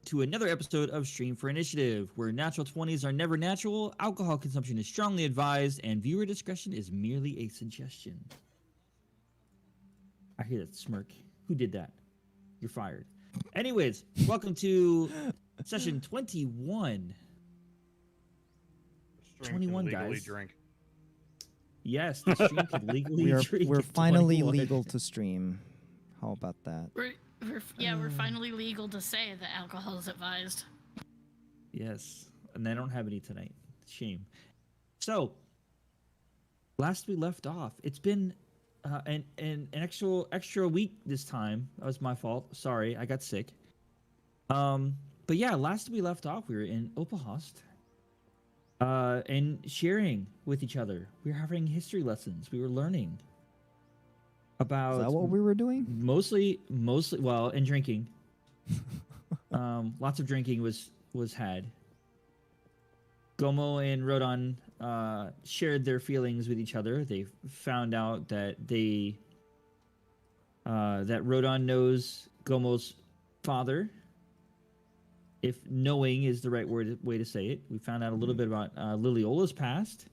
to another episode of Stream for Initiative, where natural 20s are never natural, alcohol consumption is strongly advised, and viewer discretion is merely a suggestion. I hear that smirk. Who did that? You're fired. Anyways, welcome to session 21. Stream 21, can legally guys. drink. Yes, the stream can legally drink. We're at finally 21. legal to stream. How about that? We're finally legal to say that alcohol is advised. Yes, and I don't have any tonight. Shame. So, last we left off, it's been an extra week this time. That was my fault. Sorry, I got sick. But yeah, last we left off, we were in Opahast, and sharing with each other. We were having history lessons. We were learning about. Is that what we were doing? Mostly, well, and drinking. Lots of drinking was had. Gomo and Rodon shared their feelings with each other. They found out that that Rodon knows Gomo's father. If knowing is the right way to say it. We found out a little bit about Liliola's past.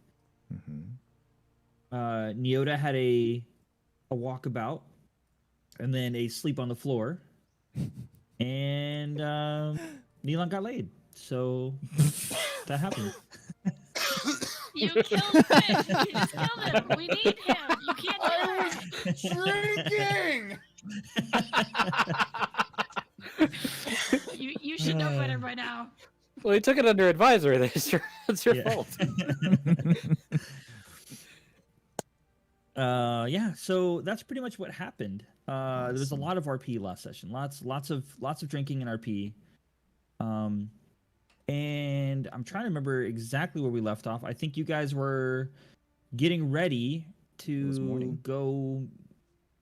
Neota had a walkabout, and then a sleep on the floor, and Neelan got laid. So that happened. You killed him. You just killed him. We need him. You can't do Drinking! it. You should know better by now. Well, he took it under advisory. That's your fault. Yeah, so that's pretty much what happened. There was a lot of RP last session. Lots of drinking and RP. And I'm trying to remember exactly where we left off. I think you guys were getting ready to go.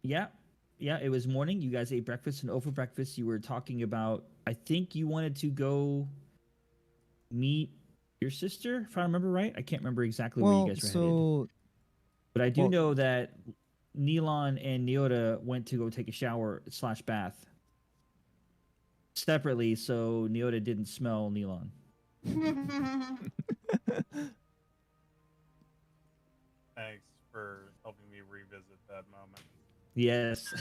Yeah, it was morning. You guys ate breakfast, and over breakfast, you were talking about. I think you wanted to go meet your sister, if I remember right. I can't remember exactly where you guys were headed. But I do know that Neelan and Neota went to go take a shower/bath separately, so Neota didn't smell Neelan. Thanks for helping me revisit that moment. Yes.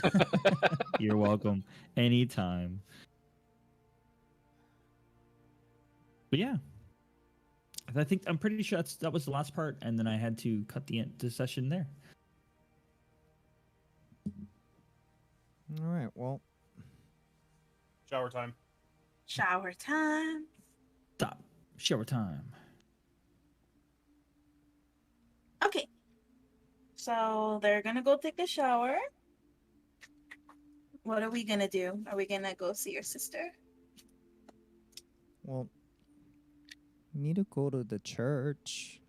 You're welcome. Anytime. But yeah. I'm pretty sure that was the last part, and then I had to cut the session there. All right. Well, Shower time. Shower time. Stop. Shower time. Okay. So they're gonna go take a shower. What are we gonna do? Are we gonna go see your sister? well, we need to go to the church,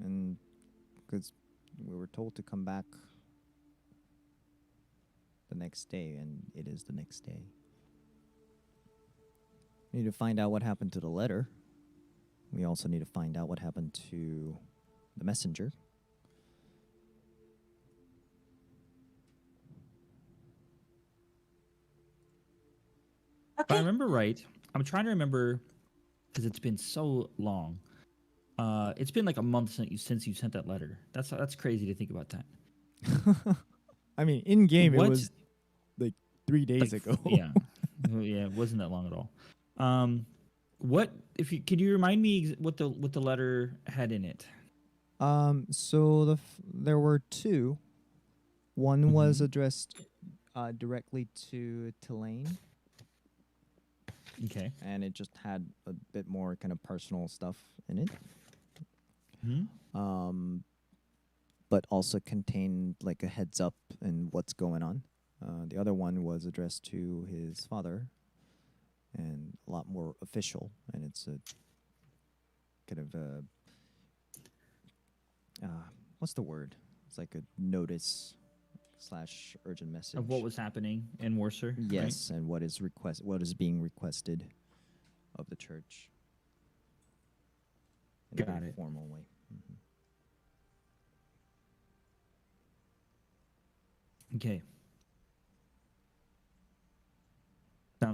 and because we were told to come back the next day, and it is the next day. We need to find out what happened to the letter. We also need to find out what happened to the messenger. If I Okay. remember right, I'm trying to remember because it's been so long. It's been like a month since you sent that letter. That's crazy to think about that. I mean, in game What? it was like 3 days ago. Yeah, yeah, it wasn't that long at all. What if you could you remind me what the letter had in it? So there were two. One was addressed directly to Tulane, Okay. and it just had a bit more kind of personal stuff in it. But also contained like a heads up and what's going on. The other one was addressed to his father, and a lot more official, and it's a kind of a what's the word? It's like a notice / urgent message Of what was happening in Warsaw. Yes, and what is being requested of the church. In a Got very it. formal way. Okay.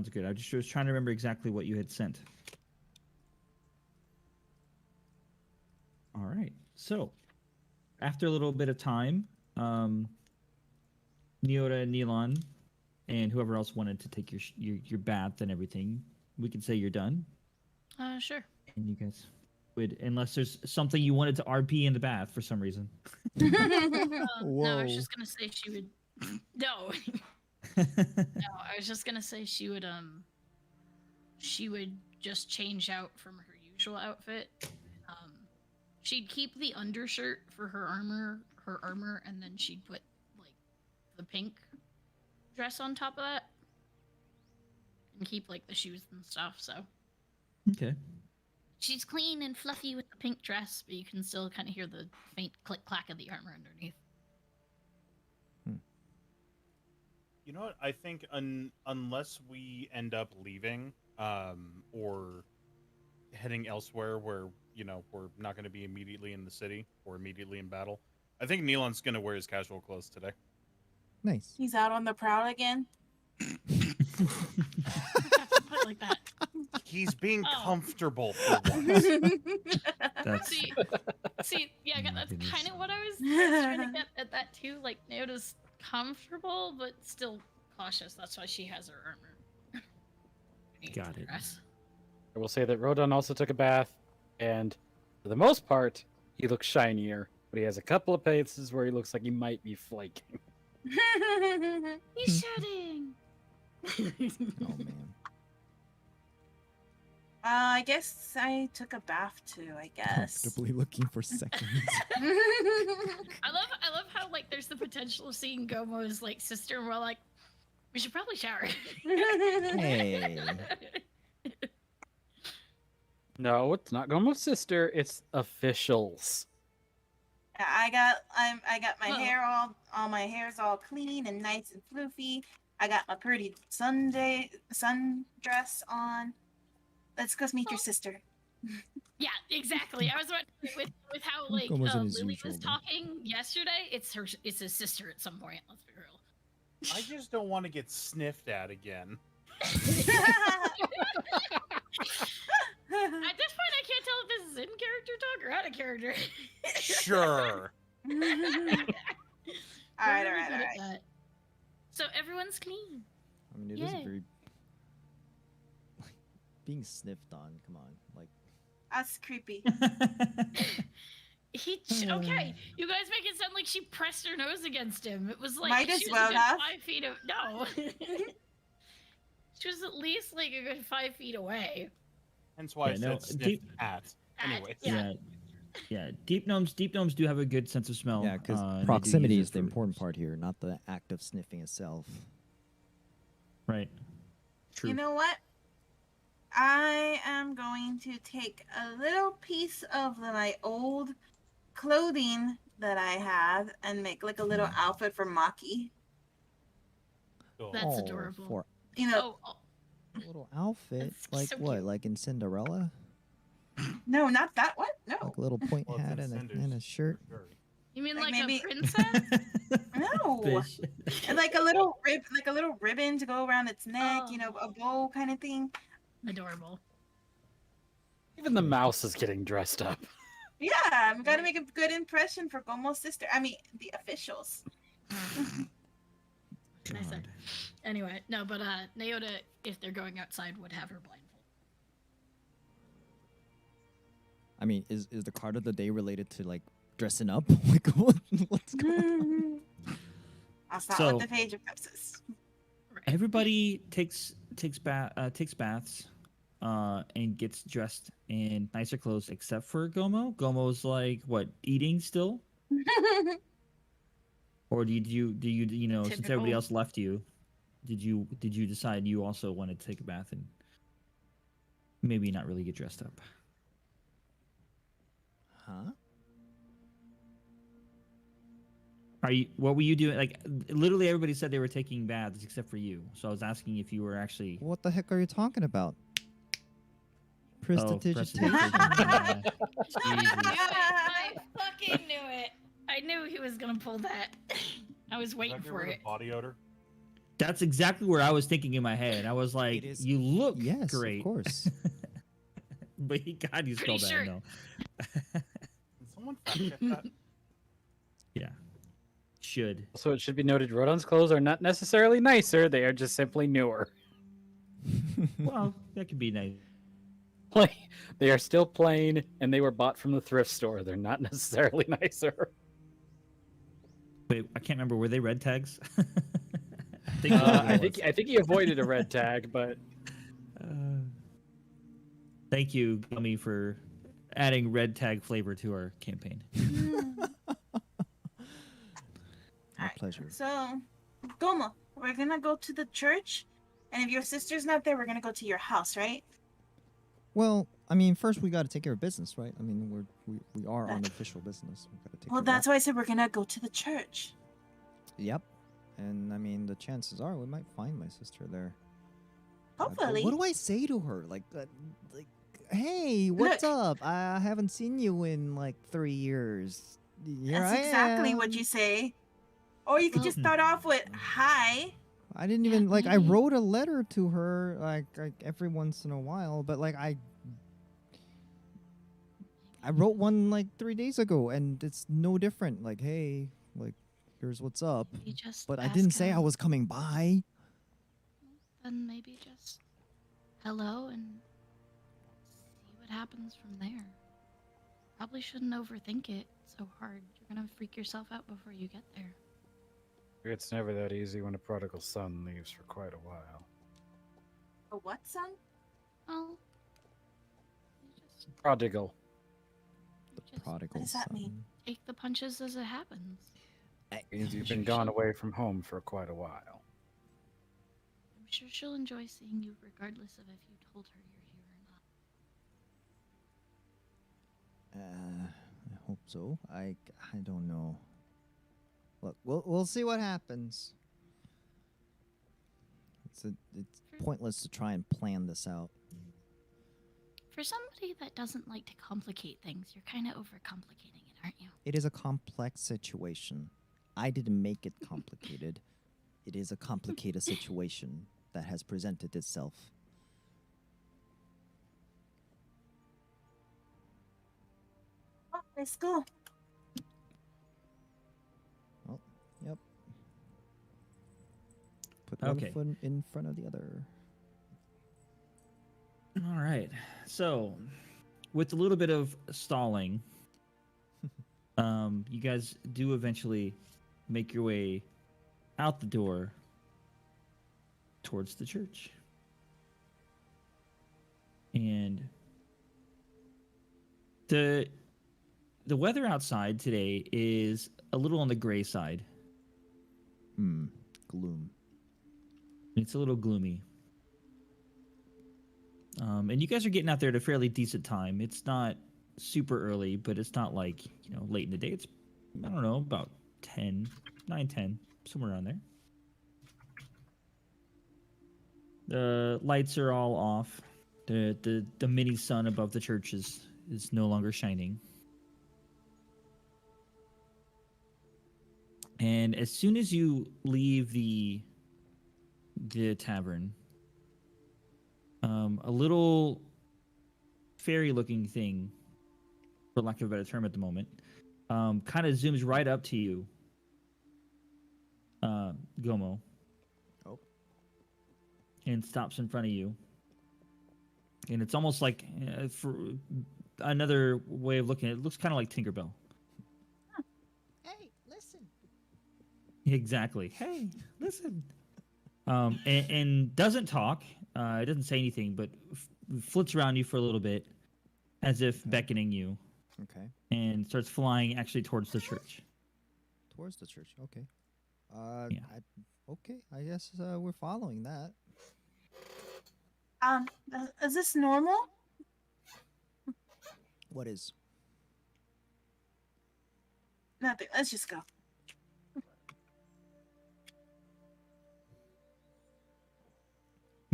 sounds good. I just was trying to remember exactly what you had sent. All right. So, after a little bit of time, Neota, Neelon, and whoever else wanted to take your bath and everything, we can say you're done. Sure. And you guys would, unless there's something you wanted to RP in the bath for some reason. No, I Whoa. was just gonna say she would. No. No, I was just gonna say she would just change out from her usual outfit. She'd keep the undershirt for her armor, and then she'd put like the pink dress on top of that, and keep like the shoes and stuff. So Okay. she's clean and fluffy with the pink dress, but you can still kind of hear the faint click clack of the armor underneath. You know what? I think unless we end up leaving, or heading elsewhere where, you know, we're not going to be immediately in the city or immediately in battle, I think Neelon's going to wear his casual clothes today. Nice. He's out on the prowl again. Put it like that. He's being Oh. comfortable for once. That's See, yeah, Oh my that's goodness. kind of what I was trying to get at that too. Like, Neota's comfortable, but still cautious. That's why she has her armor. Got it. Dress. I will say that Rodon also took a bath, and for the most part, he looks shinier. But he has a couple of places where he looks like he might be flaking. He's shedding. Oh man. I guess I took a bath too. I guess. Comfortably looking for seconds. I love how like there's the potential of seeing Gomo's like sister, and we're like, we should probably shower. Hey. No, it's not Gomo's sister. It's officials. I got my Well- hair all my hair's all clean and nice and floofy. I got my pretty sundress on. Let's go meet your sister. Yeah, exactly. I was about with how like Gomo's in his Lily usual was mode. talking yesterday. It's his sister at some point. Let's be real. I just don't want to get sniffed at again. At this point, I can't tell if this is in character talk or out of character. Sure. all right, We're all really right, good all at right. that. So everyone's clean. I mean, it is Yay. very being sniffed on. Come on, like That's creepy. Okay, you guys make it sound like she pressed her nose against him. It was like Might as she was well a good have. 5 feet of no. She was at least like a good 5 feet away. Hence why Yeah, I no, said sniffed deep- at. Anyways. Yeah. Yeah. Deep gnomes do have a good sense of smell. yeah, because and they do proximity use is it the for- important part here, not the act of sniffing itself. Right. True. You know what? I am going to take a little piece of my old clothing that I have and make like a little outfit for Maki. Cool. That's Oh, adorable. For You know, Oh, a little outfit, That's like so what? cute. Like in Cinderella, no, not that one. No, like a little point Well, it's hat in and Cinder's and a shirt. Sure. you mean Like like maybe- a princess? no. Fish. And like a little ribbon to go around its neck. You know, a bow kind of thing. Adorable. Even the mouse is getting dressed up. Yeah, I'm gonna make a good impression for Gomo's sister. I mean, the officials. I said. God. Anyway, no, but Neota, if they're going outside, would have her blindfold. I mean, is the card of the day related to like dressing up? Like what's going on? That's not So- what the page of cups is. Right. Everybody takes baths, and gets dressed in nicer clothes except for Gomo. Gomo's like what, eating still? Or do you since everybody Typical. else left you, did you decide you also wanted to take a bath and maybe not really get dressed up? Huh? What were you doing? Like literally everybody said they were taking baths except for you. So I was asking if you were actually What the heck are you talking about? Prestidigitation. prestidigitation. Yeah. Jesus. I fucking knew it. I knew he was gonna pull that. I was Did I waiting get for rid it. of body odor? That's exactly where I was thinking in my head. I was like, It is- "You look Yes, great." of course. But God, you Pretty spelled that sure- no. Can someone fact check that? Yeah, should. So it should be noted, Rodon's clothes are not necessarily nicer; they are just simply newer. Well, that could be nice. Like, they are still plain, and they were bought from the thrift store. They're not necessarily nicer. Wait, I can't remember. Were they red tags? I think. one of them I was. think he avoided a red tag, but Thank you, Gummy, for adding red tag flavor to our campaign. My pleasure. So, Gomo, we're gonna go to the church, and if your sister's not there, we're gonna go to your house, right? Well, I mean, first we got to take care of business, right? I mean, we are on official business. We got to take Well, care that's why I said we're gonna go to the church. Yep. And I mean, the chances are we might find my sister there. But Hopefully. what do I say to her? Like, hey, what's Look. up? I haven't seen you in like 3 years. Here That's I exactly am. what you say. Or you could just start off with hi. I didn't even like. I maybe. wrote a letter to her like every once in a while, but like I wrote one like 3 days ago, and it's no different. Like, hey, like here's what's up. You just But I ask didn't say I how- was coming by. Then maybe just hello and see what happens from there. Probably shouldn't overthink it so hard. You're gonna freak yourself out before you get there. it's never that easy when a prodigal son leaves for quite a while. A what, son? Well, you just Prodigal. The Just- prodigal does that son. mean? take the punches as it happens. Means you've been gone away from home for quite a while. I'm sure she'll enjoy seeing you regardless of if you told her you're here or not. I hope so. I don't know. Look, we'll see what happens. It's pointless to try and plan this out. For somebody that doesn't like to complicate things, you're kind of overcomplicating it, aren't you? It is a complex situation. I didn't make it complicated. It is a complicated situation that has presented itself. Oh, let's go. Well, yep. Put one Okay. foot in front of the other. All right. So, with a little bit of stalling, you guys do eventually make your way out the door towards the church. And the weather outside today is a little on the gray side. Gloom. It's a little gloomy. And you guys are getting out there at a fairly decent time. It's not super early, but it's not like, late in the day. It's, I don't know, about 9, 10, somewhere around there. The lights are all off. The mini sun above the church is no longer shining. And as soon as you leave the tavern, a little fairy-looking thing, for lack of a better term at the moment, kind of zooms right up to you, Gomo. Oh. And stops in front of you. And it's almost like, for another way of looking at it, it looks kind of like Tinkerbell. Hey, listen. Exactly. Hey, listen. And doesn't talk. It doesn't say anything, but flits around you for a little bit, as if beckoning you, Okay. and starts flying actually towards the church. Towards the church. Okay. Yeah. Okay. I guess we're following that. Is this normal? What is? Nothing. Let's just go.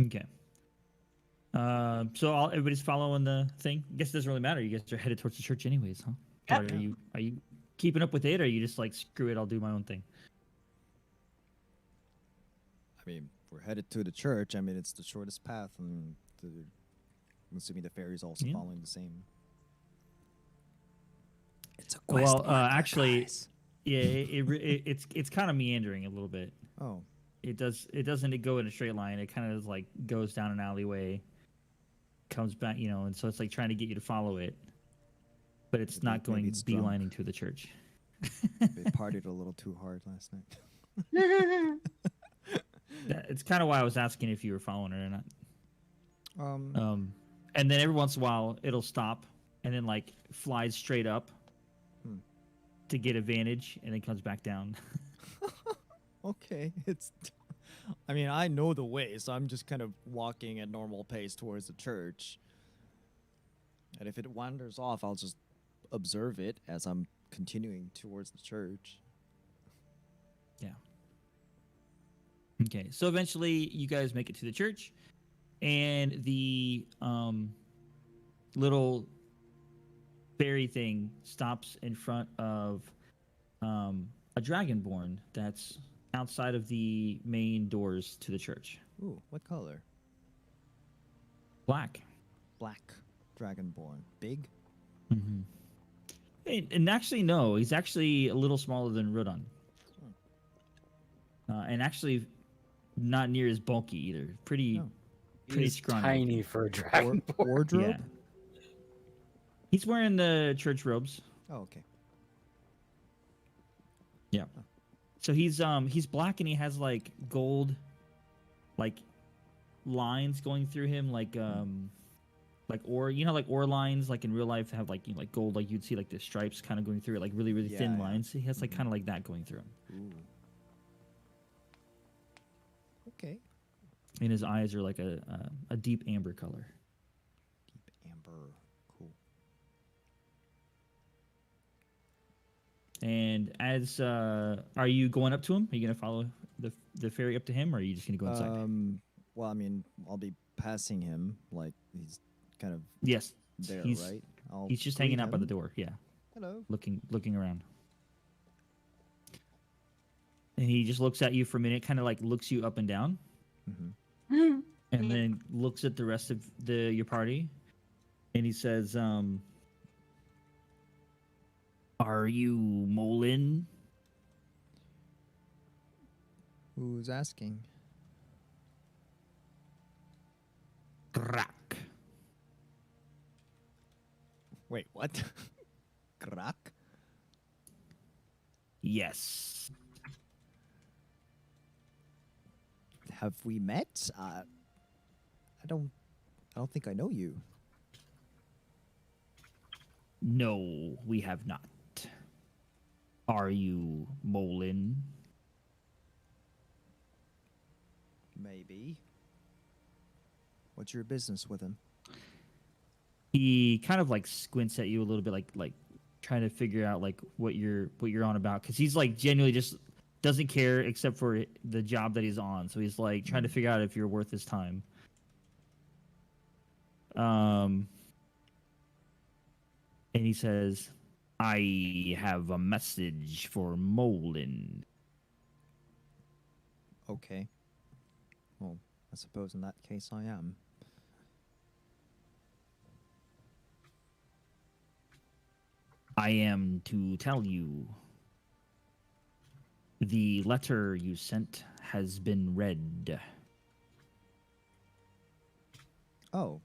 Okay. So everybody's following the thing. I guess it doesn't really matter. You guys are headed towards the church anyways, huh? Yep. Or are you keeping up with it, or are you just like, screw it, I'll do my own thing? mean, we're headed to the church. I mean, it's the shortest path, and I'm assuming the ferry's also Yeah. following the same. It's a quest Well, marker, actually, guys. yeah, it's kind of meandering a little bit. Oh, It doesn't go in a straight line. It kind of like goes down an alleyway, comes back, you know, and so it's like trying to get you to follow it, but it's Maybe- not going maybe it's drunk. beelining to the church. they partied a little too hard last night. It's kind of why I was asking if you were following it or not. Um, And then every once in a while it'll stop and then like flies straight up to get advantage and then comes back down. okay, it's. I mean, I know the way, so I'm just kind of walking at normal pace towards the church. And if it wanders off, I'll just observe it as I'm continuing towards the church. Yeah. Okay, so eventually you guys make it to the church, and the little fairy thing stops in front of a dragonborn that's outside of the main doors to the church. Ooh, what color? Black. Black. Dragonborn. Big? Mm-hmm. And actually, no, he's actually a little smaller than Rodon. And actually, not near as bulky either. Pretty He's scrawny. tiny for a dragon. Wardrobe? Yeah. He's wearing the church robes. Oh, okay. Yeah. So he's black and he has like gold, like lines going through him, like ore. You know, like ore lines, like in real life have like, you know, like gold, like you'd see like the stripes kind of going through it, like really really thin Yeah. lines. He has like kind of like that going through him. Ooh. Okay. And his eyes are like a deep amber color. Deep amber. Cool. And as are you going up to him? Are you gonna follow the fairy up to him, or are you just gonna go inside? Well, I mean, I'll be passing him, like he's kind of Yes. there, he's, right? He's just greet hanging out by him. the door. Yeah, Hello. looking around. And he just looks at you for a minute, kind of like looks you up and down, Mm-hmm. and then looks at the rest of your party, and he says, "Are you Molin?" Who's asking? Grak. Wait, what? Grak? Yes. Have we met? I don't think I know you. No, we have not. Are you Molin? Maybe. What's your business with him? He kind of like squints at you a little bit, like trying to figure out like what you're on about, because he's like genuinely just doesn't care except for the job that he's on. So he's like trying to figure out if you're worth his time. And he says, "I have a message for Molin." Okay. Well, I suppose in that case I am. I am to tell you the letter you sent has been read. Oh.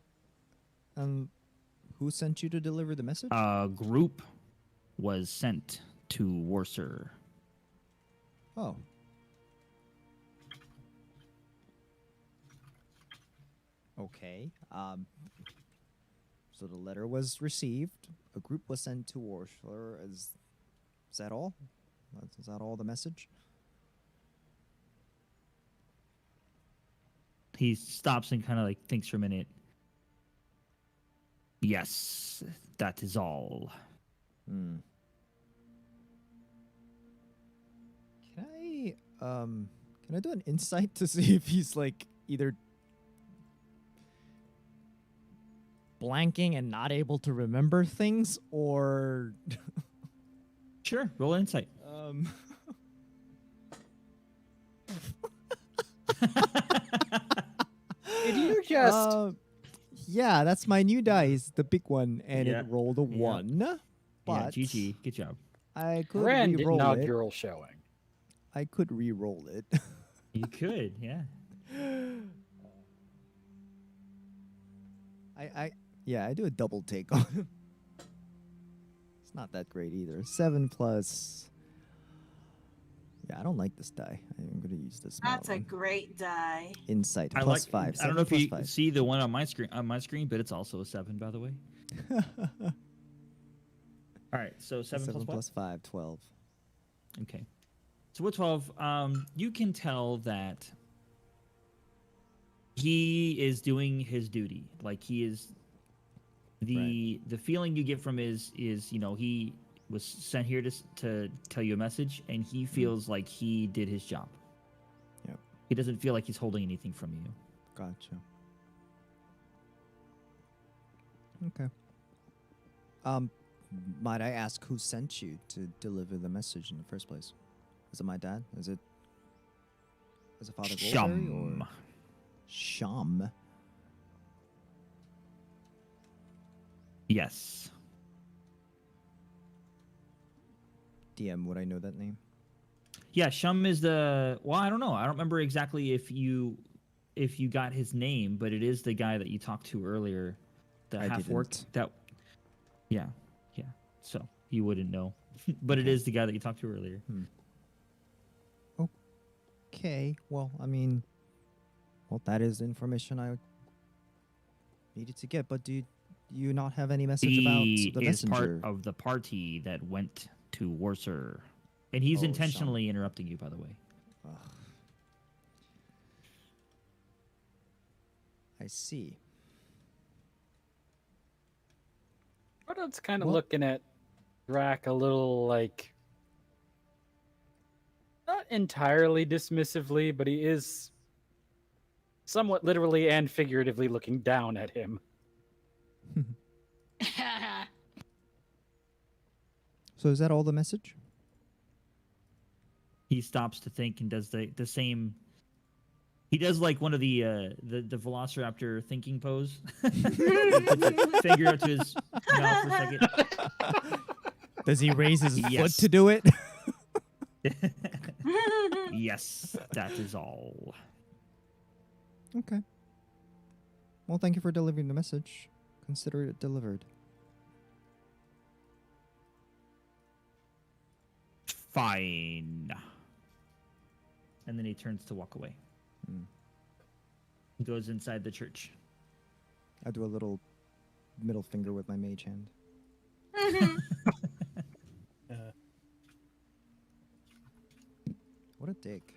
Who sent you to deliver the message? A group was sent to Warser. Oh. Okay. So the letter was received. A group was sent to Warshler. Is that all? Is that all the message? He stops and kind of like thinks for a minute. Yes, that is all. Hmm. Can I do an insight to see if he's like either blanking and not able to remember things, or Sure, roll insight. just. Yeah, that's my new dice, the big one, and Yeah. it rolled a Yeah. 1. Yeah, But GG. Good job. I could Grand re-roll it. inaugural showing. I could re-roll it. You could, yeah. I do a double take on him. It's not that great either. 7 plus. Yeah, I don't like this die. I'm gonna use this. That's a one. great die. Insight I plus like. 5. I don't know if you 5. see the one on my screen. But it's also a 7, by the way. All right, so 7 plus what? plus 5, 12. Okay. So with 12, you can tell that he is doing his duty. Like he is the feeling you get from is he was sent here to tell you a message, and he feels like he did his job. Yep. He doesn't feel like he's holding anything from you. Gotcha. Okay. Might I ask who sent you to deliver the message in the first place? Is it my dad? Is it Father Goldsberry or Sham? Yes. DM, would I know that name? Yeah, Shum is the. Well, I don't know. I don't remember exactly if you got his name, but it is the guy that you talked to earlier. The I half orc. didn't. That. Yeah. So you wouldn't know, but it is the guy that you talked to earlier. Okay. Well, I mean, that is the information I needed to get. But do you not have any message about He the is messenger? part of the party that went to Warser, and he's Oh, intentionally interrupting you, by the way. Ugh. I see. Rodon's kind of Well- looking at Drac a little like not entirely dismissively, but he is somewhat literally and figuratively looking down at him. So is that all the message? He stops to think and does the same. He does like one of the Velociraptor thinking pose. He puts a finger up to his mouth for a second. Does he raise his foot Yes. to do it? Yes, that is all. Okay. Well, thank you for delivering the message. Consider it delivered. Fine. And then he turns to walk away. He goes inside the church. I do a little middle finger with my mage hand. What a dick.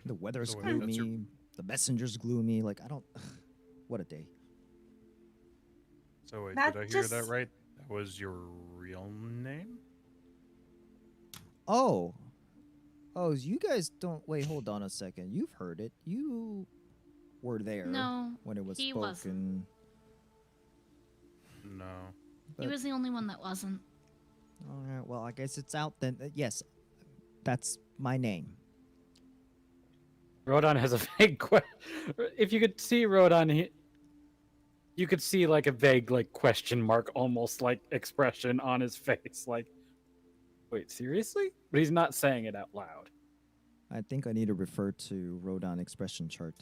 The weather's So wait, that's gloomy. The messenger's gloomy. Like, I don't... What a day. So wait, That did I hear that just- right? That was your real name? Oh. Oh, you guys don't... Wait, hold on a second. You've heard it. You were there No, when it was he spoken. wasn't. No. He But- was the only one that wasn't. All right, well, I guess it's out then. Yes, that's my name. Rodon has a vague question. If you could see Rodon, you could see like a vague like question mark, almost like expression on his face. Like, wait, seriously? But he's not saying it out loud. I think I need to refer to Rodon expression chart.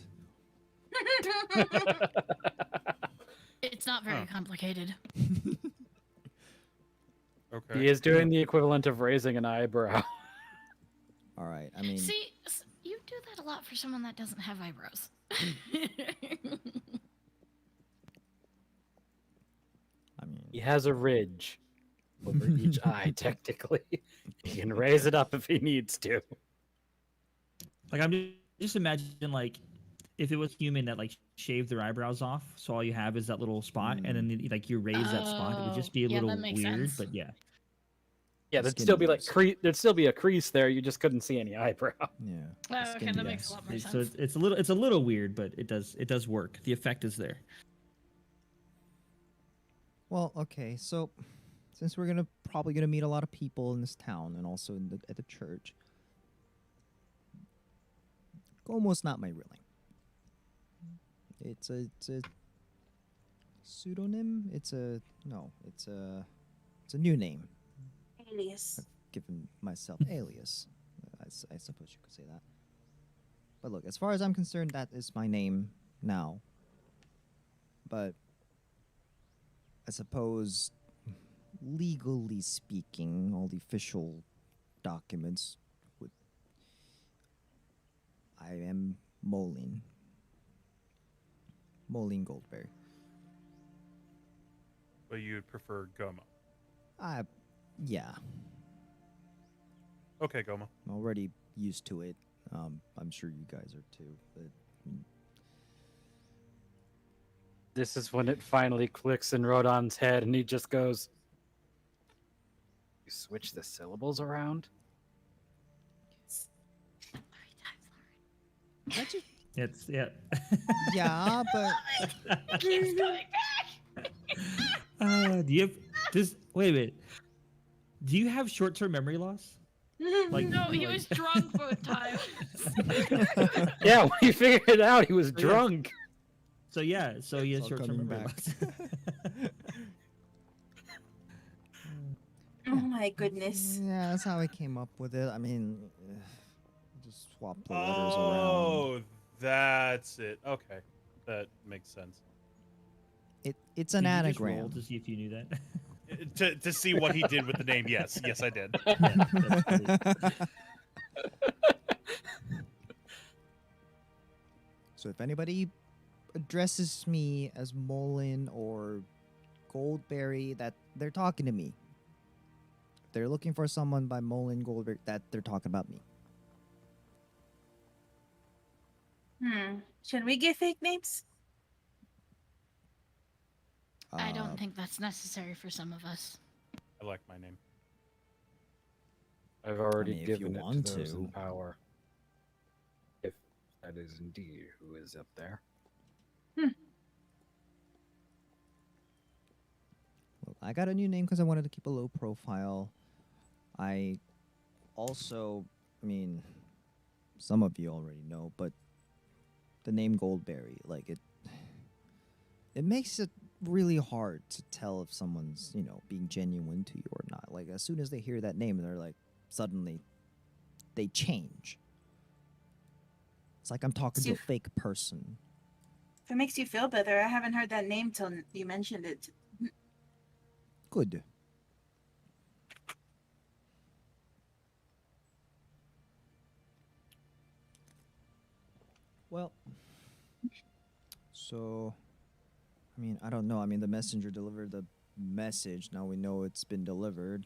It's not very complicated. Okay. He is doing the equivalent of raising an eyebrow. All right, I mean, See, you do that a lot for someone that doesn't have eyebrows. He has a ridge over each eye, technically. He can raise it up if he needs to. Like I'm just imagine like if it was human that like shaved their eyebrows off, so all you have is that little spot, and then like you raise that spot, it would just be a Oh, yeah, little that makes weird. sense. But yeah, Yeah, there'd Skin still be like moves. there'd still be a crease there. You just couldn't see any eyebrow. yeah. Oh, the okay, skin that makes yes. a lot more sense. so it's a little weird, but it does work. The effect is there. Well, okay, so since we're probably gonna meet a lot of people in this town and also at the church, Gomo's not my real name. It's a pseudonym. It's a new name. Alias. I've given myself alias. I suppose you could say that. But look, as far as I'm concerned, that is my name now. But I suppose, legally speaking, all the official documents would. I am Moline. Moline Goldberry. But you'd prefer Goma. Yeah. Okay, Goma. I'm already used to it. I'm sure you guys are too. But This is when it finally clicks in Rodon's head, and he just goes, "You switch the syllables around?" 3 times, It's yeah. yeah, but Lauren. It keeps coming back. Do you have this? Wait a minute. Do you have short-term memory loss? Like No, he like- was drunk both times. Yeah, we figured it out. He was yeah. drunk. So yeah, so he has It's all short-term coming memory back. loss. Oh my goodness. yeah, that's how I came up with it. I mean, just swap the letters around. Oh, that's it. Okay, that makes sense. It's an Did you just roll anagram. to see if you knew that. To see what he did with the name, yes, I did. Yeah, that's great. So if anybody addresses me as Molin or Goldberry, that they're talking to me. If they're looking for someone by Molin Goldberry, that they're talking about me. Should we give fake names? I Uh, don't think that's necessary for some of us. I like my name. I've already mean, if you given it want to those in to. power. If that is indeed who is up there. Look, I got a new name because I wanted to keep a low profile. I also, I mean, some of you already know, but the name Goldberry, like it makes it really hard to tell if someone's, being genuine to you or not. Like as soon as they hear that name, they're like, suddenly, they change. It's like I'm talking to a fake person. If it makes you feel better, I haven't heard that name till you mentioned it. Good. Well, so, I mean, I don't know. I mean, the messenger delivered the message. Now we know it's been delivered.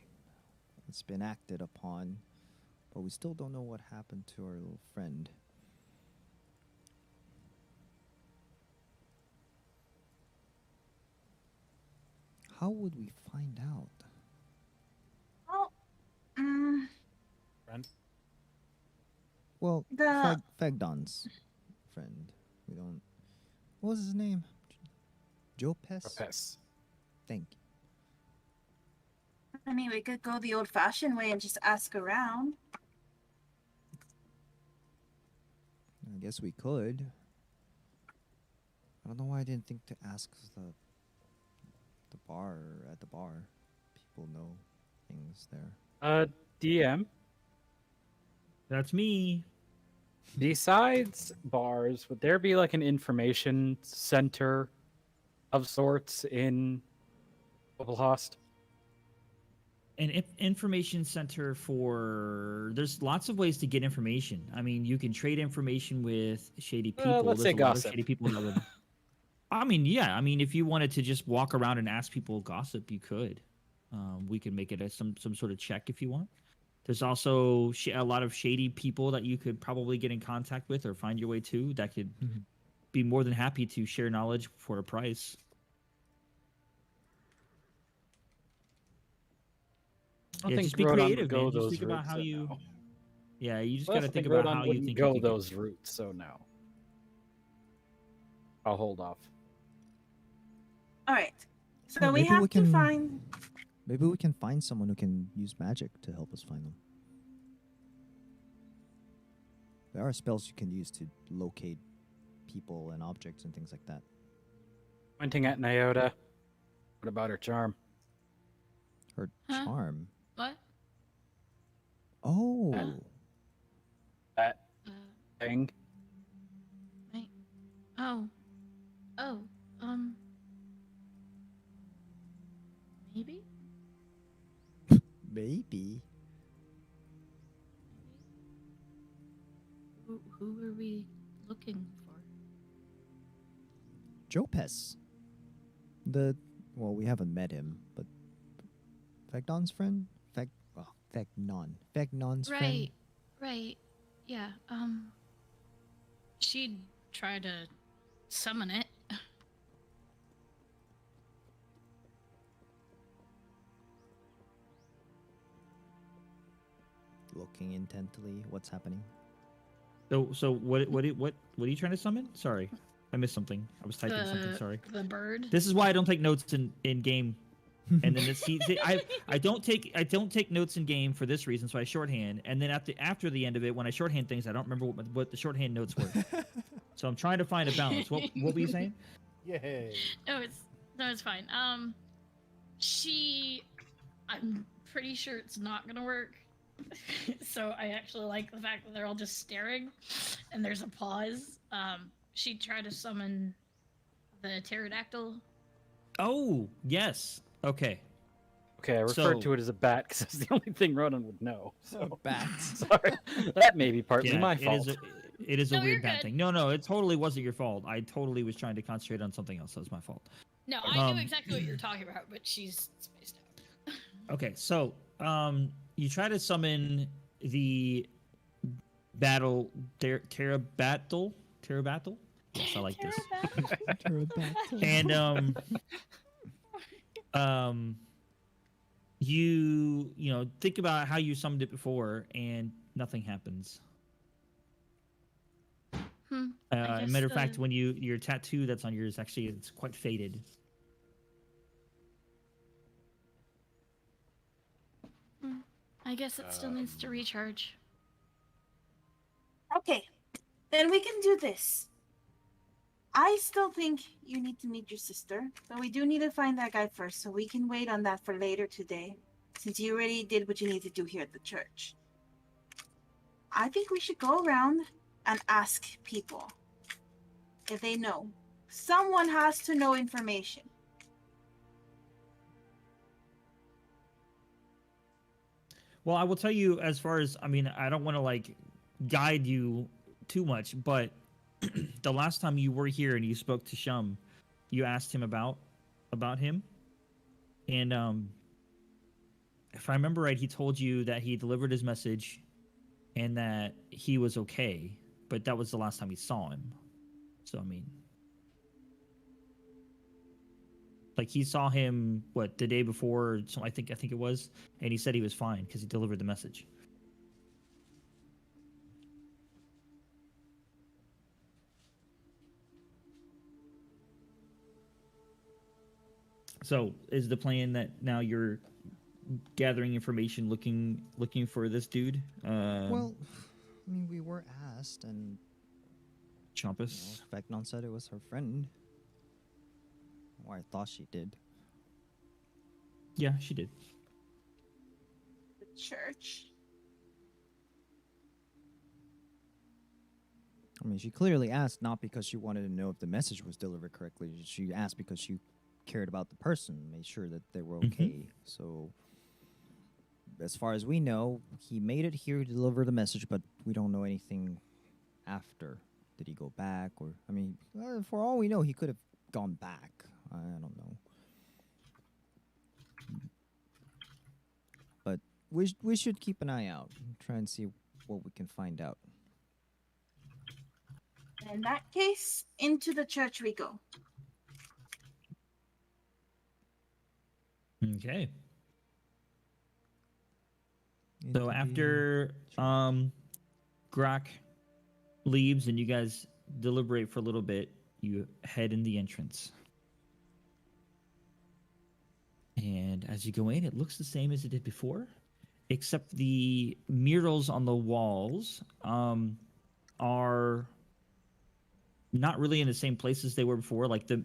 It's been acted upon. But we still don't know what happened to our little friend. How would we find out? Well, Friend? Well, The- Fegdon's friend. We don't. What was his name? Joe Pest? Pes. Thank you. I mean, we could go the old-fashioned way and just ask around. I guess we could. I don't know why I didn't think to ask the bar at the bar. People know things there. DM. That's me. Besides bars, would there be like an information center of sorts in Oblast? An information center for there's lots of ways to get information. I mean, you can trade information with shady people. Let's There's say a lot of gossip. shady people that would. I mean, yeah. I mean, if you wanted to just walk around and ask people gossip, you could. We can make it as some sort of check if you want. There's also a lot of shady people that you could probably get in contact with or find your way to that could be more than happy to share knowledge for a price. I don't Yeah, think just be Rodon would creative, go man. Just those think about routes, how so you. no. Yeah, you just Well, I got to think think about Rodon how you wouldn't think go you could get- those routes, so no. I'll hold off. All right. So Oh, we maybe have we to can- find. Maybe we can find someone who can use magic to help us find them. There are spells you can use to locate people and objects and things like that. Pointing at Nyota. What about her charm? Her Huh? charm. What? Oh, That Uh, thing? wait. Oh. Oh. Maybe? maybe. Who are we looking for? Jopes. We haven't met him, but Fegnon's friend? Fegnon. Fegnon's friend? Right. Right. Yeah. She'd try to summon it. Looking intently, what's happening? So what are you trying to summon? Sorry, I missed something. I was typing something. Sorry. The bird. This is why I don't take notes in game. And then I don't take notes in game for this reason, so I shorthand. And then after the end of it, when I shorthand things, I don't remember what the shorthand notes were. So I'm trying to find a balance. What were you saying? Yay. No, it's fine. I'm pretty sure it's not gonna work. So I actually like the fact that they're all just staring, and there's a pause. She tried to summon the pterodactyl. Oh yes. Okay. Okay, I referred So- to it as a bat because that's the only thing Ronan would know. So Bats. sorry, that may be partly Yeah, my it fault. is a No, you're weird bad good. thing. No, it totally wasn't your fault. I totally was trying to concentrate on something else. That was my fault. No, I Um, knew exactly what you're talking about, but she's spaced out. Okay, so you try to summon the pterodactyl. Yes, I like this. Pterodactyl. And you think about how you summoned it before, and nothing happens. I guess Matter of fact, the- when your tattoo that's on yours, actually, it's quite faded. I guess it still needs to recharge. Okay, then we can do this. I still think you need to meet your sister, but we do need to find that guy first, so we can wait on that for later today, since you already did what you need to do here at the church. I think we should go around and ask people if they know. Someone has to know information. Well, I will tell you, as far as I don't want to guide you too much, but the last time you were here and you spoke to Shum, you asked him about him, and if I remember right, he told you that he delivered his message and that he was okay, but that was the last time he saw him. So he saw him the day before, so I think it was, and he said he was fine because he delivered the message. So is the plan that now you're gathering information, looking for this dude? We were asked, and Champus. Fegnon said it was her friend. Or I thought she did. Yeah, she did. The church. She clearly asked not because she wanted to know if the message was delivered correctly. She asked because she cared about the person, made sure that they were okay. So, as far as we know, he made it here to deliver the message, but we don't know anything after. Did he go back? Or, for all we know, he could have gone back. I don't know. But we should keep an eye out and try and see what we can find out. In that case, into the church we go. Okay. Into So the after Grok leaves and you guys deliberate for a little bit, you head in the entrance. And as you go in, it looks the same as it did before, except the murals on the walls are not really in the same places they were before. Like the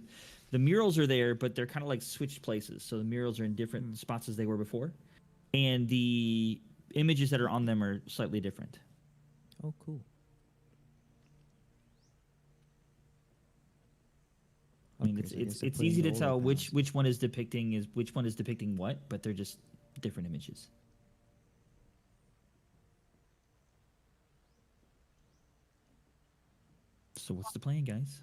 murals are there, but they're kind of like switched places. So the murals are in different spots as they were before, and the images that are on them are slightly different. Oh, cool. I mean, Okay, so I guess it's they're easy putting to the tell older which one is depicting what, but they're just different images. So what's the plan, guys?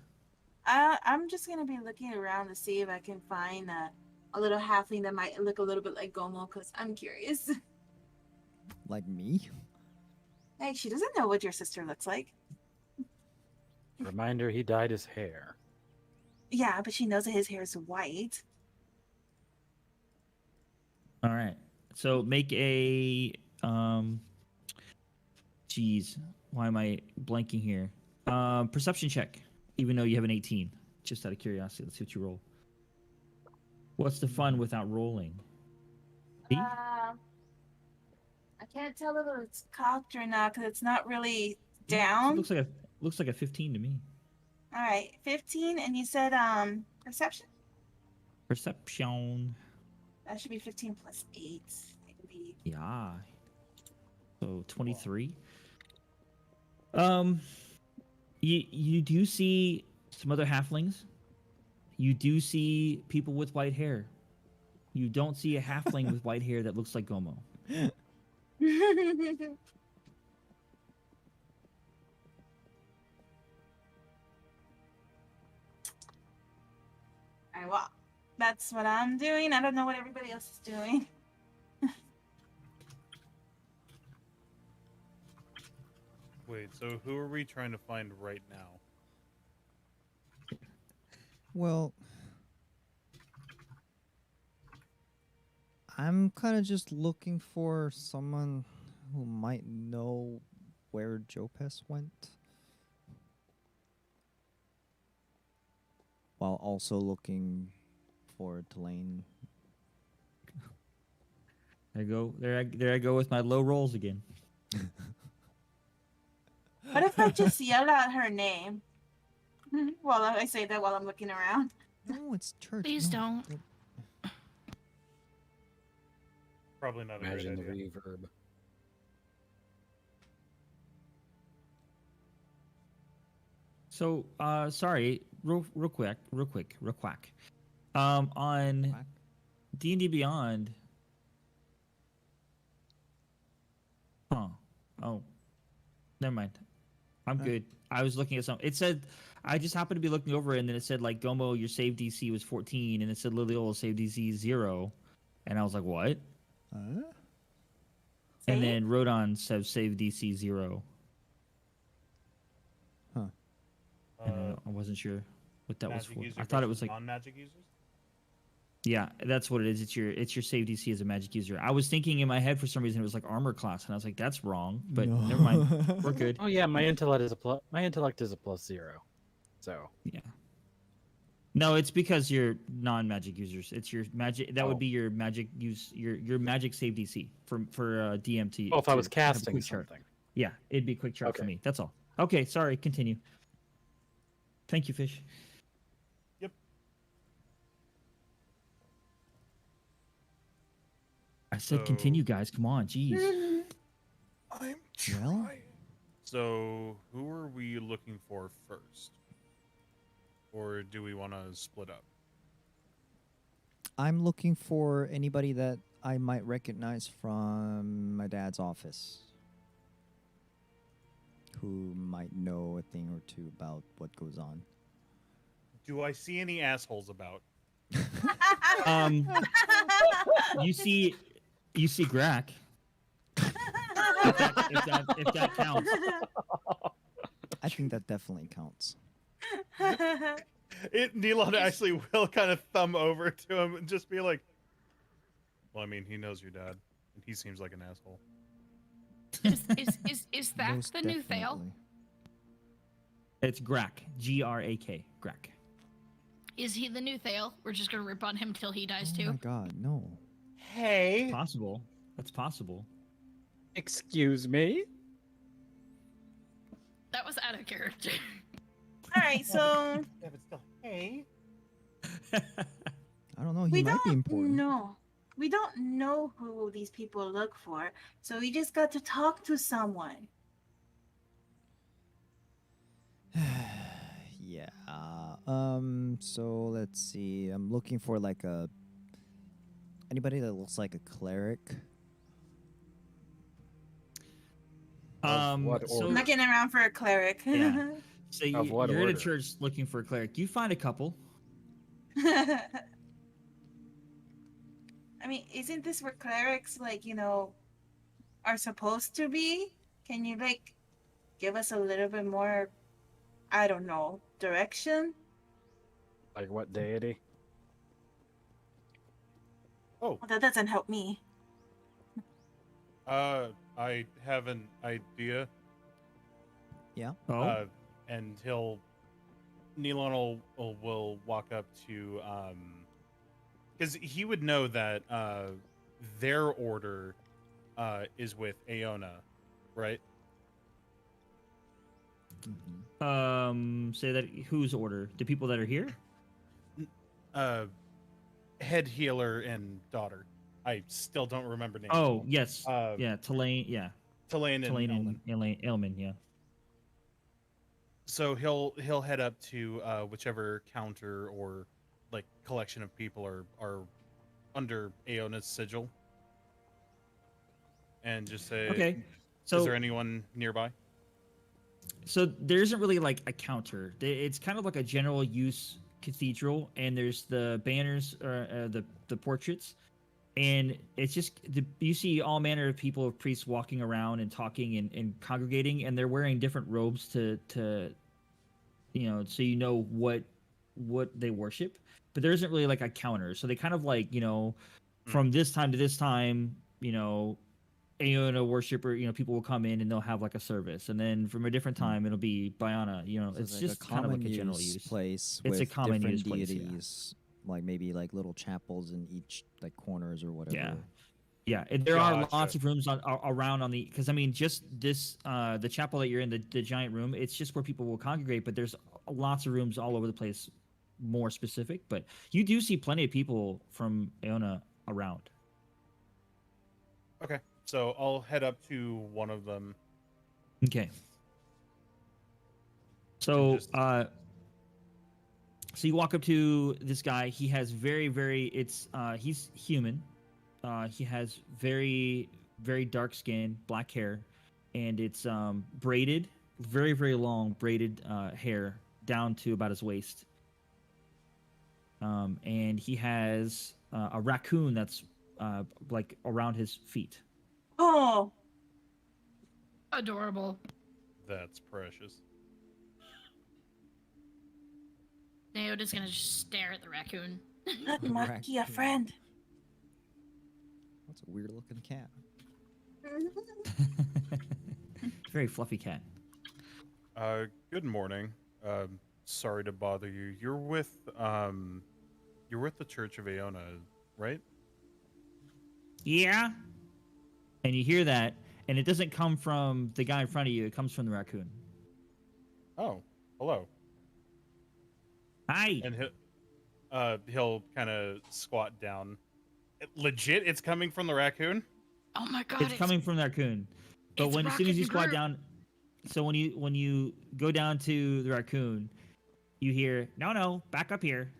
I'm just gonna be looking around to see if I can find a little halfling that might look a little bit like Gomo, because I'm curious. Like me? Hey, she doesn't know what your sister looks like. Reminder: he dyed his hair. Yeah, but she knows that his hair is white. All right. So make a Jeez, why am I blanking here? Perception check, even though you have an 18. Just out of curiosity, let's see what you roll. What's the fun without rolling? See? I can't tell if it's cocked or not because it's not really down. It looks like a 15 to me. All right, 15, and you said perception. Perception. That should be 15 plus 8. Maybe. Yeah. So 23. You do see some other halflings. You do see people with white hair. You don't see a halfling with white hair that looks like Gomo. Alright, well, that's what I'm doing. I don't know what everybody else is doing. Wait, so who are we trying to find right now? Well, I'm kind of just looking for someone who might know where Jopes went. While also looking for Delane. There I go with my low rolls again. What if I just yell out her name? While I say that while I'm looking around. No, it's church. Please no, don't. Probably not a Imagine the great idea. reverb. So, sorry, real quick. On Quack. D&D Beyond. Huh. Oh. Never mind. I'm good. I was looking at something. It said, I just happened to be looking over it, and then it said, like, Gomo, your save DC was 14, and it said Liliola save DC 0. And I was like, what? Huh? And See? then Rodon says save DC 0. And I wasn't sure what that was Magic for. user I thought it versus was like, non-magic users. yeah, that's what it is. It's your save DC as a magic user. I was thinking in my head for some reason it was like armor class, and I was like, that's wrong. But No. never mind. We're good. Oh yeah, my intellect is a +0. So Yeah. No, it's because you're non-magic users. It's your magic. That would Oh. be your magic use. Your magic save DC for DMT. oh, if I was to have a casting quick chart. something. Yeah, it'd be a quick chart for Okay. me. That's all. Okay, sorry. Continue. Thank you, Fish. Yep. I said So- continue, guys. Come on, jeez. I'm Well? trying. So, who are we looking for first? Or do we want to split up? I'm looking for anybody that I might recognize from my dad's office who might know a thing or two about what goes on. Do I see any assholes about? You see Grack. If that counts. I think that definitely counts. Neelon actually will kind of thumb over to him and just be like, well, I mean, he knows your dad, and he seems like an asshole. Is that Most the new Thale? definitely. It's Grack. G-R-A-K. Grack. Is he the new Thale? We're just gonna rip on him till he dies Oh my too. god, no. Hey! Possible. That's possible. Excuse me. That was out of character. All right, so Yeah, but still, hey. I don't know. He we might be don't important. know. We don't know who these people look for, so we just got to talk to someone. Yeah. So let's see. I'm looking for like anybody that looks like a cleric. Of what So order? I'm looking around for a cleric. Yeah. So Of what you're in a order? church looking for a cleric. You find a couple. I mean, isn't this where clerics, like, are supposed to be? Can you, like, give us a little bit more, I don't know, direction? Like what deity? Oh, Well, that doesn't help me. I have an idea. Yeah. Oh. And Neilon will walk up to, because he would know that their order is with Aona, right? Say that whose order? The people that are here? Head healer and daughter. I still don't remember names. Oh, yes. Uh, Yeah, Tulane, yeah. Tulane and Tulane Elman. and Elman, yeah. So he'll head up to whichever counter or like collection of people are under Aona's sigil, and just say, Okay. "Is So there anyone nearby?" so there isn't really like a counter. It's kind of like a general use cathedral, and there's the banners, the portraits, and it's just you see all manner of people, of priests walking around and talking and congregating, and they're wearing different robes to so what they worship, but there isn't really like a counter. So they kind of like from this time to this time, Aona worshiper, people will come in and they'll have like a service, and then from a different time it'll be Biana. So It's like just kind of like a general use place It's a with common different use place, yeah. deities, like maybe like little chapels in each like corners or whatever. Yeah. Yeah, and there are Gotcha. lots of rooms around on the, because I mean, just this the chapel that you're in, the giant room, it's just where people will congregate, but there's lots of rooms all over the place, more specific. But you do see plenty of people from Aona around. Okay, so I'll head up to one of them. Okay. So Just- so you walk up to this guy. He has he's human. He has very, very dark skin, black hair, and it's braided, very, very long braided hair down to about his waist. And he has a raccoon that's like around his feet. Oh, Adorable. That's precious. Naoda's gonna just stare at the raccoon. let Maki a Raccoon. friend. That's a weird looking cat. Very fluffy cat. Good morning. Sorry to bother you. You're with the Church of Aona, right? Yeah. And you hear that, and it doesn't come from the guy in front of you. It comes from the raccoon. Oh, hello. Hi. And he'll kind of squat down. Legit, it's coming from the raccoon. Oh my god! It's coming from the raccoon. But it's as soon as you Rocket squat Groot. down, so when you go down to the raccoon, you hear, no, back up here.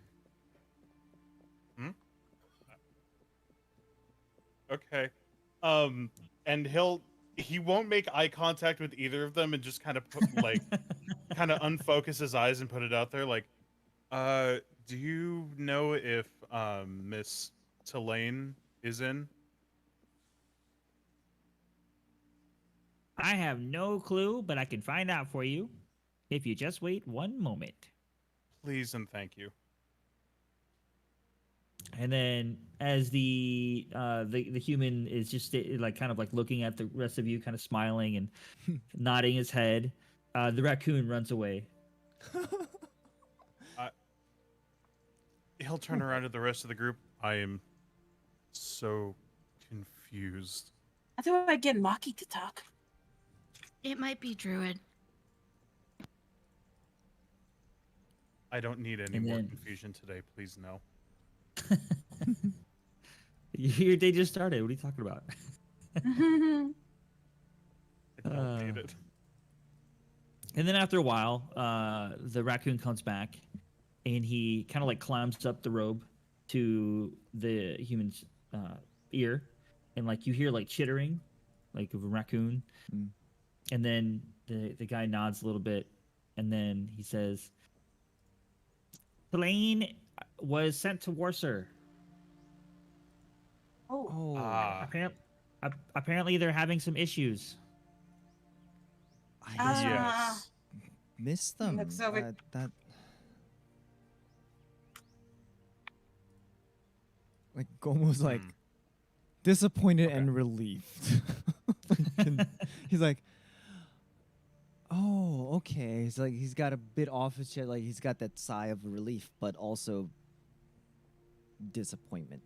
Okay. And he won't make eye contact with either of them and just kind of put like kind of unfocus his eyes and put it out there like, do you know if Miss Tulane is in? I have no clue, but I can find out for you if you just wait one moment. Please and thank you. And then, as the human is just like kind of like looking at the rest of you, kind of smiling and nodding his head, the raccoon runs away. He'll turn around to the rest of the group. I am so confused. I thought I'd get Maki to talk. It might be Druid. I don't need any And more then- confusion today. Please no. Your day just started. What are you talking about? I don't need it. And then after a while, the raccoon comes back, and he kind of like climbs up the robe to the human's ear, and like you hear like chittering, like of a raccoon. Mm. And then the guy nods a little bit, and then he says, "Helene was sent to Warsaw. Oh, Ah, Apparently, they're having some issues." I just yes. missed them. looks over- That like almost like Hmm. disappointed Okay. and relieved. And he's like, "Oh, okay." He's like, he's got a bit off his chest, like he's got that sigh of relief, but also disappointment.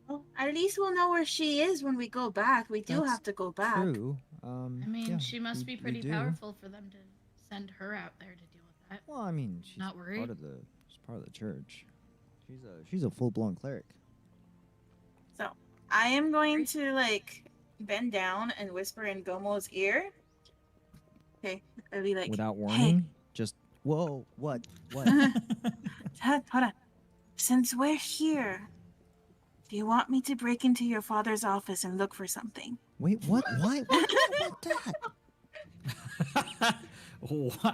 well, at least we'll know where she is when we go back. We do That's have to go back. True. I mean, yeah, she must we- be we pretty do. powerful for them to send her out there to deal with that. Well, I mean, she's Not worried? she's part of the church. She's a full-blown cleric. So I am going to like bend down and whisper in Gomo's ear. Okay, I'll be like, Without warning, just whoa, what? Hold on. Since we're here, do you want me to break into your father's office and look for something? Wait, what? Why? What about that?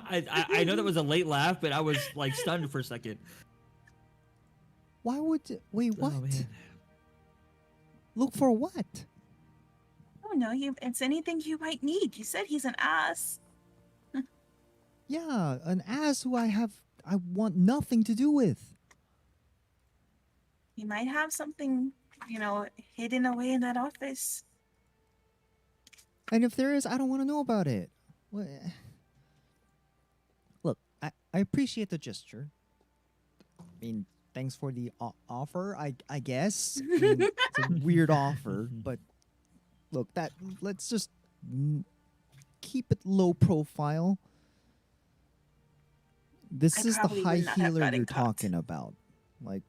I know that was a late laugh, but I was like stunned for a second. Why would? Wait, what? Oh, man. Look for what? Oh no, it's anything you might need. You said he's an ass. Yeah, an ass who I want nothing to do with. He might have something, hidden away in that office. And if there is, I don't want to know about it. Look, I appreciate the gesture. I mean, thanks for the offer, I guess. I mean, it's a weird offer, but look, let's just keep it low profile. This I is the probably high would not have healer gotten you're caught. talking about. Like,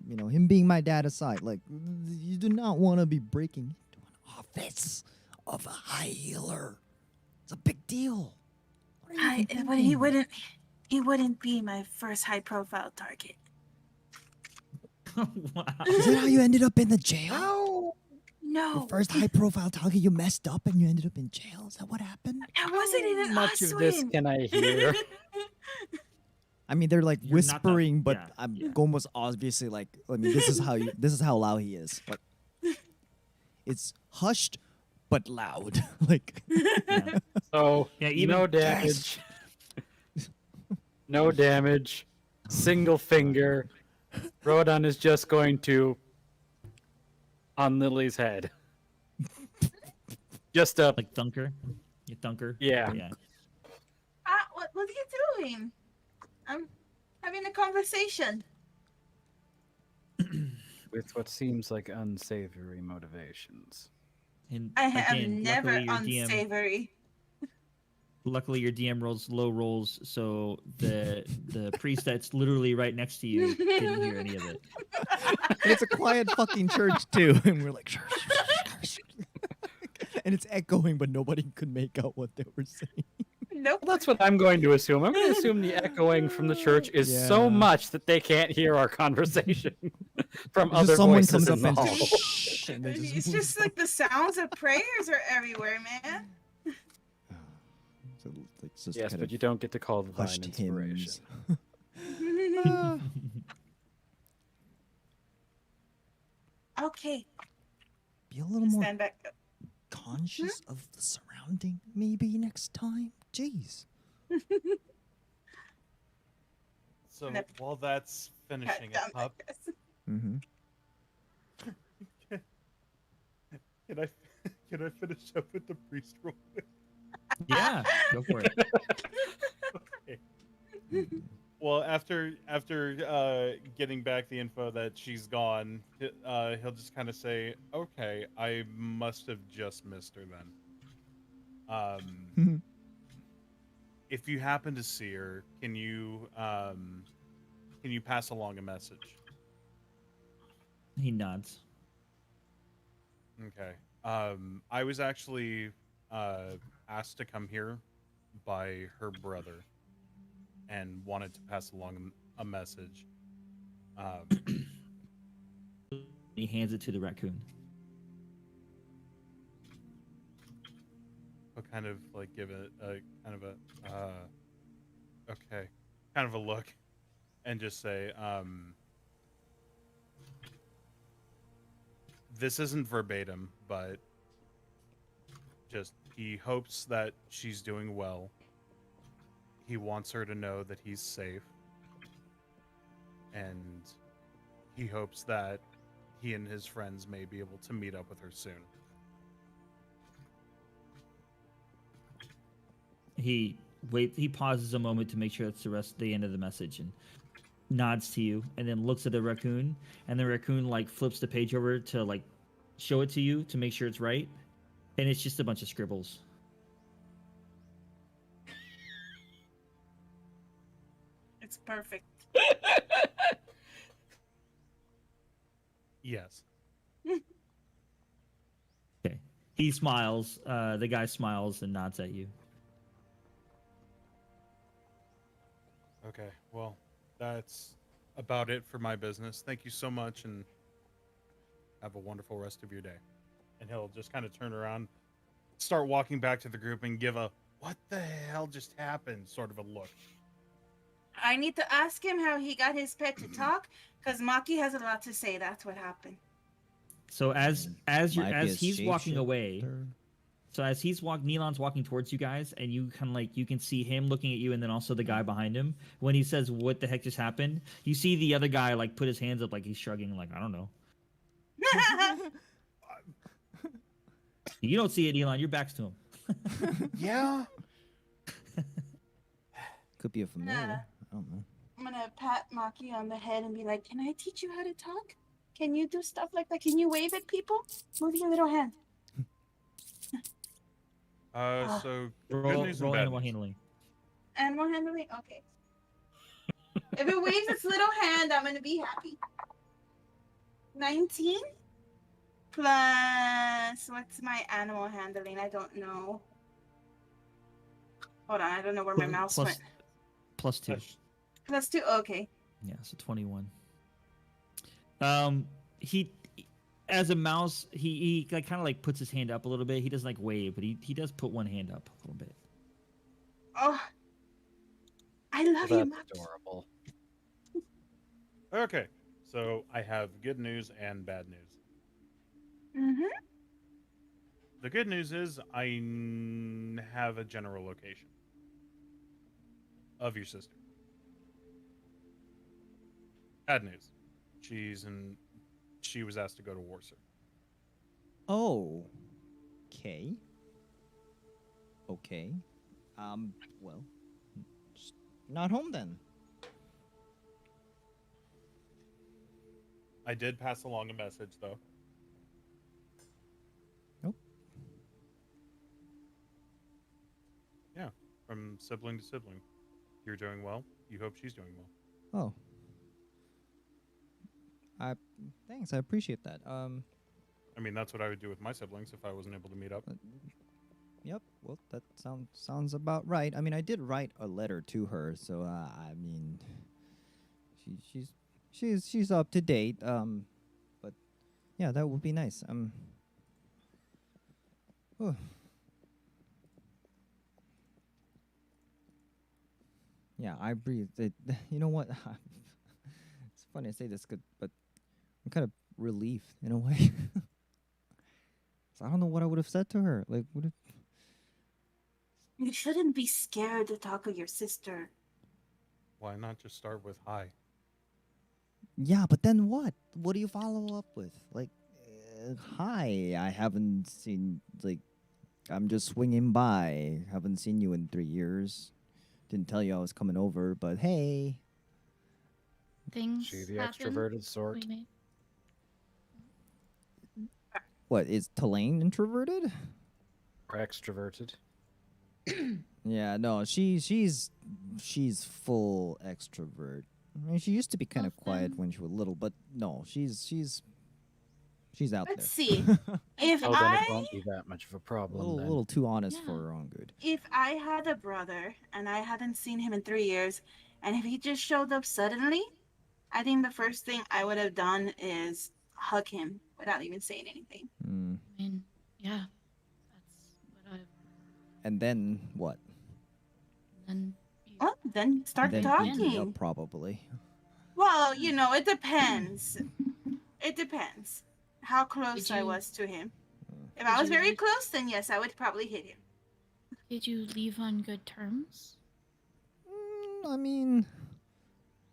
him being my dad aside, like, you do not want to be breaking into an office of a high healer. It's a big deal. What are you even But he thinking? wouldn't be my first high-profile target. Wow. Is that how you ended up in the jail? No, Your first high-profile target, you messed up and you ended up in jail. Is that what happened? that wasn't in an Much of this swing. can I hear? I mean, they're like You're not that- whispering, but yeah, I'm yeah. almost obviously like, I mean, this is how loud he is. Like, it's hushed but loud. Like, Yeah. So Yeah, even- no damage. No damage. Single finger. Rodon is just going to on Lily's head. Just up. Like Thunker. You Thunker. Yeah. Yeah. What are you doing? I'm having a conversation. With what seems like unsavory motivations. And I am again, never luckily your DM unsavory. Luckily, your DM rolls low rolls, so the priest that's literally right next to you didn't hear any of it. and it's a quiet fucking church too, and we're like, "Shh, shh, shh, shh." And it's echoing, but nobody could make out what they were saying. Nope. Well, that's what I'm going to assume. I'm going to assume the echoing from the church is so Yeah. much that they can't hear our conversation from Just other someone voices comes in up the and hall. shh, and they It's move just on. like the sounds of prayers are everywhere, man. So, like, just Yes, kind but of you don't get to call the divine hushed inspiration. hymns. Okay, Be a little more stand back. conscious of the surrounding, maybe next time. Jeez. So Nope. while that's finishing Down up, like this. Mm-hmm. can I can I finish up with the priest real quick? Yeah, go for it. Okay. Well, after getting back the info that she's gone, he'll just kind of say, "Okay, I must have just missed her then." if you happen to see her, can you pass along a message? He nods. Okay. I was actually asked to come here by her brother and wanted to pass along a message. He hands it to the raccoon. I'll kind of like give it a kind of a okay, kind of a look, and just say, this isn't verbatim, but just he hopes that she's doing well. He wants her to know that he's safe, and he hopes that he and his friends may be able to meet up with her soon. He pauses a moment to make sure that's the end of the message, and nods to you, and then looks at the raccoon, and the raccoon like flips the page over to like show it to you to make sure it's right, and it's just a bunch of scribbles. It's perfect. Yes. Okay. He smiles. The guy smiles and nods at you. Okay, well, that's about it for my business. Thank you so much, and have a wonderful rest of your day. And he'll just kind of turn around, start walking back to the group, and give a "what the hell just happened" sort of a look. I need to ask him how he got his pet to talk, because Maki has a lot to say. That's what happened. So as he's walking shapeshifter. away, so as Neelon's walking towards you guys, and you kind of like you can see him looking at you, and then also the guy behind him. When he says, "What the heck just happened?" You see the other guy like put his hands up, like he's shrugging, like I don't know. You don't see it, Neelon. Your back's to him. Yeah. Could be a familiar. Yeah. I don't know. I'm gonna pat Maki on the head and be like, "Can I teach you how to talk? Can you do stuff like that? Can you wave at people? Move your little hand." So Roll, good news and roll bad animal news. handling. Animal handling? Okay. If it waves its little hand, I'm gonna be happy. 19 plus what's my animal handling? I don't know. Hold on, I don't know where my mouse went. Plus 2. Plus 2. Okay. Yeah, so 21. He, as a mouse, he like, kind of like puts his hand up a little bit. He doesn't like wave, but he does put one hand up a little bit. Oh, I love you, That's Maki. adorable. Okay, so I have good news and bad news. Mm-hmm. The good news is I have a general location of your sister. Bad news. She was asked to go to Warsaw. Oh. Okay. Okay. Well, just not home then. I did pass along a message, though. Nope. Yeah, from sibling to sibling. You're doing well. You hope she's doing well. Oh. Thanks. I appreciate that. I mean, that's what I would do with my siblings if I wasn't able to meet up. Yep. Well, that sounds about right. I mean, I did write a letter to her, so I mean, she's up to date. But yeah, that would be nice. Oh. Yeah, I breathe. You know what? It's funny I say this, but I'm kind of relieved in a way. So I don't know what I would have said to her. Like, what if? You shouldn't be scared to talk to your sister. Why not just start with hi? Yeah, but then what? What do you follow up with? Like, hi, I haven't seen, like, I'm just swinging by. Haven't seen you in 3 years. Didn't tell you I was coming over, but hey. Things She the happen. extroverted sort. We may- What, is Tulane introverted? Or extroverted. Yeah, no, she's full extrovert. I mean, she used to be kind of Well, quiet then- when she was little, but no, she's out Let's there. see. If Oh, then it I won't be that much of a a problem then. little too honest Yeah. for her own good. if I had a brother and I hadn't seen him in 3 years, and if he just showed up suddenly, I think the first thing I would have done is hug him without even saying anything. Mm. I mean, yeah, that's what I. And then what? Then you, Well, then start then talking. beat me talking. up, probably. Well, it depends. It depends how close Did I you- was to him. If did I was you very leave- close, then yes, I would probably hit him. Did you leave on good terms? I mean,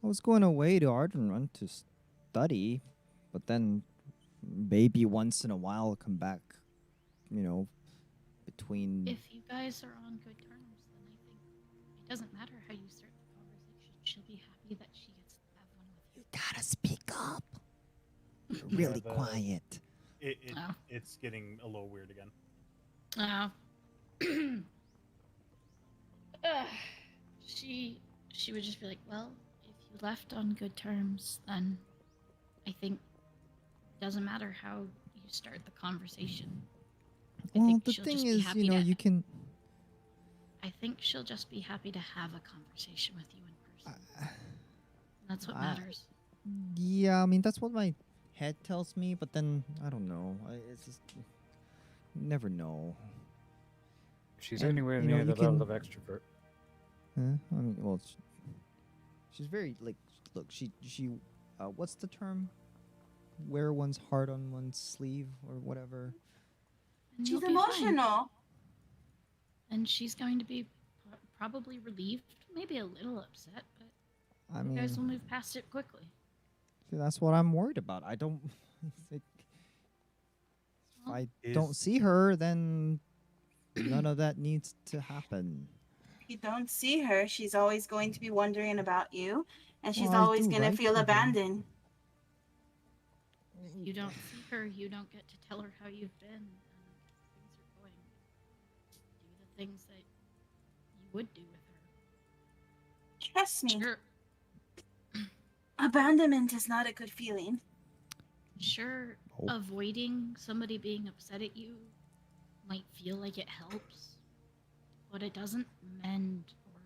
I was going away to Ardenrun to study, but then maybe once in a while I'll come back, between. If you guys are on good terms, then I think it doesn't matter how you start the conversation. She'll be happy that she gets to have one with you. Gotta speak up. Yeah, Really the- quiet. Oh. It's getting a little weird again. Oh. She would just be like, well, if you left on good terms, then I think it doesn't matter how you start the conversation. I Well, think the she'll thing just be is, happy to, you can. I think she'll just be happy to have a conversation with you in person. That's what I- matters. Yeah, I mean that's what my head tells me, but then I don't know. It's just never know. She's And, anywhere you know, near you the level can- of extrovert. Huh? I mean, well, she's very like. Look, she. What's the term? Wear one's heart on one's sleeve or whatever. And She's you'll be fine. emotional. And she's going to be probably relieved, maybe a little upset, but I you mean, guys will move past it quickly. see, that's what I'm worried about. I don't. If I don't Is- see her, then none of that needs to happen. If you don't see her, she's always going to be wondering about you, and she's Well, I always do, going to right? feel Mhm. abandoned. You don't see her, you don't get to tell her how you've been and things are going. Do the things that you would do with her. Trust me, Sure, abandonment is not a good feeling. sure, Oh. avoiding somebody being upset at you might feel like it helps, but it doesn't mend or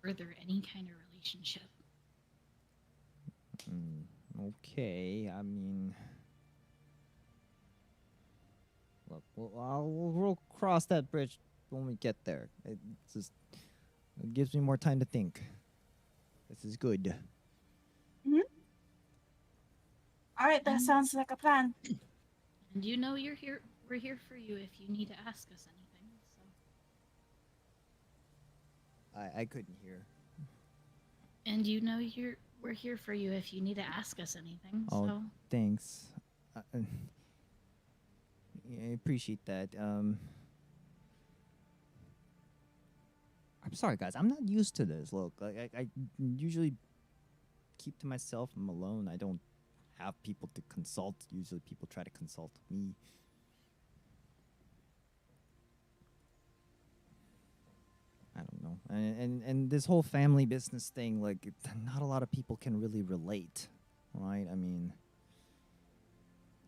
further any kind of relationship. Okay, I mean, look, we'll cross that bridge when we get there. It gives me more time to think. This is good. All right, that sounds like a plan. And you know we're here for you if you need to ask us anything. So I couldn't hear. and you know we're here for you if you need to ask us anything. Oh. So Thanks. Yeah, I appreciate that. I'm sorry, guys. I'm not used to this. Look, I usually keep to myself. I'm alone. I don't have people to consult. Usually, people try to consult me. I don't know. And this whole family business thing, like, not a lot of people can really relate, right? I mean,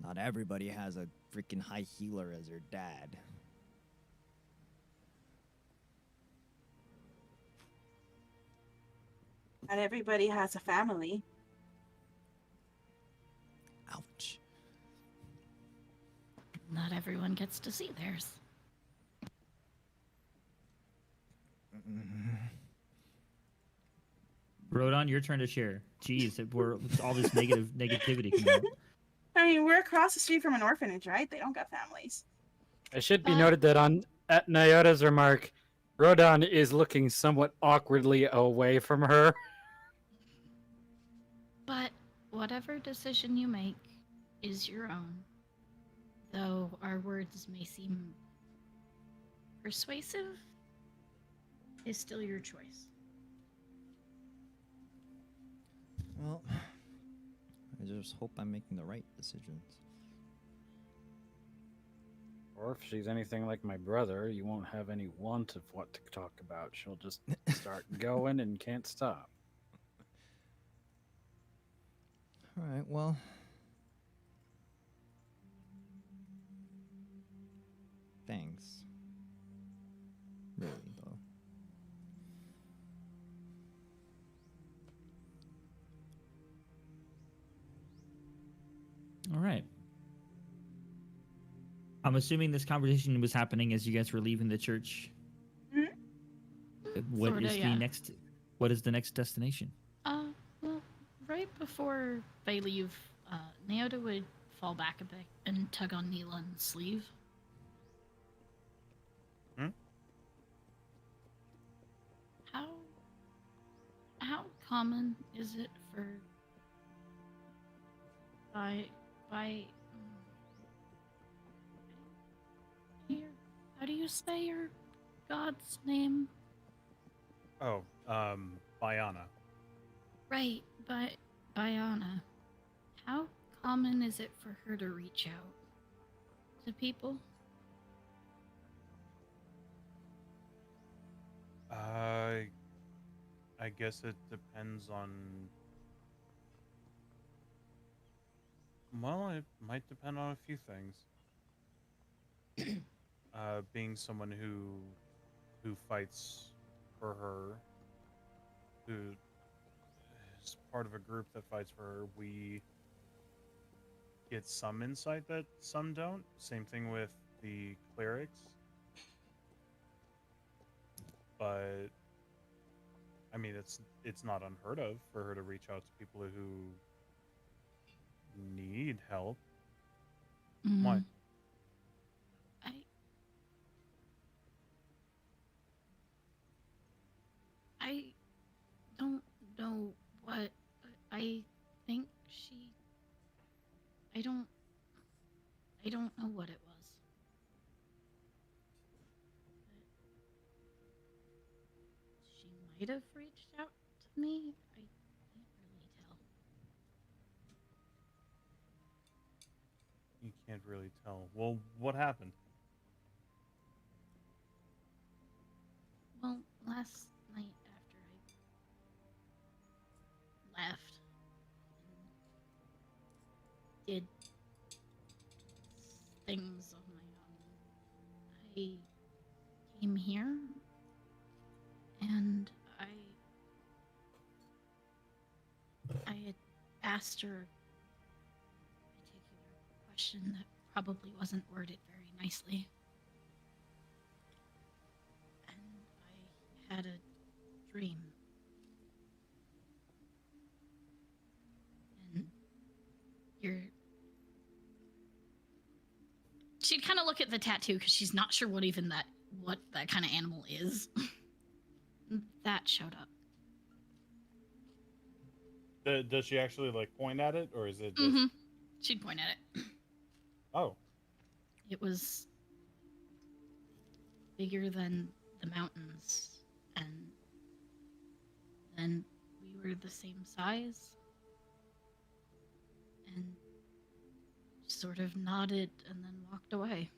not everybody has a freaking high healer as their dad. Not everybody has a family. Ouch. not everyone gets to see theirs. Rodon, your turn to share. Jeez, we're all this negativity coming out. I mean, we're across the street from an orphanage, right? They don't got families. It should be noted that at Nyota's remark, Rodon is looking somewhat awkwardly away from her. But whatever decision you make is your own. Though our words may seem persuasive, is still your choice. Well, I just hope I'm making the right decisions. Or if she's anything like my brother, you won't have any want of what to talk about. She'll just start going and can't stop. All right, well. Thanks. Really, though. All right. I'm assuming this conversation was happening as you guys were leaving the church. Mhm. What Sorta, is the yeah. next? What is the next destination? Well, right before they leave, Naoda would fall back a bit and tug on Neelan's sleeve. Hmm? How common is it for by how do you say your god's name? Oh, Bayana. Right, but Bayana. How common is it for her to reach out to people? I guess it depends on. Well, it might depend on a few things. Being someone who fights for her, who is part of a group that fights for her, we get some insight that some don't. Same thing with the clerics. But I mean, it's not unheard of for her to reach out to people who need help. Why? Mm, I don't know what, but I think she. I don't know what it was. But she might have reached out to me. I can't really tell. You can't really tell. Well, what happened? Well, last night after I left and did things on my own, I came here and I had asked her a particular question that probably wasn't worded very nicely. And I had a dream. And she'd kind of look at the tattoo because she's not sure what that kind of animal is. That showed up. Does she actually like point at it, or is it just? Mm-hmm. She'd point at it. Oh, It was bigger than the mountains, and then we were the same size, and sort of nodded and then walked away.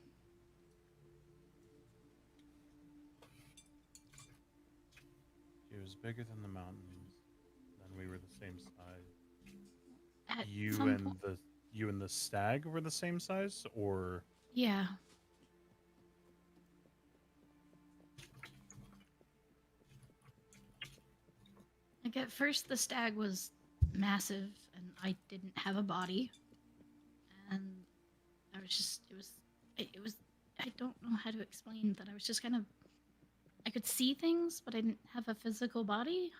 she was bigger than the mountains. Then we were the same size. At You some and point, the stag were the same size, or yeah. Like at first, the stag was massive, and I didn't have a body, and I was just it was I don't know how to explain that. I was just kind of I could see things, but I didn't have a physical body.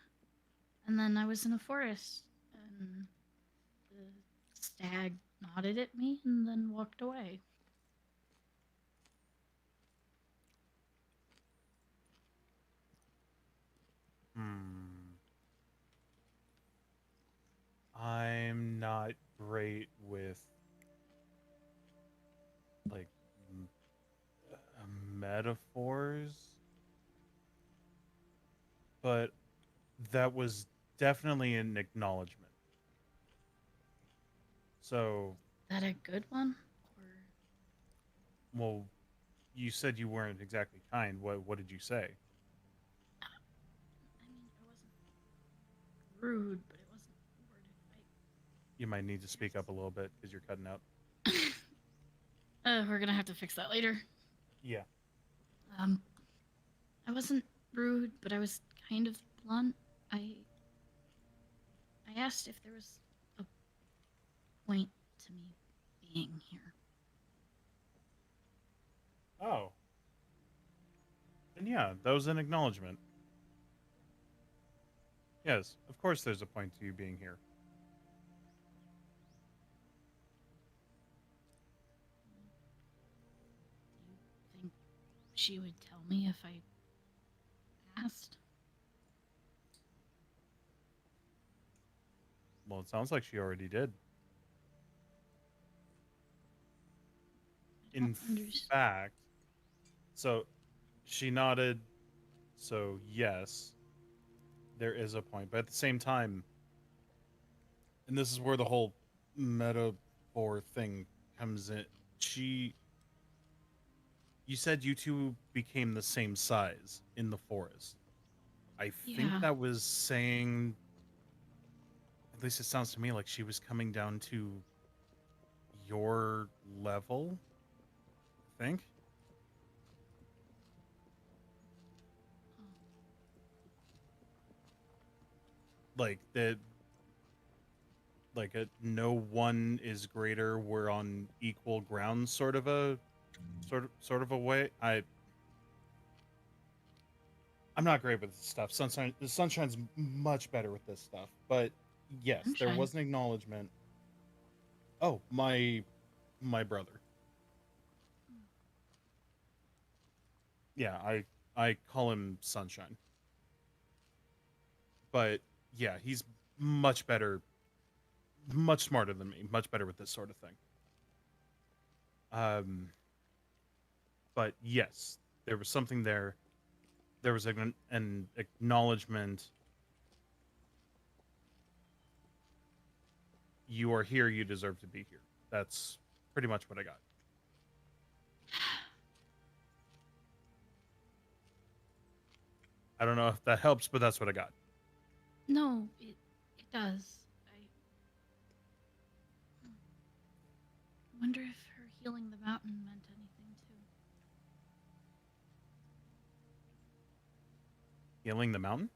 And then I was in a forest, and the stag nodded at me and then walked away. I'm not great with like metaphors, but that was definitely an acknowledgement. So, Is that a good one? Or well, you said you weren't exactly kind. What did you say? I mean, it wasn't rude, but it wasn't worded You might need to speak up a little bit because you're cutting out. right. We're gonna have to fix that later. Yeah. I wasn't rude, but I was kind of blunt. I asked if there was a point to me being here. Oh. And yeah, that was an acknowledgement. Yes, of course there's a point to you being here. Do you think she would tell me if I asked? Well, it sounds like she already did. I don't In understand. fact, so she nodded. So yes, there is a point, but at the same time, and this is where the whole metaphor thing comes in. You said you two became the same size in the forest. I think Yeah. that was saying, at least it sounds to me like she was coming down to your level, I think. Like that, like a no one is greater, we're on equal ground sort of a sort of a way. I'm not great with this stuff. Sunshine's much better with this stuff. But yes, there Sunshine. was an acknowledgement. Oh, my brother. Yeah, I call him Sunshine. But yeah, he's much better, much smarter than me, much better with this sort of thing. But yes, there was something there. There was an acknowledgement. You are here. You deserve to be here. That's pretty much what I got. I don't know if that helps, but that's what I got. No, it does. I wonder if her healing the mountain meant anything too. Healing the mountain?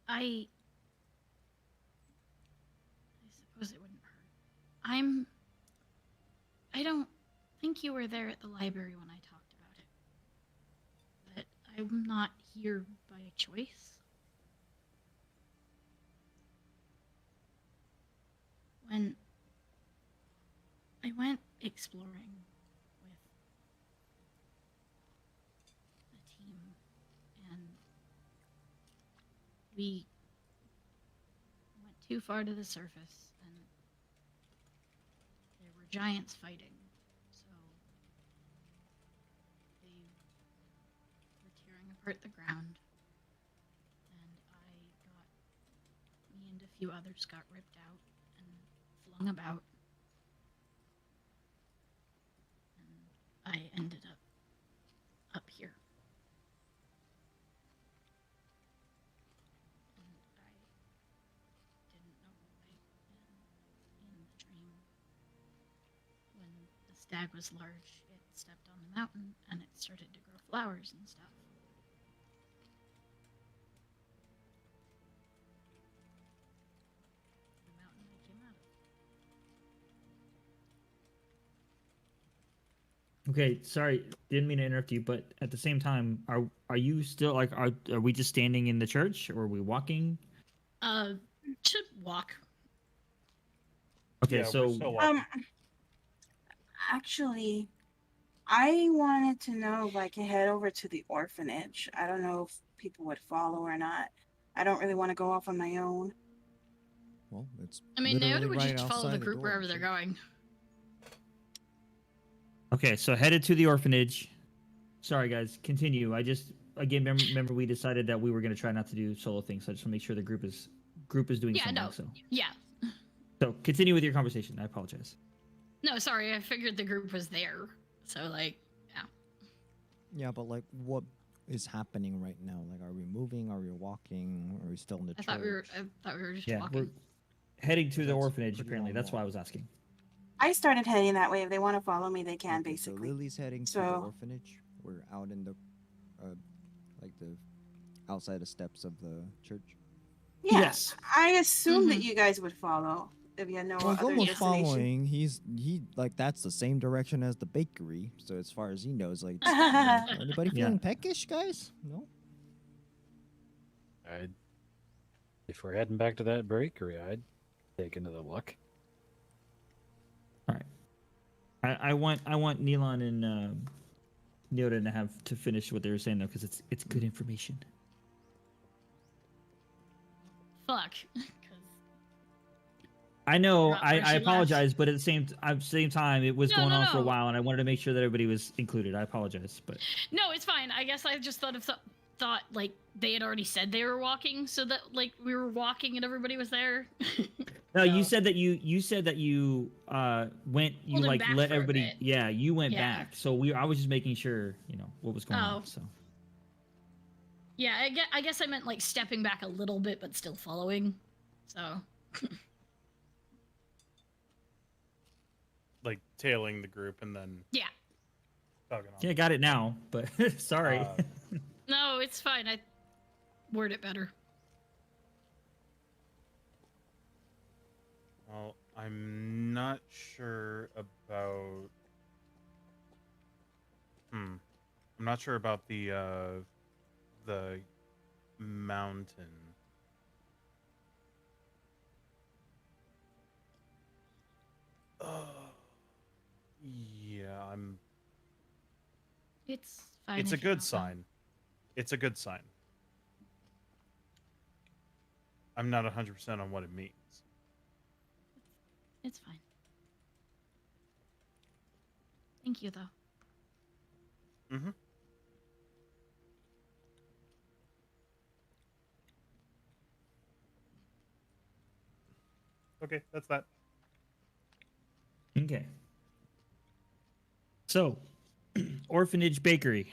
I suppose it wouldn't hurt. I don't think you were there at the library when I talked about it. But I'm not here by choice. When I went exploring with the team, and we went too far to the surface, and there were giants fighting, so they were tearing apart the ground, and me and a few others got ripped out and flung about, and I ended up here. And I didn't know why. And in the dream, when the stag was large, it stepped on the mountain and it started to grow flowers and stuff. The mountain I came out of. Okay, sorry, didn't mean to interrupt you, but at the same time, are you still like are we just standing in the church or are we walking? To walk. Okay, Yeah, so we're still walking. Actually, I wanted to know if I could head over to the orphanage. I don't know if people would follow or not. I don't really want to go off on my own. Well, it's I mean, Naoda literally would right just follow outside the group door, wherever they're sure. going. okay, so headed to the orphanage. Sorry guys, continue. I just again remember we decided that we were going to try not to do solo things, so I just want to make sure the group is doing Yeah, something. no. So Yeah. continue with your conversation. I apologize. No, sorry, I figured the group was there. So like, yeah. Yeah, but like, what is happening right now? Like, are we moving? Are we walking? Are we still in the I church? thought we were just Yeah, walking. we're heading to the That's orphanage. pretty Apparently, long that's why I walk. was asking. I started heading that way. If they want to follow me, they can, Okay, basically. So Lily's heading to the So- orphanage. We're out in the, like the outside the steps of the church. Yeah, Yes. I assume that Mhm. you guys would follow if you had no Well, other Gomo's destination. following. He like that's the same direction as the bakery. So as far as he knows, like anybody Yeah. feeling peckish, guys? No. If we're heading back to that bakery, I'd take another look. All right. I want Neelon and Neoda to have to finish what they were saying though, because it's good information. Fuck. 'Cause I know. Not where I she apologize, but at the same time, it was No, going no, on for a no. while, and I wanted to make sure that everybody was included. I apologize, but no, it's fine. I guess I just thought like they had already said they were walking, so that like we were walking and everybody was there. no, you So- said that you went, you Pulled him like back let for a everybody. bit. Yeah, you went Yeah. back. So I was just making sure what was going Oh. on. So Yeah, I guess I meant like stepping back a little bit, but still following. So Like tailing the group and then yeah, tugging on. yeah, got it now. But sorry. no, it's fine. I word it better. Well, I'm not sure about. I'm not sure about the mountain. Yeah, It's fine. It's a if you good don't know. sign. It's a good sign. I'm not 100% on what it means. It's fine. Thank you, though. Mm-hmm. Okay, that's that. Okay. So, orphanage bakery.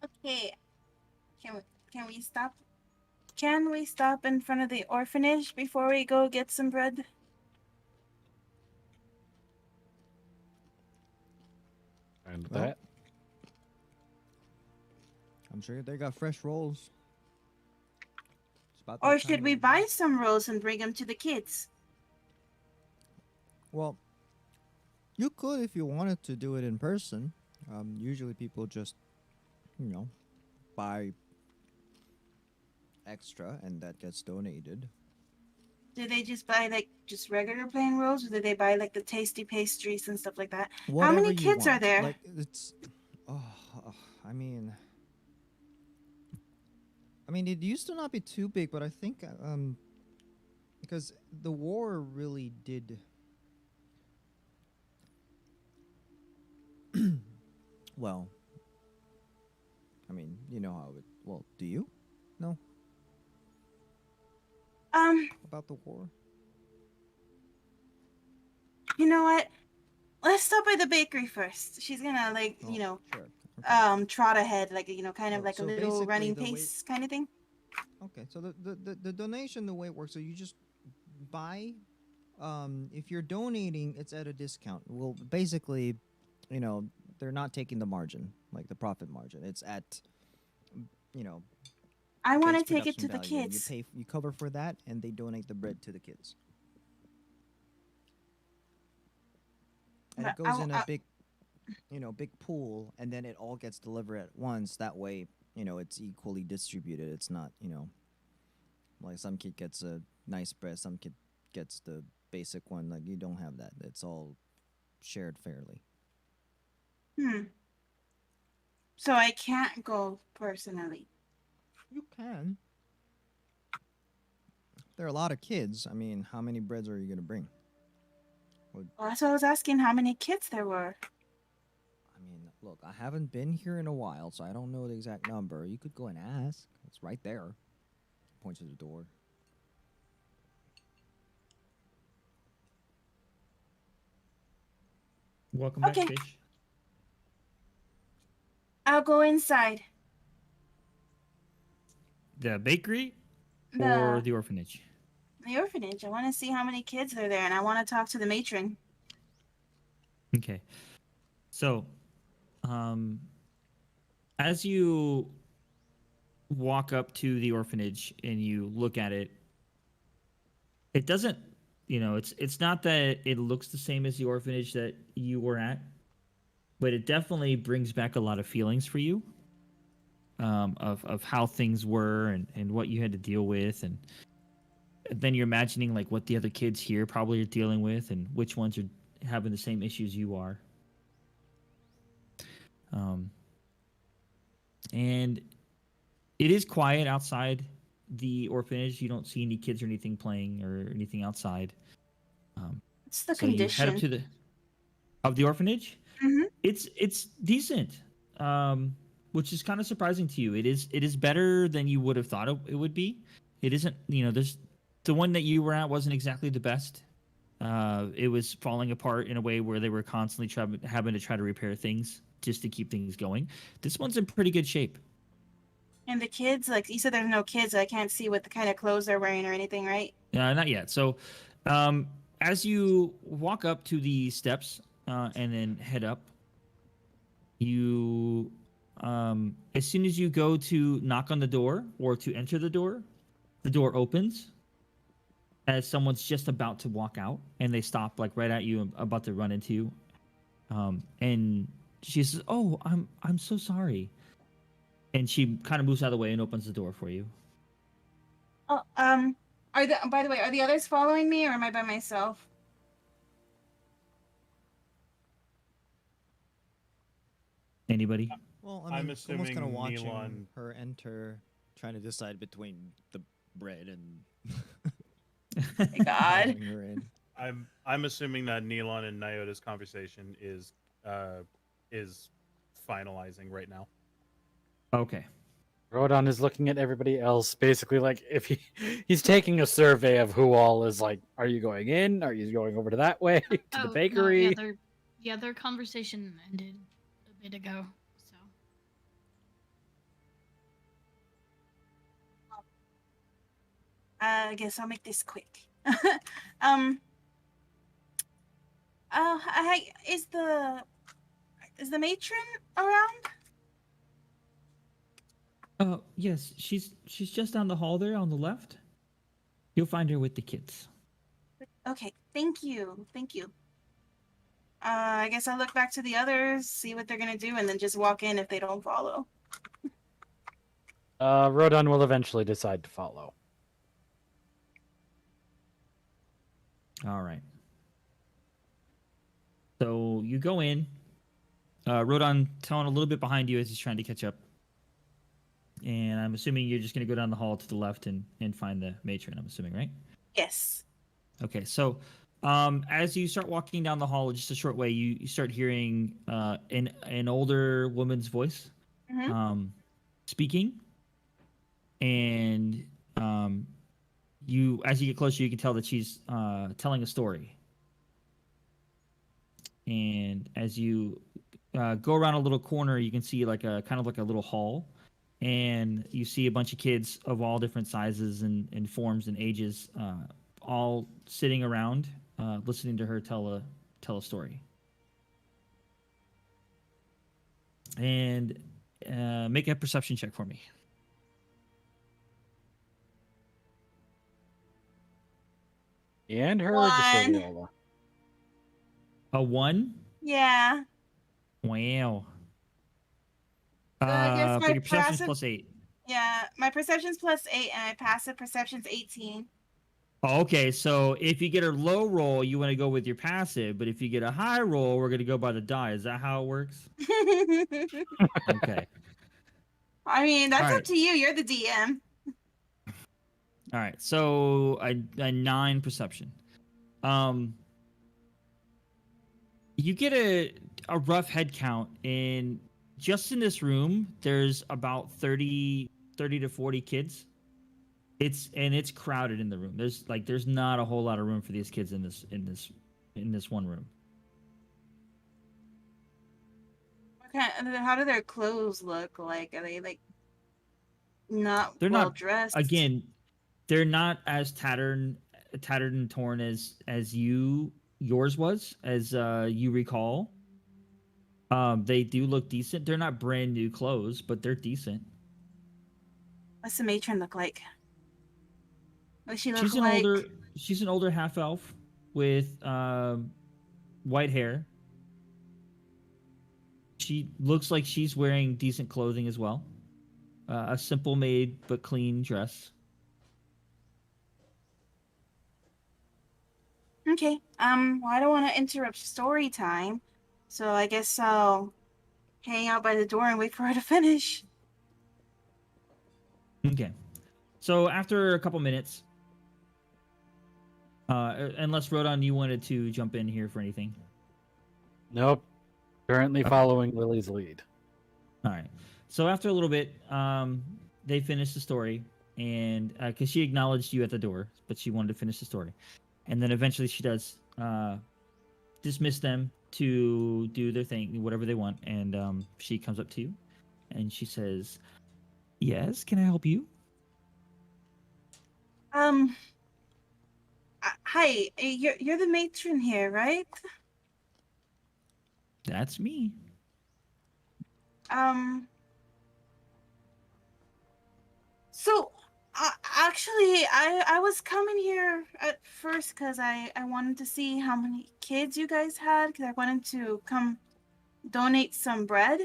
Okay, can we stop? Can we stop in front of the orphanage before we go get some bread? And Well, that. I'm sure they got fresh rolls. It's about Or that time should we of the buy day. some rolls and bring them to the kids? Well, you could if you wanted to do it in person. Usually people just, buy extra and that gets donated. Do they just buy like just regular plain rolls, or do they buy like the tasty pastries and stuff like that? Whatever many you kids are want. there? Like it's, I mean, it used to not be too big, but I think because the war really did. Well, you know how it. Well, do you know about the war? You know what? Let's stop by the bakery first. She's gonna Oh, sure. Okay. trot ahead, like kind of Oh, like so a little basically running the way- pace kind of thing. Okay, so the donation, the way it works, so you just buy. If you're donating, it's at a discount. Well, basically, they're not taking the margin, like the profit margin. It's at, I want to base take it production to the value, and kids. you cover for that, and they donate the bread to the kids. And it But goes in a big, big pool, and then it all gets delivered at once. That way, it's equally distributed. It's not, like some kid gets a nice bread, some kid gets the basic one. Like you don't have that. It's all shared fairly. So I can't go personally. You can. There are a lot of kids. How many breads are you gonna bring? Well, that's what I was asking. How many kids there were? Look, I haven't been here in a while, so I don't know the exact number. You could go and ask. It's right there. Points to the door. Welcome back, Okay. Fish. I'll go inside. The bakery or The the orphanage? the orphanage. I want to see how many kids are there, and I want to talk to the matron. Okay. So, as you walk up to the orphanage and you look at it, it doesn't, it's not that it looks the same as the orphanage that you were at, but it definitely brings back a lot of feelings for you, of how things were and what you had to deal with, and then you're imagining like what the other kids here probably are dealing with and which ones are having the same issues you are. And it is quiet outside the orphanage. You don't see any kids or anything playing or anything outside. What's the So you head up condition? to the orphanage. Mhm. It's decent, which is kind of surprising to you. It is better than you would have thought it would be. It isn't. There's the one that you were at wasn't exactly the best. It was falling apart in a way where they were constantly having to try to repair things just to keep things going. This one's in pretty good shape. And the kids, like you said, there's no kids. So I can't see what the kind of clothes they're wearing or anything, right? Not yet. So, as you walk up to the steps and then head up, you, as soon as you go to knock on the door or to enter the door opens as someone's just about to walk out, and they stop like right at you and about to run into you. And she says, "Oh, I'm so sorry." And she kind of moves out of the way and opens the door for you. Oh, by the way, are the others following me, or am I by myself? Anybody? Well, I'm I mean, almost kind assuming of watching Neelon- her enter, trying to decide between the bread and My God. allowing her in. I'm assuming that Neelon and Nyota's conversation is finalizing right now. Okay. Rodon is looking at everybody else, basically like if he's taking a survey of who all is like, are you going in? Are you going over to that way to the No, bakery? their conversation ended a bit ago. So I guess I'll make this quick. Hi, is the matron around? Yes, she's just down the hall there on the left. You'll find her with the kids. Okay, thank you. I guess I'll look back to the others, see what they're gonna do, and then just walk in if they don't follow. Rodon will eventually decide to follow. All right. So you go in. Rodon telling a little bit behind you as he's trying to catch up. And I'm assuming you're just going to go down the hall to the left and find the matron, I'm assuming, right? Yes. Okay, so as you start walking down the hall just a short way, you start hearing an older woman's voice speaking. And as you get closer, you can tell that she's telling a story. And as you go around a little corner, you can see like a kind of like a little hall, and you see a bunch of kids of all different sizes and forms and ages, all sitting around, listening to her tell a story. And make a perception check for me. And her or just One. Streyorea? A 1? Yeah. Wow. I guess But my your perception's passive- plus 8. Yeah, my perception's +8, and my passive perception's 18. Oh, okay, so if you get a low roll, you want to go with your passive, but if you get a high roll, we're going to go by the die. Is that how it works? Okay. I mean, that's All up right. to you. You're the DM. All right, so a 9 perception. You get a rough head count, and just in this room, there's about 30 to 40 kids. It's crowded in the room. There's not a whole lot of room for these kids in this one room. How do their clothes look like? Are they like not They're well not, dressed? again, they're not as tattered and torn as yours was, as you recall. They do look decent. They're not brand new clothes, but they're decent. What's the matron look like? What she look She's like? an older half elf with white hair. She looks like she's wearing decent clothing as well. A simple made but clean dress. Okay. Well, I don't want to interrupt story time, so I guess I'll hang out by the door and wait for her to finish. Okay. So after a couple minutes, unless Rodon, you wanted to jump in here for anything. Nope. Currently Okay. following Lily's lead. All right. So after a little bit, they finished the story, and because she acknowledged you at the door, but she wanted to finish the story, and then eventually she does dismiss them to do their thing, whatever they want, and she comes up to you, and she says, "Yes, can I help you?" Hi. You're the matron here, right? That's me. So, actually, I was coming here at first because I wanted to see how many kids you guys had, because I wanted to come donate some bread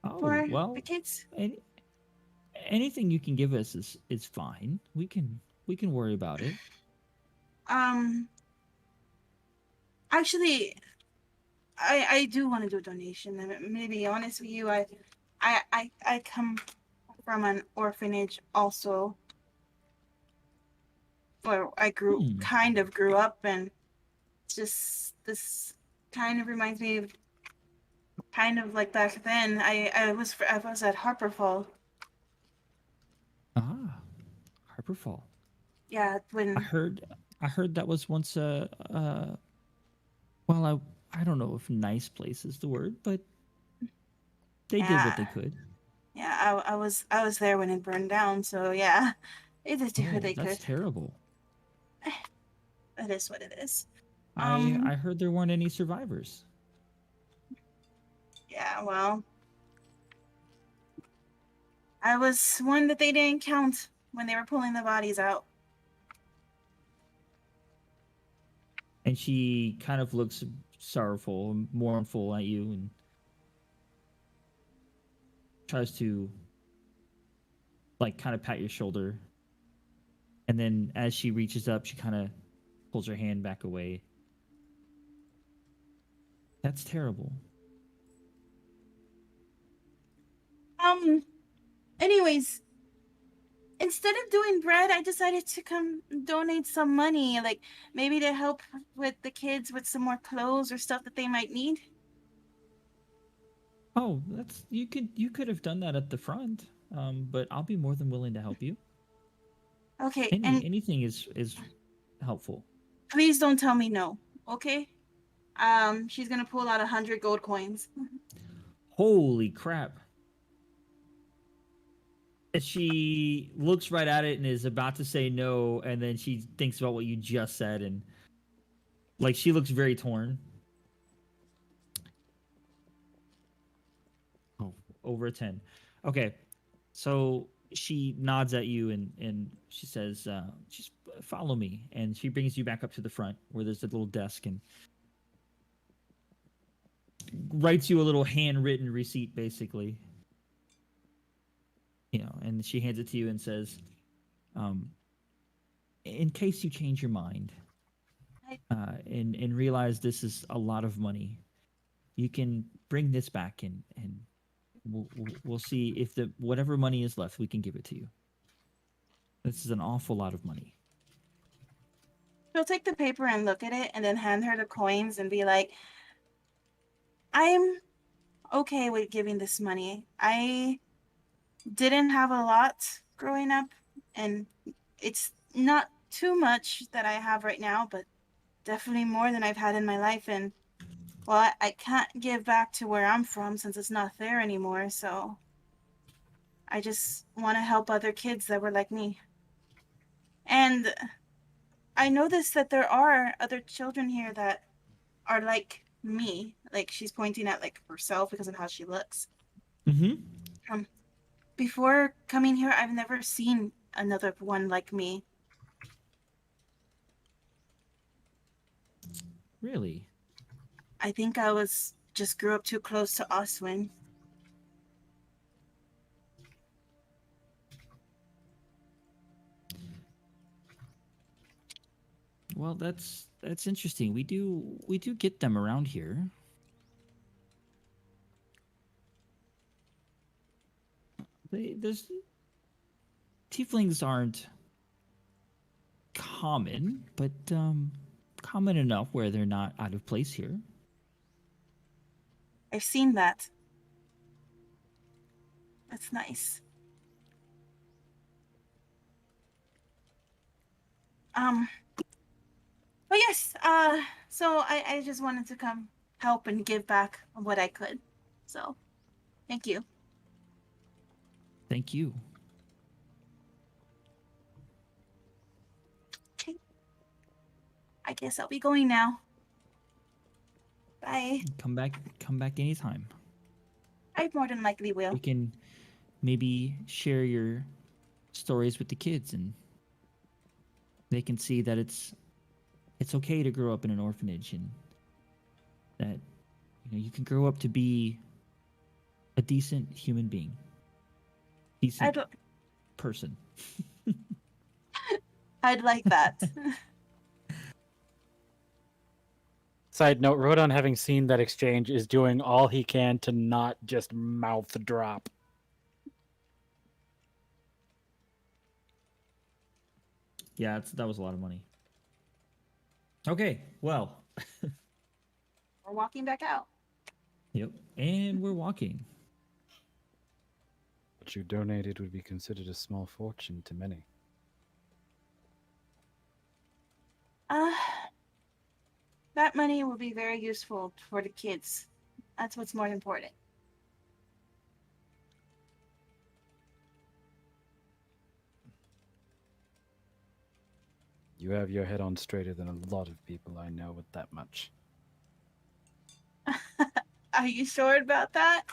Oh, for well, the kids. anything you can give us is fine. We can worry about it. Actually, I do want to do a donation. I'm gonna be honest with you. I come from an orphanage also, where I kind of grew up, and just this kind of reminds me of kind of like back then. I was at Harperfall. Ah, Harperfall. Yeah, when I heard that was once well, I don't know if nice place is the word, but they did what they could. Yeah, I was there when it burned down, so yeah, they did what they That's could. terrible. That is what it is. I heard there weren't any survivors. Yeah, well, I was one that they didn't count when they were pulling the bodies out. And she kind of looks sorrowful and mournful at you and tries to like kind of pat your shoulder. And then as she reaches up, she kind of pulls her hand back away. That's terrible. Anyways, instead of doing bread, I decided to come donate some money, like maybe to help with the kids with some more clothes or stuff that they might need. Oh, that's you could have done that at the front. But I'll be more than willing to help you. Okay, and Anything is helpful. please don't tell me no, okay? She's gonna pull out 100 gold coins. Holy crap. She looks right at it and is about to say no, and then she thinks about what you just said, and like she looks very torn. Oh, over a 10. Okay. So she nods at you and she says, just follow me. And she brings you back up to the front where there's a little desk and writes you a little handwritten receipt, basically. You know, and she hands it to you and says, in case you change your mind and realize this is a lot of money, you can bring this back and we'll see if whatever money is left, we can give it to you. This is an awful lot of money. She'll take the paper and look at it and then hand her the coins and be like, I'm okay with giving this money. I didn't have a lot growing up, and it's not too much that I have right now, but definitely more than I've had in my life, and Well, I can't give back to where I'm from since it's not there anymore, so I just want to help other kids that were like me. And I noticed that there are other children here that are like me. Like she's pointing at like herself because of how she looks. Mm-hmm. Before coming here, I've never seen another one like me. Really? I think I was just grew up too close to Oswin. Well, that's interesting. We do get them around here. There's tieflings aren't common, but common enough where they're not out of place here. I've seen that. That's nice. But yes, so I just wanted to come help and give back what I could. So, thank you. Thank you. Okay. I guess I'll be going now. Bye. Come back anytime. I more than likely will. We can maybe share your stories with the kids, and they can see that it's okay to grow up in an orphanage, and that you can grow up to be a decent human being, decent person. I'd like that. Side note, Rodon, having seen that exchange, is doing all he can to not just mouth drop. Yeah, that was a lot of money. Okay, well. We're walking back out. Yep, and we're walking. What you donated would be considered a small fortune to many. That money will be very useful for the kids. That's what's more important. You have your head on straighter than a lot of people I know with that much. Are you sure about that?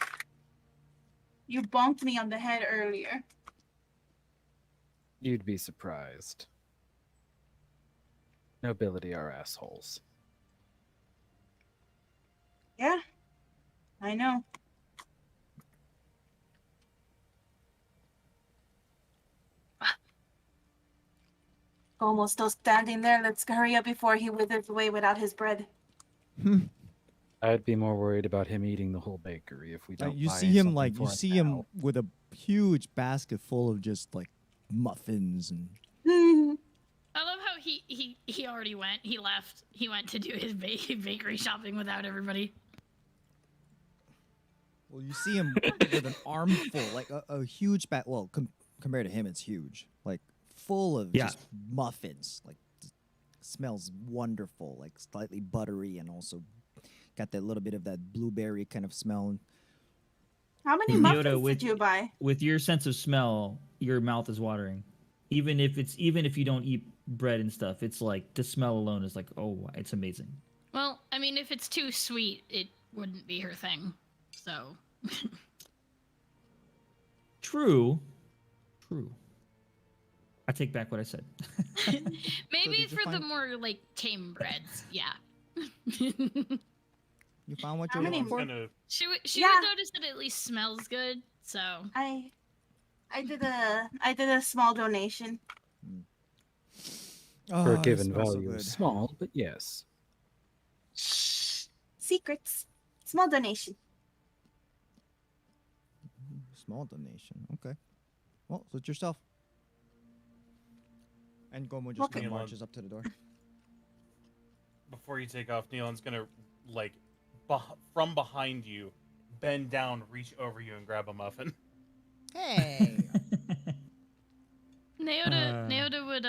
You bonked me on the head earlier. You'd be surprised. Nobility are assholes. Yeah, I know. Almost still standing there. Let's hurry up before he withers away without his bread. I'd be more worried about him eating the whole bakery if we don't. You buy see him something for now. with a huge basket full of just like muffins and. I love how he already went. He left. He went to do his bakery shopping without everybody. Well, you see him with an armful, like a huge bag. Well, compared to him, it's huge. Like full of just muffins. Like smells wonderful. Like slightly buttery and also got that little bit of that blueberry kind of smell. How many muffins did you buy? With your sense of smell, your mouth is watering. Even if you don't eat bread and stuff, it's like the smell alone is like, oh, it's amazing. Well, I mean, if it's too sweet, it wouldn't be her thing. So. True. I take back what I said. Maybe for the more like tame breads, yeah. You found what you're looking for? She would notice that it at least smells good. So I did a small donation. For a given it smells so value, good. small, but yes. Shh. Secrets. Small donation. Small donation. Okay. Well, suit yourself. And Gomo just kind of marches up to the door. Before you take off, Neelan's gonna like from behind you, bend down, reach over you, and grab a muffin. Hey. Neoda would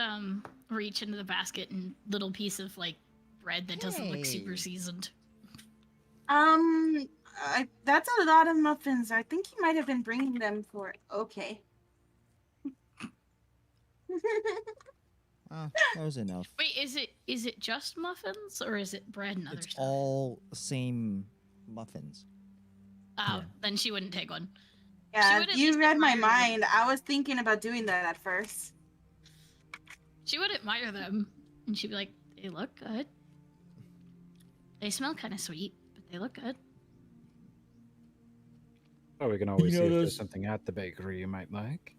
reach into the basket and little piece of like bread that doesn't look super Hey. seasoned. That's a lot of muffins. I think he might have been bringing them for. Okay. That was enough. Wait, is it just muffins or is it bread and other It's stuff? all same muffins. Oh, Yeah. then she wouldn't take one. Yeah, would at you least read my admire them. mind. I was thinking about doing that at first. She would admire them, and she'd be like, "They look good. They smell kind of sweet, but they look good." Oh, we can always You see know if those- there's something at the bakery you might like.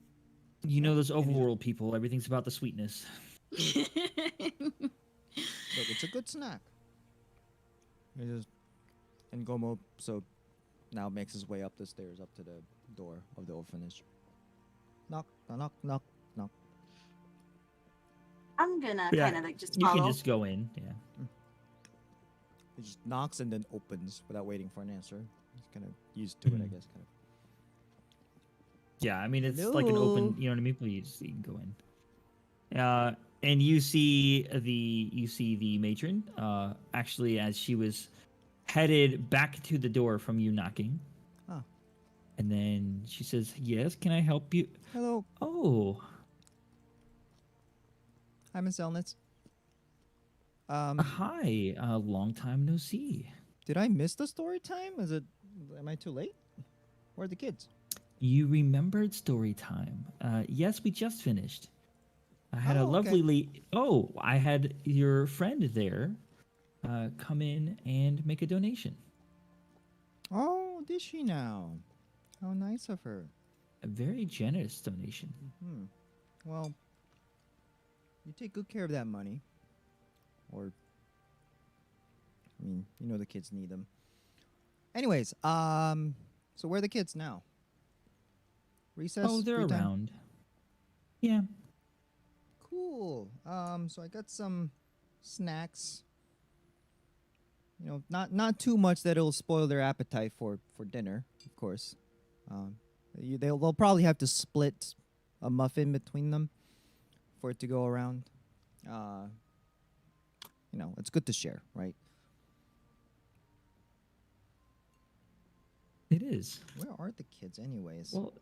You know those overworld people. Everything's about the sweetness. Look, it's a good snack. It is, and Gomo now makes his way up the stairs up to the door of the orphanage. Knock, knock, knock, knock. I'm gonna Yeah, kind of like just You follow. can just go in. Yeah. He just knocks and then opens without waiting for an answer. He's kind of used to it, I guess. Kind of. Yeah, I mean it's like an open, Hello? you know what I mean. But you can go in. And you see the matron. Actually, as she was headed back to the door from you knocking. Ah. And then she says, "Yes, can I help you?" Hello, Oh, hi, Miss Elnitz. hi. Long time no see. Did I miss the story time? Am I too late? Where are the kids? You remembered story time. Yes, we just finished. I had a Oh, okay. lovely. Oh, I had your friend there come in and make a donation. Oh, did she now? How nice of her. A very generous donation. Well, you take good care of that money. Or, I mean, you know the kids need them. Anyways, so where are the kids now? Recess? Oh, they're free time? around. Yeah. Cool. So I got some snacks. You know, not too much that it'll spoil their appetite for dinner, of course. They'll probably have to split a muffin between them for it to go around. You know, it's good to share, right? It is. Where are the kids, anyways? Well,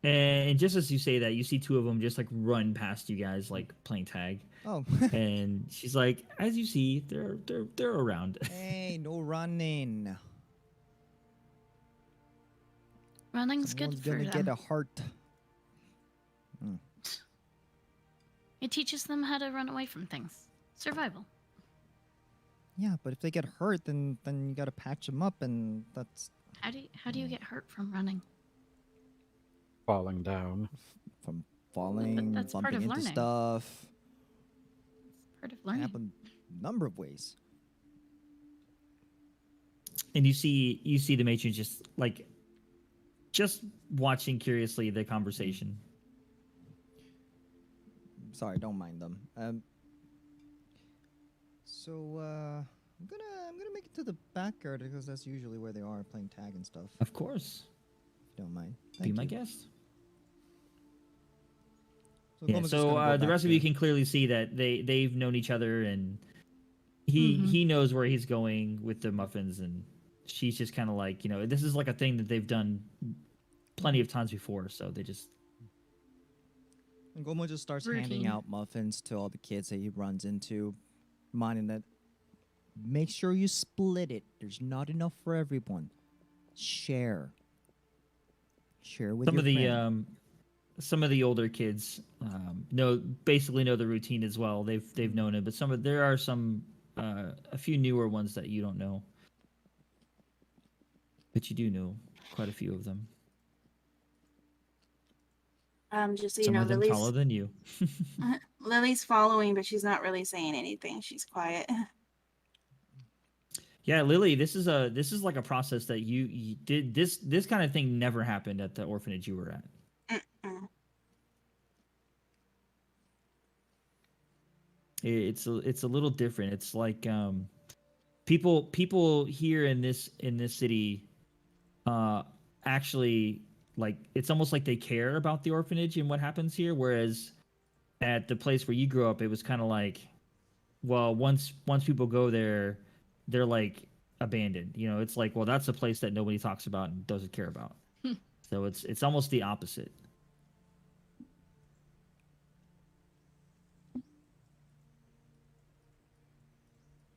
and just as you say that, you see two of them just like run past you guys, like playing tag. Oh, And she's like, "As you see, they're around." hey, no running. Running's Someone's good for gonna them. get a heart. It teaches them how to run away from things. Survival. Yeah, but if they get hurt, then you gotta patch them up, and that's How do you get hurt from running? Falling down. from falling, that's part bumping of into learning. stuff. Part of Can learning. happen a number of ways. And you see the matron just watching curiously the conversation. Sorry, don't mind them. So I'm gonna make it to the backyard because that's usually where they are playing tag and stuff. Of course, If you don't mind. be Thank my you. guest. So, Yeah. Goma's just So gonna go the back rest of to- you can clearly see that they've known each other, and he knows where he's going with the muffins, and she's just kind of like, you know, this is like a thing that they've done plenty of times before, so they just And Goma just starts handing Routine. out muffins to all the kids that he runs into, minding that make sure you split it. There's not enough for everyone. Share. Share with some your of the friend. some of the older kids basically know the routine as well. They've known it, but there are some a few newer ones that you don't know, but you do know quite a few of them. Just so you Some know, of them taller than you. Lily's following, but she's not really saying anything. She's quiet. Yeah, Lily, this is like a process that you did. This kind of thing never happened at the orphanage you were at. Mm-mm. It's a little different. It's like people here in this city actually, like, it's almost like they care about the orphanage and what happens here, whereas at the place where you grew up, it was kind of like, well, once people go there, they're like abandoned. You know, it's like, well, that's a place that nobody talks about and doesn't care about. So it's almost the opposite.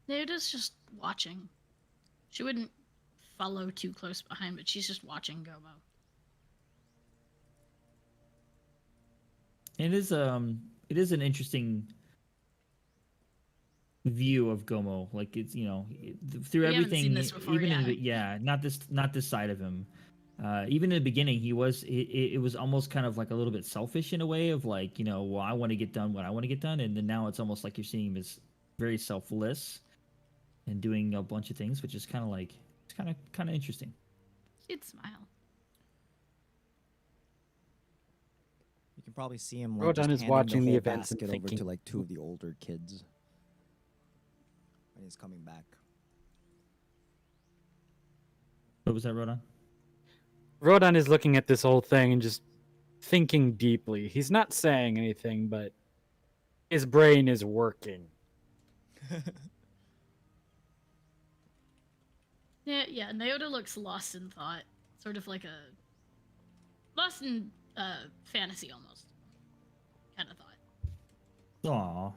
Neoda's just watching. She wouldn't follow too close behind, but she's just watching Gomo. It is an interesting view of Gomo. Like it's, you know, through We haven't everything, seen this before, even yeah. in the, not this side of him. Even in the beginning, he was it was almost kind of like a little bit selfish in a way of like, you know, well, I want to get done what I want to get done, and then now it's almost like you're seeing him as very selfless and doing a bunch of things, which is kind of like it's kind of interesting. She'd smile. You can probably see him like Rodan just is handing watching the whole events and basket over thinking. to like 2 of the older kids when he's coming back. What was that, Rodan? Rodan is looking at this whole thing and just thinking deeply. He's not saying anything, but his brain is working. Yeah, Neoda looks lost in thought. Sort of like a... Lost in fantasy, almost. Kind of thought. Aw.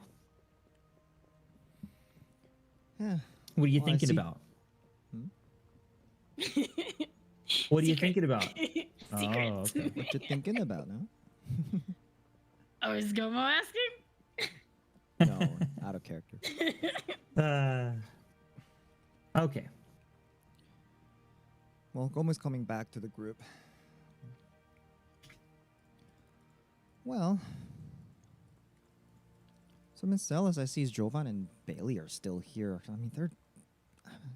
Yeah. What are you Well, I thinking see- about? What are you Secret. thinking about? Secret. Oh, okay. What you thinking about, huh? Oh, is Gomo asking? No, out of character. Okay. Well, Gomo's coming back to the group. Well, so Miss Ellis, I see Jovan and Bailey are still here. I mean,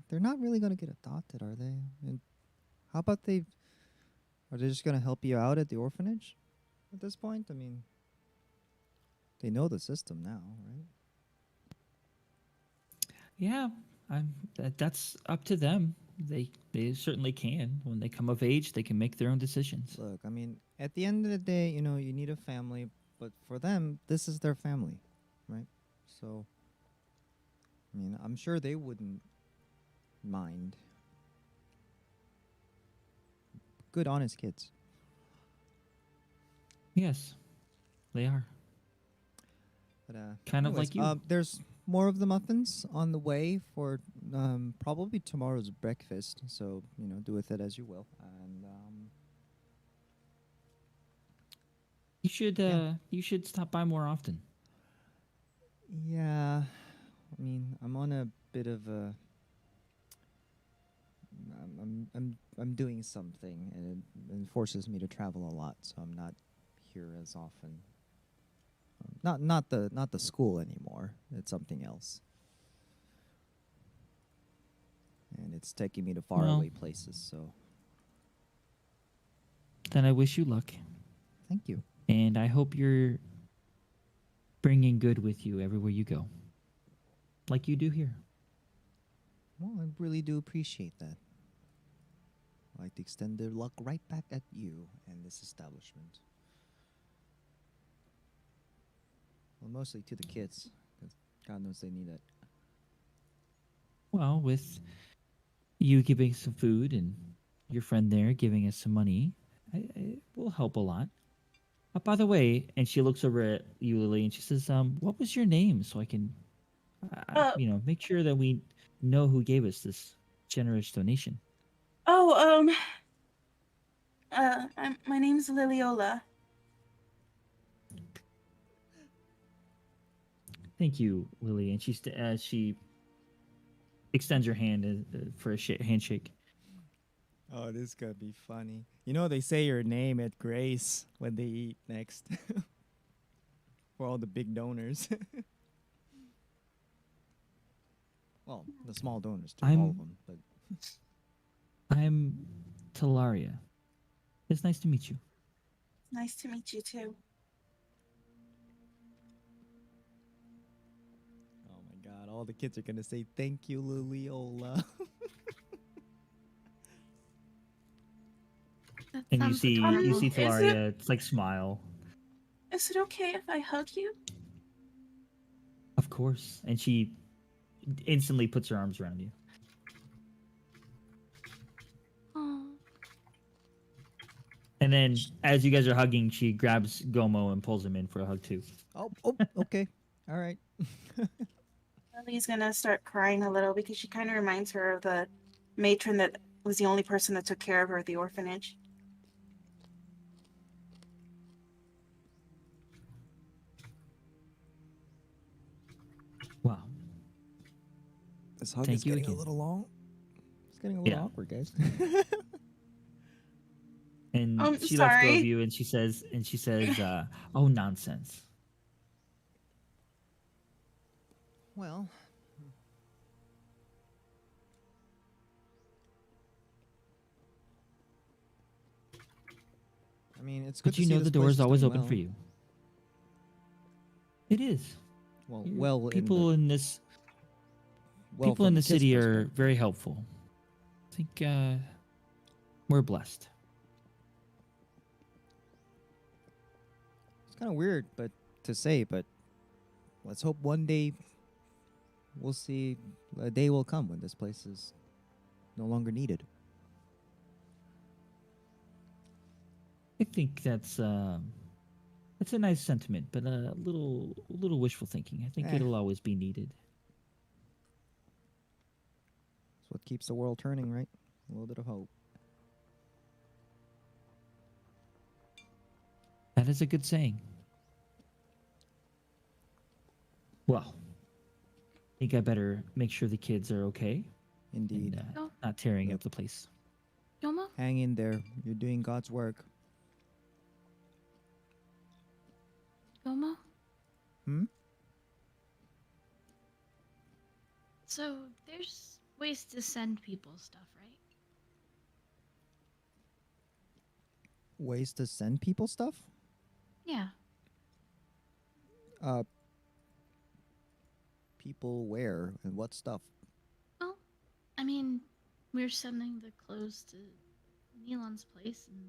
they're not really gonna get adopted, are they? And how about are they just gonna help you out at the orphanage at this point? I mean, they know the system now, right? Yeah, that's up to them. They certainly can. When they come of age, they can make their own decisions. Look, I mean, at the end of the day, you know, you need a family, but for them, this is their family, right? So, I mean, I'm sure they wouldn't mind. Good, honest kids. Yes, they are. But Kind of anyways, like you. there's more of the muffins on the way for probably tomorrow's breakfast. So you know, do with it as you will. And you should stop by more often. yeah, I mean, I'm on a bit of a. I'm doing something, and it forces me to travel a lot, so I'm not here as often. Not the school anymore. It's something else, and it's taking me to faraway places. So Then I wish you luck, thank you. and I hope you're bringing good with you everywhere you go, like you do here. Well, I really do appreciate that. I'd like to extend their luck right back at you and this establishment. Well, mostly to the kids, 'cause God knows they need it. Well, with you giving some food and your friend there giving us some money, it will help a lot. By the way, and she looks over at you, Lily, and she says, "What was your name, so I can, make sure that we know who gave us this generous donation." My name's Liliola. Thank you, Lily. And she extends her hand for a handshake. Oh, this is gonna be funny. You know they say your name at Grace when they eat next. For all the big donors. Well, the small donors too, all of them. But I'm Talaria. It's nice to meet you. Nice to meet you too. oh my God, all the kids are gonna say thank you, Liliola. That And you sounds see adorable. Talaria. It's like smile. Is it okay if I hug you? Of course. And she instantly puts her arms around you. And then as you guys are hugging, she grabs Gomo and pulls him in for a hug too. Oh, okay. All right. Lily's gonna start crying a little because she kind of reminds her of the matron that was the only person that took care of her at the orphanage. Wow. This hug Thank is you getting again. a little long. It's getting a little Yeah. awkward, guys. And I'm she lets go sorry. of you, and she says, "Oh, nonsense." Well, I mean, it's good But to you see know this the door place is always doing open well. for you. It is. Well, People in this people from in the the kids' city are perspective. very helpful. I think we're blessed. It's kind of weird, but to say, but let's hope one day we'll see a day will come when this place is no longer needed. I think that's a nice sentiment, but a little wishful thinking. I think Eh. it'll always be needed. It's what keeps the world turning, right? A little bit of hope. That is a good saying. Well, I think I better make sure the kids are okay Indeed. and Oh. not tearing Yep. up the place. Yomo? Hang in there. You're doing God's work. Yomo? Hmm? So there's ways to send people stuff, right? Ways to send people stuff? Yeah. People where and what stuff? Well, I mean, we're sending the clothes to Neilon's place, and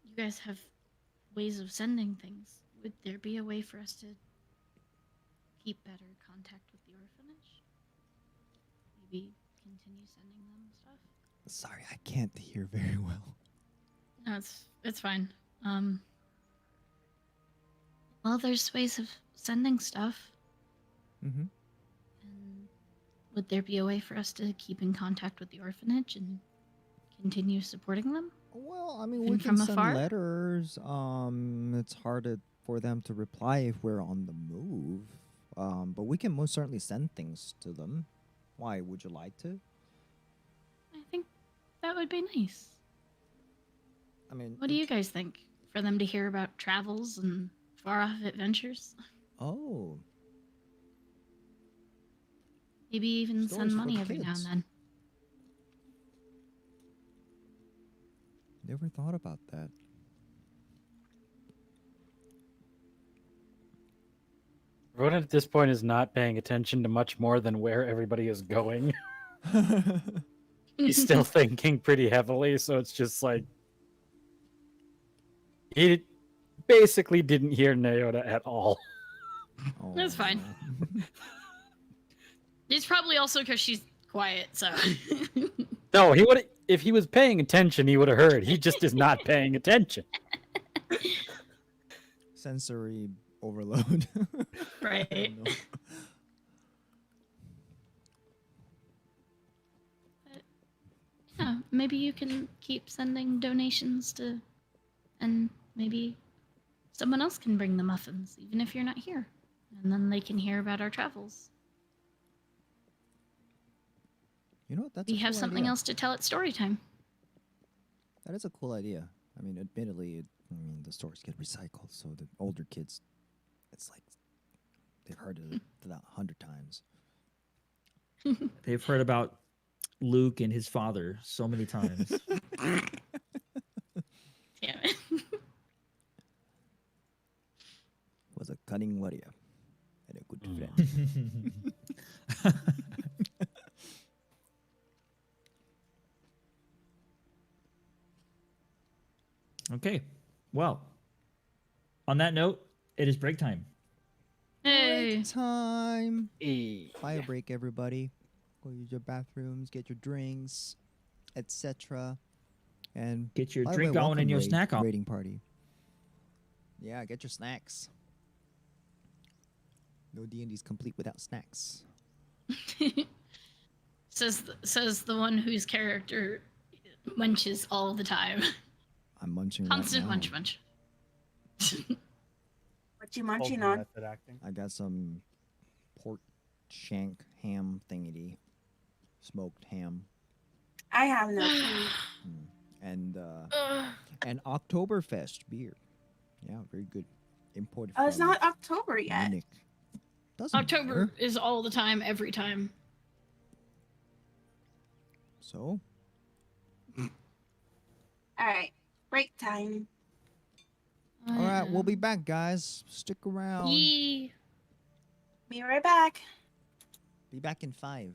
you guys have ways of sending things. Would there be a way for us to keep better contact with the orphanage? Maybe continue sending them stuff? Sorry, I can't hear very well. No, it's fine. Well, there's ways of sending stuff. Mm-hmm. And would there be a way for us to keep in contact with the orphanage and continue supporting them? Well, I mean, Even we can from send afar? letters. It's hard for them to reply if we're on the move. But we can most certainly send things to them. Why? Would you like to? I think that would be nice. I mean, What do you guys think? For them to hear about travels and far off adventures? Oh, Maybe even Stories send for money the every now kids. and then. never thought about that. Ronan at this point is not paying attention to much more than where everybody is going. He's still thinking pretty heavily, so it's just like he basically didn't hear Naota at all. Oh, That's fine. no. It's probably also because she's quiet, so. No, he would. If he was paying attention, he would have heard. He just is not paying attention. Sensory overload. Right. Oh, no. Yeah, maybe you can keep sending donations to, and maybe someone else can bring the muffins, even if you're not here. And then they can hear about our travels. You know what? That's We a have cool something idea. else to tell at story time. That is a cool idea. I mean, admittedly, the stories get recycled, so the older kids, it's like they've heard it 100 times. They've heard about Luke and his father so many times. Damn it. Was a cunning warrior and a good Mm. friend. Okay. Well, on that note, it is break time. Hey. Break time. Eh, Fire break, everybody. Go use your bathrooms, get your drinks, etc. And Get your by the drink way, on welcome, and your snack on. raiding party. Yeah, get your snacks. No D&D's complete without snacks. says the one whose character munches all the time. I'm munching Constant right now. munch. What you Called munching on? method acting. I got some pork shank ham thingy, smoked ham, I have no clue. and Oktoberfest beer. Yeah, very good. Imported Oh, it's from not October yet. Munich. Doesn't October matter. is all the time, every time. So, All right, break time. all right, we'll be back, guys. Stick around. Yee. Be right back. Be back in 5.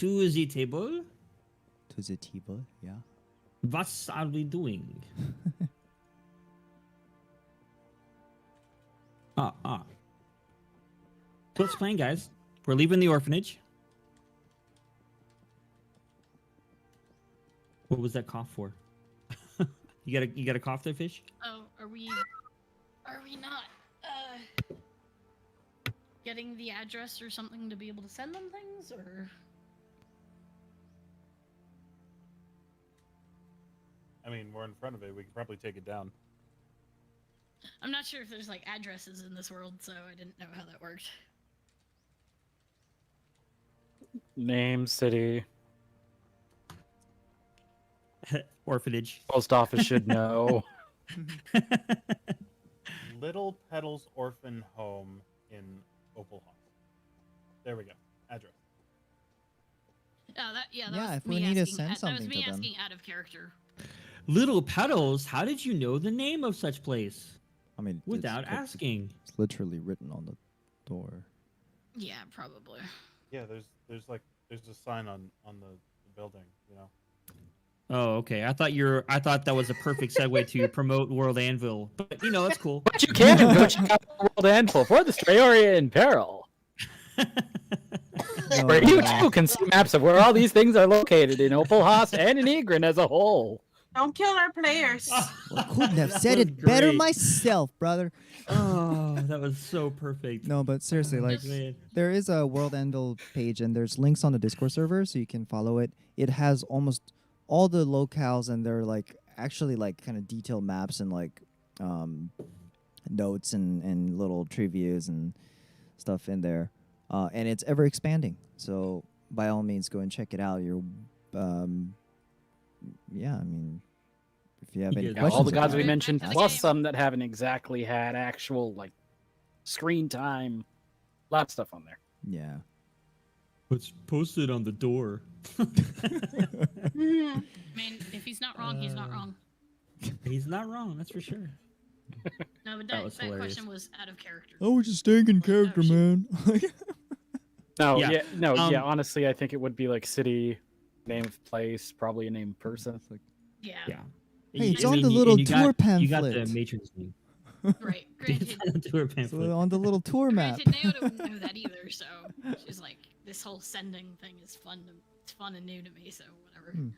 To the table. To the table, yeah. What are we doing? So explain, guys. We're leaving the orphanage. What was that cough for? You got a cough there, Fish? Oh, are we not getting the address or something to be able to send them things, or? I mean, we're in front of it. We could probably take it down. I'm not sure if there's like addresses in this world, so I didn't know how that worked. Name, city, Orphanage. post office should know. Little Petals Orphan Home in Opal Hall. There we go. Address. Oh, that Yeah, was if we me need to asking- send that was something me to them. asking out of character. Little Petals. How did you know the name of such place I mean, without asking? It's literally written on the door. Yeah, probably. Yeah, there's a sign on the building, you know. Oh, okay. I thought that was a perfect segue to promote WorldAnvil, but you know, that's cool. But you can go check out the WorldAnvil for the Streyorea in Peril, No, where you no. too can see maps of where all these things are located in Opal Host and in Egrin as a whole. Don't kill our players. I couldn't have said That it was better great. myself, brother. Oh, that was so perfect. No, but seriously, Oh, like, man. there is a WorldAnvil page, and there's links on the Discord server, so you can follow it. It has almost all the locales, and they're like actually like kind of detailed maps and like notes and little trivias and stuff in there, and it's ever expanding. So by all means, go and check it out. Yeah, I mean, if you have any Yeah, questions, All the gods about we it, mentioned, Back to the plus game. some that haven't exactly had actual like screen time, a lot of stuff on there. yeah. It's posted on the door. Mhm. I mean, if he's not wrong, he's not wrong. He's not wrong, that's for sure. No, but That that, was that hilarious. question was out of character. I was just staying in character, shit. man. No, Yeah. yeah, honestly, I think it would be like city, name of place, probably a name of person. Yeah, Yeah. Hey, it's I on mean, the you- little and you got- tour You got the pamphlet. matron's name. right. It's Granted, on the tour pamphlet. So on the little tour map. granted, Naoto wouldn't know that either. So she's like, this whole sending thing is fun. It's fun and new to me. So whatever. Hmm.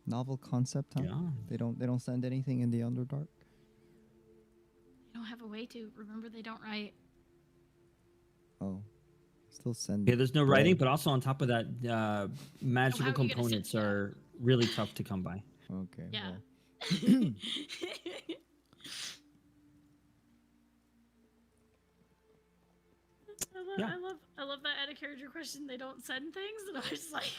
Novel concept, huh? Yeah. They don't send anything in the Underdark. They don't have a way to. Remember, they don't write. Oh, still send. Yeah, there's no bread. writing, but also on top of that, magical how are you gonna components sit- yeah. are really tough to come by. Okay. Yeah. well. Yeah. I love that out of character question. They don't send things, and I was like,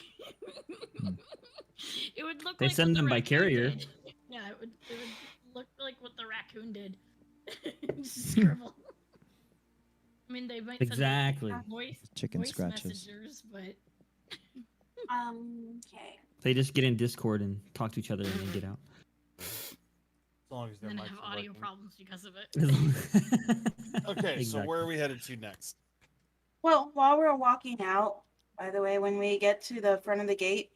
it would look. They like send what the them by raccoon carrier. did. Yeah, it would look like what the raccoon did. Just scribble. I mean, they might send Exactly. voice Chicken voice scratches. messengers, but Okay. They just get in Discord and talk to each other and then get out. As long as they're then have audio problems because of it. Okay, so where are we headed to next? Well, while we're walking out, by the way, when we get to the front of the gate,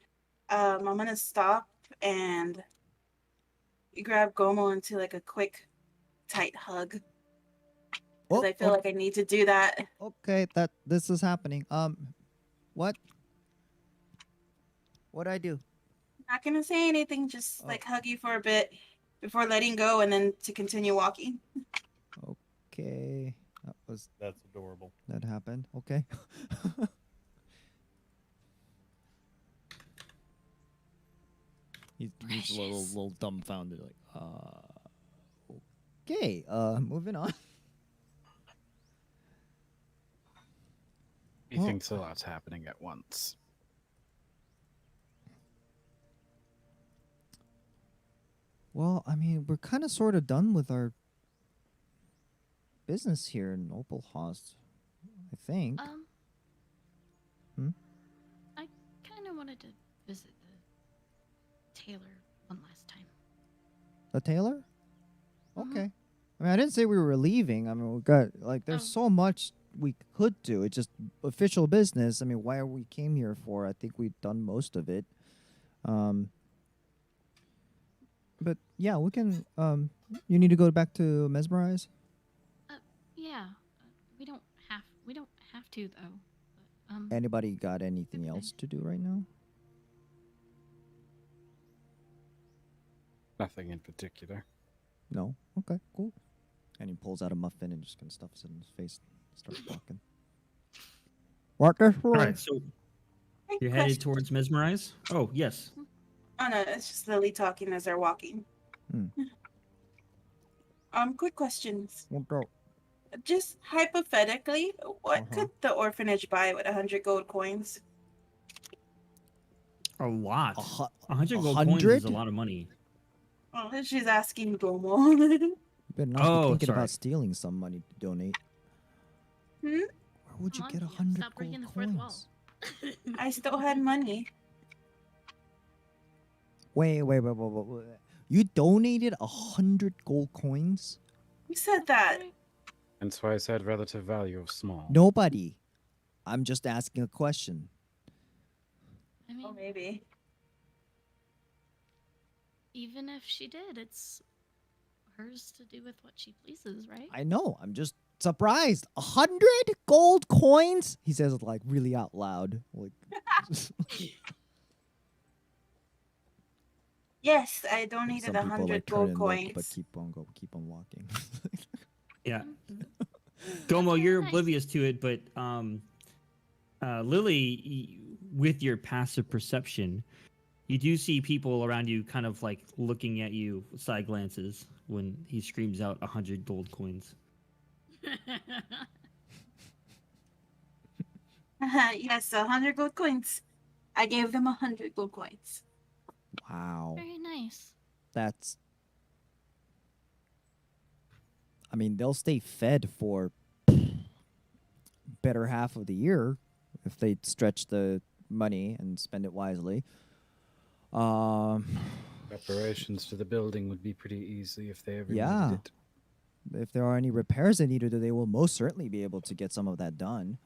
I'm gonna stop and grab Gomo into like a quick, tight hug. Because I feel like I need to do that. Okay, this is happening. What? What'd I do? Not gonna say anything, just Oh. like hug you for a bit before letting go, and then to continue walking. Okay, That's adorable. that happened. Okay. he's a little dumbfounded, like, okay, moving on. He Well- thinks a lot's happening at once. Well, I mean, we're kind of sort of done with our business here in Opal Host, I think. Hmm? I kind of wanted to visit the tailor one last time. The tailor? Mhm. Okay. I mean, I didn't say we were leaving. I mean, we got, like, there's Oh. so much we could do. It's just official business. I mean, why are we came here for? I think we've done most of it. But yeah, we can. You need to go back to Mesmerize. Yeah. We don't have to though. But, Anybody got anything else to do right now? Nothing in particular. No. Okay. Cool. And he pulls out a muffin and just kind of stuffs it in his face. And starts walking. Walker. All right, so Quick you're headed question. towards Mesmerize. Oh yes. Oh no, it's just Lily talking as they're walking. Hmm. Quick questions. Won't go. Just hypothetically, what Uh-huh. could the orphanage buy with 100 gold coins? A lot. 100 a gold coins is a 100? lot of money. Oh, she's asking Gomo. You better not Oh, be thinking sorry. about stealing some money to donate. Hmm? Where would you Come on, get you 100 stop breaking gold the fourth wall. coins? I still had money. Wait. You donated 100 gold coins? Who said that? That's why I said relative value of small. Nobody. I'm just asking a question. I mean, Oh, maybe. even if she did, it's hers to do with what she pleases, right? I know. I'm just surprised. 100 gold coins? He says it like really out loud. Like, Yes, I donated some people 100 like turn gold and coins. look, but keep on walking. Yeah. That's Gomo, very you're nice. oblivious to it, but Lily, with your passive perception, you do see people around you kind of like looking at you, side glances, when he screams out 100 gold coins. Yes, 100 gold coins. I gave them 100 gold coins. Wow. Very nice. That's. I mean, they'll stay fed for better half of the year if they stretch the money and spend it wisely. Reparations to the building would be pretty easy if they ever Yeah. needed it. If there are any repairs they need to do, they will most certainly be able to get some of that done.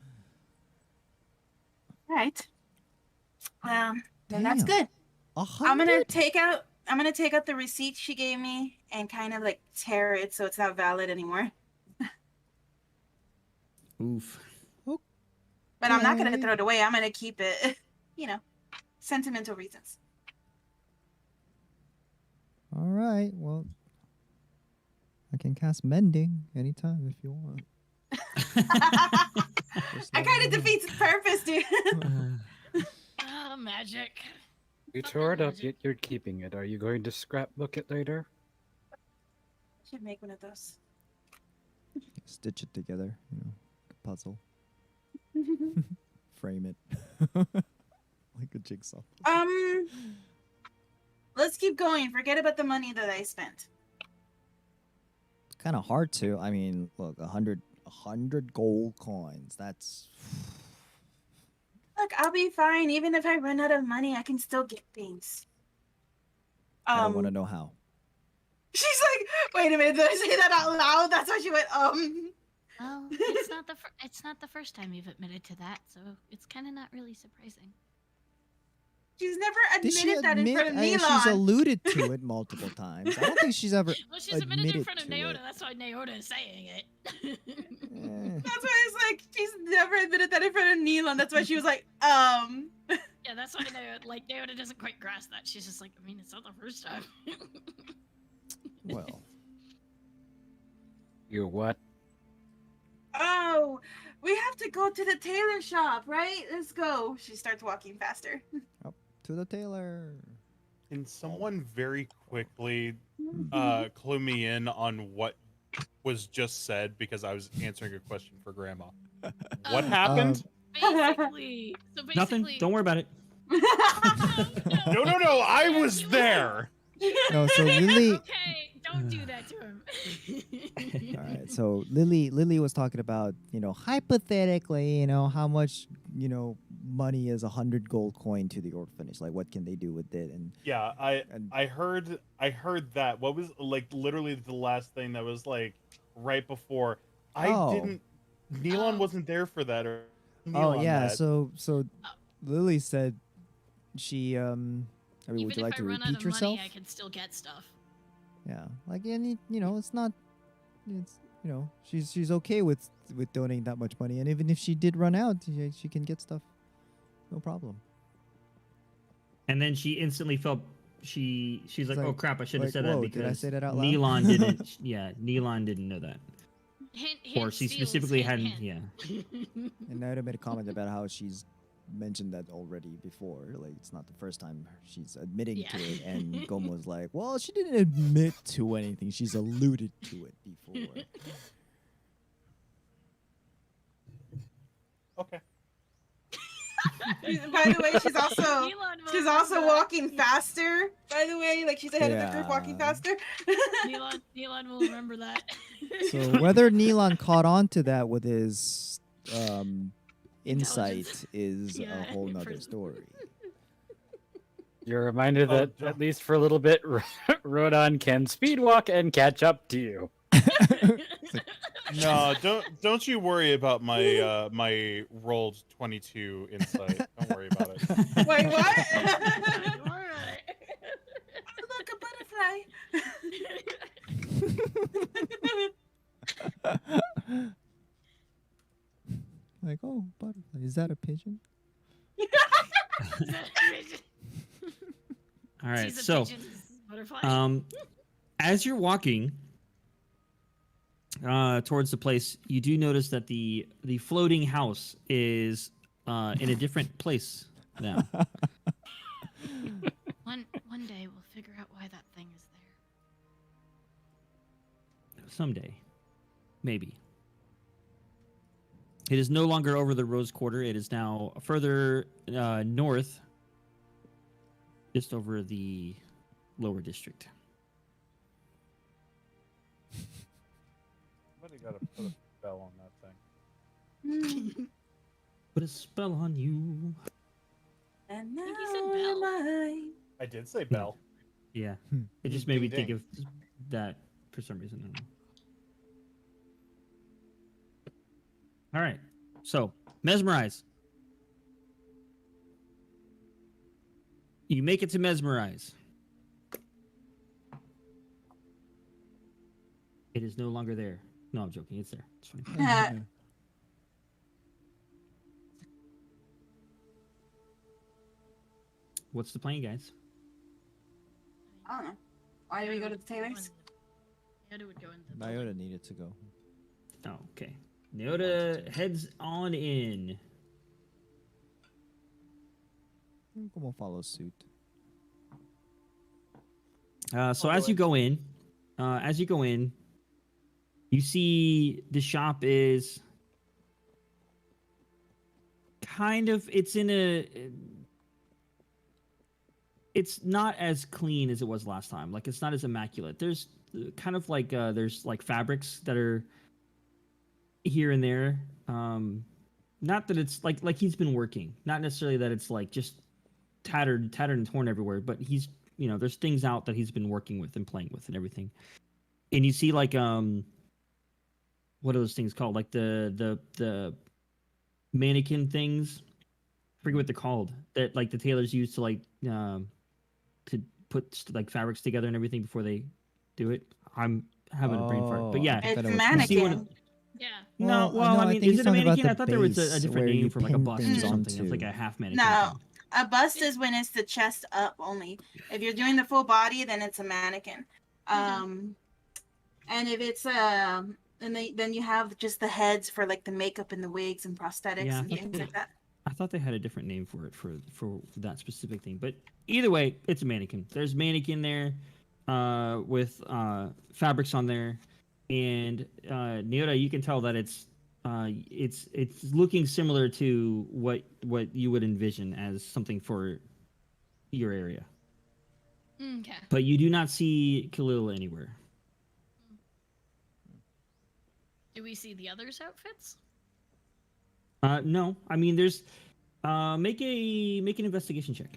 Right. Then that's Damn. good. 100? I'm gonna take out the receipt she gave me and kind of like tear it so it's not valid anymore. Oof. But I'm not gonna Okay. throw it away. I'm gonna keep it. You know, sentimental reasons. All right. Well, I can cast mending anytime if you want. Just I let kind me of know. defeats the purpose, dude. Ah, magic. You Fucking tore it up, magic. yet you're keeping it. Are you going to scrapbook it later? Should make one of those. Stitch it together, puzzle. Frame it. Like a jigsaw. Let's keep going. Forget about the money that I spent. It's kind of hard to. I mean, look, 100 gold coins. That's Look, I'll be fine. Even if I run out of money, I can still get things. I don't want to know how. She's like, wait a minute, did I say that out loud? That's why she went, Well, it's not the first time you've admitted to that, so it's kind of not really surprising. She's never Did she admitted that in front of she's Neelon. alluded to it multiple times. I don't think she's ever Well, she's admitted in admitted front of to Naota. it. That's why Naota is saying it. Eh. That's why it's like, she's never admitted that in front of Neelon. That's why she was like, Yeah, that's why Naota doesn't quite grasp that. She's just like, I mean, it's not the first time. Well, You what? Oh, we have to go to the tailor shop, right? Let's go. She starts walking faster. to the tailor. Can someone very quickly Mm-hmm. clue me in on what was just said because I was answering a question for Grandma? What happened? Basically, Nothing. Don't worry about it. No, I was there. No, so Lily. Okay, don't do that to him. All right, so Lily was talking about, hypothetically, how much, money is 100 gold coin to the orphanage? Like, what can they do with it? And Yeah, I heard that. What was like literally the last thing that was like right before? Oh. I Neelon wasn't there for that. Or Oh Neelon yeah, that. so Lily said she I mean, Even would you if like I to run out repeat of yourself? money, I can still get stuff. Yeah, like any, it's not, it's she's okay with donating that much money, and even if she did run out, she can get stuff, no problem. And then she instantly felt she's like, oh like- crap, I should have like, said whoa, that did I because say that out loud? Neelon didn't. Yeah, Neelon didn't know that, Hint, or hint, she steals, specifically hint, hadn't. hint. Yeah. And Naoto made a comment about how she's mentioned that already before. Like, it's not the first time she's admitting to Yeah. it. And Gomo was like, well, she didn't admit to anything. She's alluded to it before. Okay. By the way, she's also Elon will she's also remember walking faster. By the way, like she's ahead of the curve, walking Yeah. faster. that. Elon will remember that. So whether Neelon caught on to that with his insight Intelligence. is Yeah, a whole nother person. story. You're reminded Oh, that don't- at least for a little bit, Rodon can speed walk and catch up to you. No, don't you worry about my my rolled 22 insight. Don't worry about it. Wait, what? Alright. Look, a butterfly. Like, oh, butterfly. Is that a pigeon? All right. She's a So, pigeon butterfly. as you're walking towards the place, you do notice that the floating house is in a different place now. One day we'll figure out why that thing is there. Someday, maybe. It is no longer over the Rose Quarter. It is now further north, just over the lower district. Somebody got to put a spell on that thing. Put a spell on you. And now think he said am bell. I. I did say bell. Yeah. Hmm. It just Ding, made me ding, think of that for some reason. I don't know. All right. So, mesmerize. You make it to mesmerize. It is no longer there. No, I'm joking. It's there. It's fine. What's the plan, guys? I don't know. Why do we go to the tailors? Yoda would go in the Naoto needed to go. Oh, okay. Neota heads on in. Gomo follows suit. So as you go in, you see the shop is kind of it's not as clean as it was last time. Like, it's not as immaculate. There's kind of like there's like fabrics that are here and there. Not that it's like he's been working. Not necessarily that it's like just tattered and torn everywhere, but he's, there's things out that he's been working with and playing with and everything. And you see like what are those things called? Like the mannequin things. I forget what they're called. That like the tailors use to like to put like fabrics together and everything before they do it. I'm having a brain fart, but yeah, It's I a know what- mannequin. Yeah. no, well, no, I I mean, think is he's it a talking about mannequin? the I thought there was a base different where name you for like a pin bust or things something. It's onto. like a half mannequin. No. thing. A bust is when it's the chest up only. If you're doing the full body, then it's a mannequin. And if it's and then you have just the heads for like the makeup and the wigs and prosthetics Yeah, and things like that. I thought they had a different name for it for that specific thing, but either way, it's a mannequin. There's mannequin there, with fabrics on there, and Neota, you can tell that it's looking similar to what you would envision as something for your area, Okay. but you do not see Khalil anywhere. Do we see the others' outfits? No, I mean there's make an investigation check.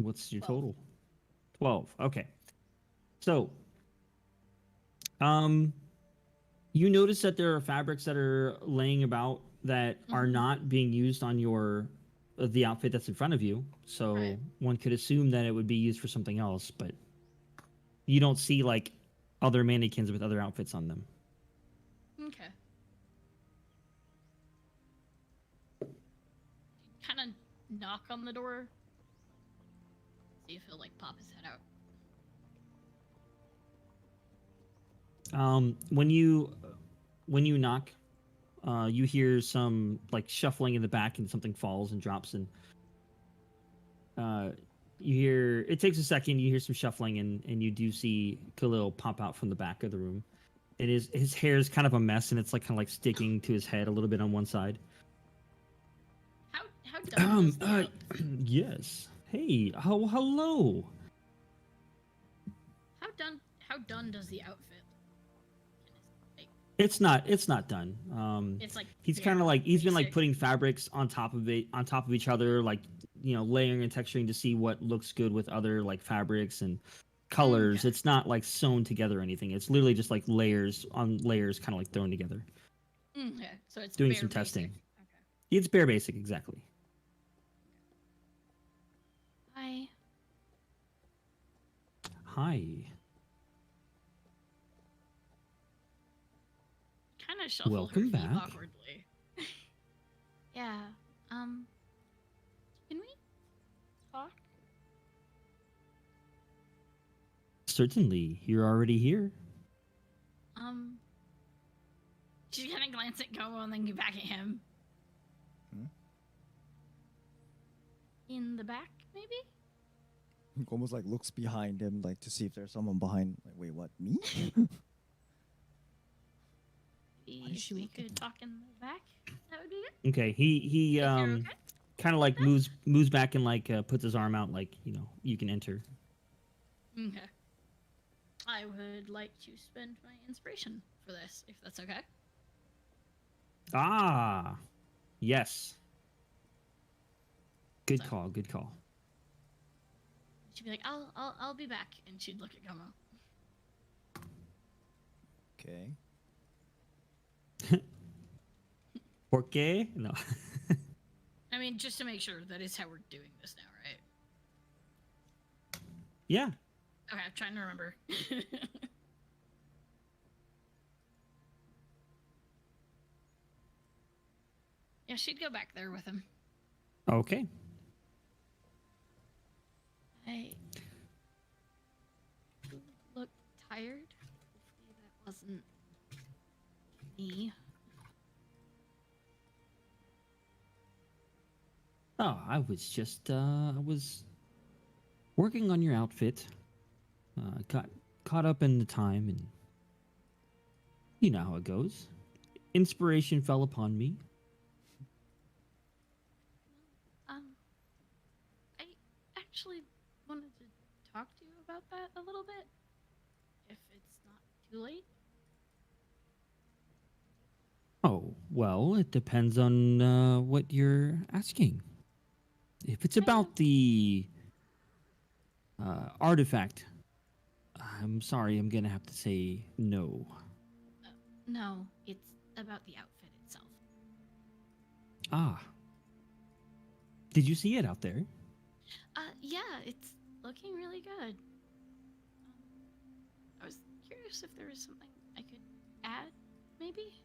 What's your 12. total? 12. Okay. So, you notice that there are fabrics that are laying about that are Mhm. not being used on the outfit that's in front of you. So Right. one could assume that it would be used for something else, but you don't see like other mannequins with other outfits on them. Okay. Kind of knock on the door. See if he'll like pop his head out. When you knock, you hear some like shuffling in the back, and something falls and drops, and you hear it takes a second. You hear some shuffling, and you do see Khalil pop out from the back of the room. And his hair is kind of a mess, and it's like kind of like sticking to his head a little bit on one side. How dumb is the outfit? Yes. Hey, hello. How done does the outfit? Like, It's not done. it's like He's kind of very like he's been like basic. putting fabrics on top of each other, like layering and texturing to see what looks good with other like fabrics and colors. Okay. It's not like sewn together or anything. It's literally just like layers on layers, kind of like thrown together. Okay, so it's Doing bare some basic. testing. Okay. It's bare basic, exactly. Hi. Hi. Kind of shuffle Welcome her feet back. awkwardly. Yeah. Can we talk? Certainly, you're already here. She's gonna glance at Gomo and then get back at him. Hmm? In the back, maybe? Almost like looks behind him, like to see if there's someone behind. Like, wait, what? Me? Maybe is she we looking could talk in the back. That would be good. Okay, he If you're okay? kind of like moves back and like puts his arm out, like you can enter. Okay. I would like to spend my inspiration for this, if that's okay. Ah, yes. Good So- call. Good call. She'd be like, I'll be back, and she'd look at Gomo. Okay. ¿Por qué? No. I mean, just to make sure that is how we're doing this now, right? Yeah. Okay, I'm trying to remember. Yeah, she'd go back there with him. Okay. I look tired. Hopefully that wasn't me. Oh, I was just I was working on your outfit. Got caught up in the time, and you know how it goes. Inspiration fell upon me. I actually wanted to talk to you about that a little bit. If it's not too late. Oh, well, it depends on what you're asking. If it's about the artifact, I'm sorry, I'm gonna have to say no. No, it's about the outfit itself. Ah. Did you see it out there? Yeah, it's looking really good. I was curious if there was something I could add, maybe?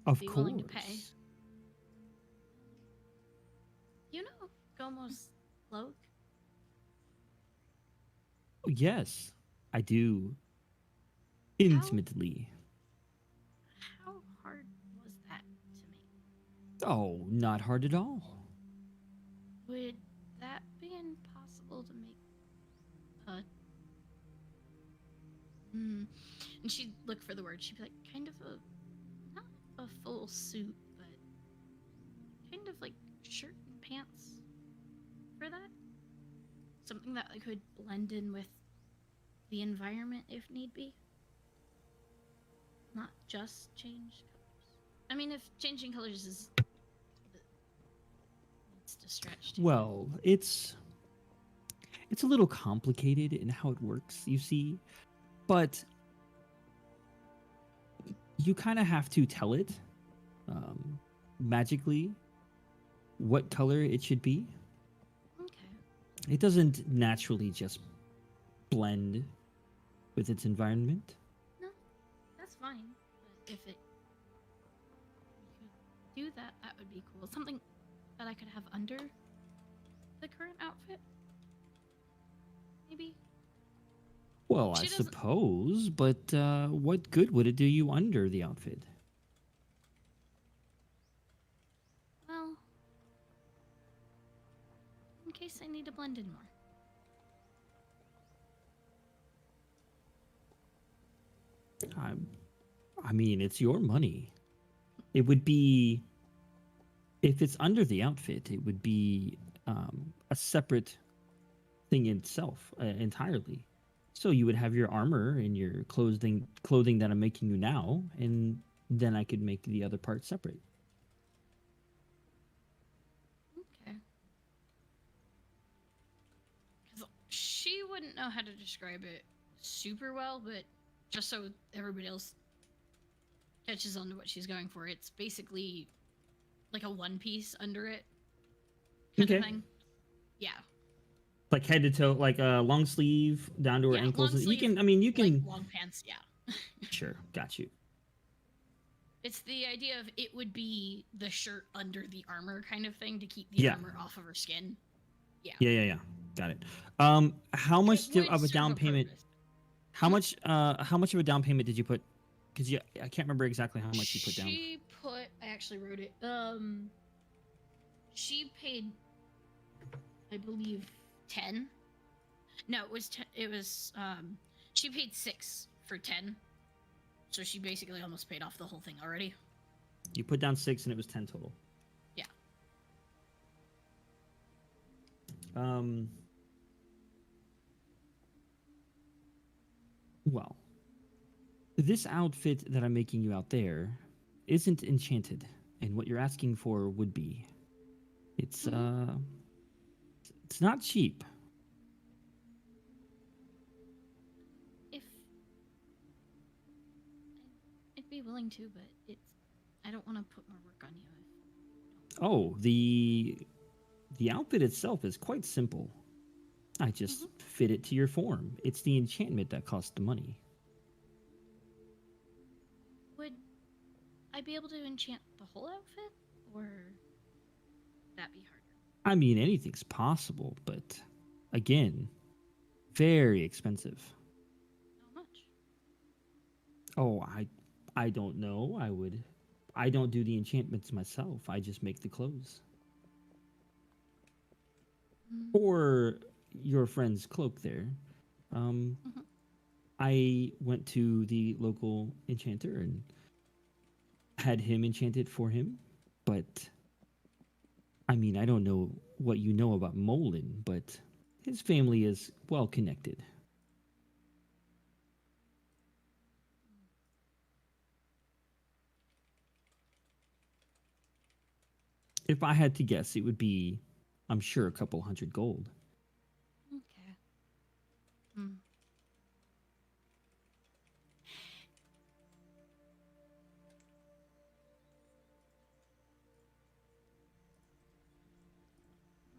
Of Be course. willing to pay. You know Gomo's cloak? Yes, I do. Intimately. How hard was that to make? Oh, not hard at all. Would that be impossible to make a... And she'd look for the word. She'd be like, kind of a... Not a full suit, but... Kind of like shirt and pants for that? Something that could blend in with the environment if need be? Not just change colors. I mean, if changing colors is... needs a stretch. Too. Well, it's a little complicated in how it works, you see, but you kind of have to tell it magically what color it should be. Okay. It doesn't naturally just blend with its environment. No, that's fine. But if it you could do that, that would be cool. Something that I could have under the current outfit. Maybe. Well, She I doesn't- suppose, but what good would it do you under the outfit? Well, in case I need to blend in more. I mean, it's your money. It would be, if it's under the outfit, it would be a separate thing in itself entirely. So you would have your armor and your clothing that I'm making you now, and then I could make the other part separate. Okay. 'Cause she wouldn't know how to describe it super well, but just so everybody else catches on to what she's going for, it's basically like a one piece under it kind of Okay. thing. Yeah. Like head to toe, like a long sleeve down to her Yeah, ankles. long You sleeve, can, I mean, you can. Like long pants, yeah. Sure, got you. It's the idea of it would be the shirt under the armor kind of thing to keep the Yeah. armor off of her skin. Yeah. Got it. How much It would of a serve down payment? purpose. How much of a down payment did you put? Because I can't remember exactly how much you put down. She put. I actually wrote it. She paid, I believe, 10. No, it was 10. It was. She paid 6 for 10. So she basically almost paid off the whole thing already. You put down 6 and it was 10 total. Yeah. Well, this outfit that I'm making you out there isn't enchanted, and what you're asking for would be. It's not cheap. If I'd be willing to, but it's. I don't want to put more work on you. Oh, the outfit itself is quite simple. I just fit it to your form. It's the enchantment that costs the money. Would I be able to enchant the whole outfit, or would that be harder? I mean, anything's possible, but again, very expensive. How much? Oh, I don't know. I don't do the enchantments myself. I just make the clothes. Or your friend's cloak there. I went to the local enchanter and had him enchanted for him, but I mean, I don't know what you know about Molin, but his family is well connected. If I had to guess, it would be, I'm sure, a couple hundred gold. Okay. Hmm.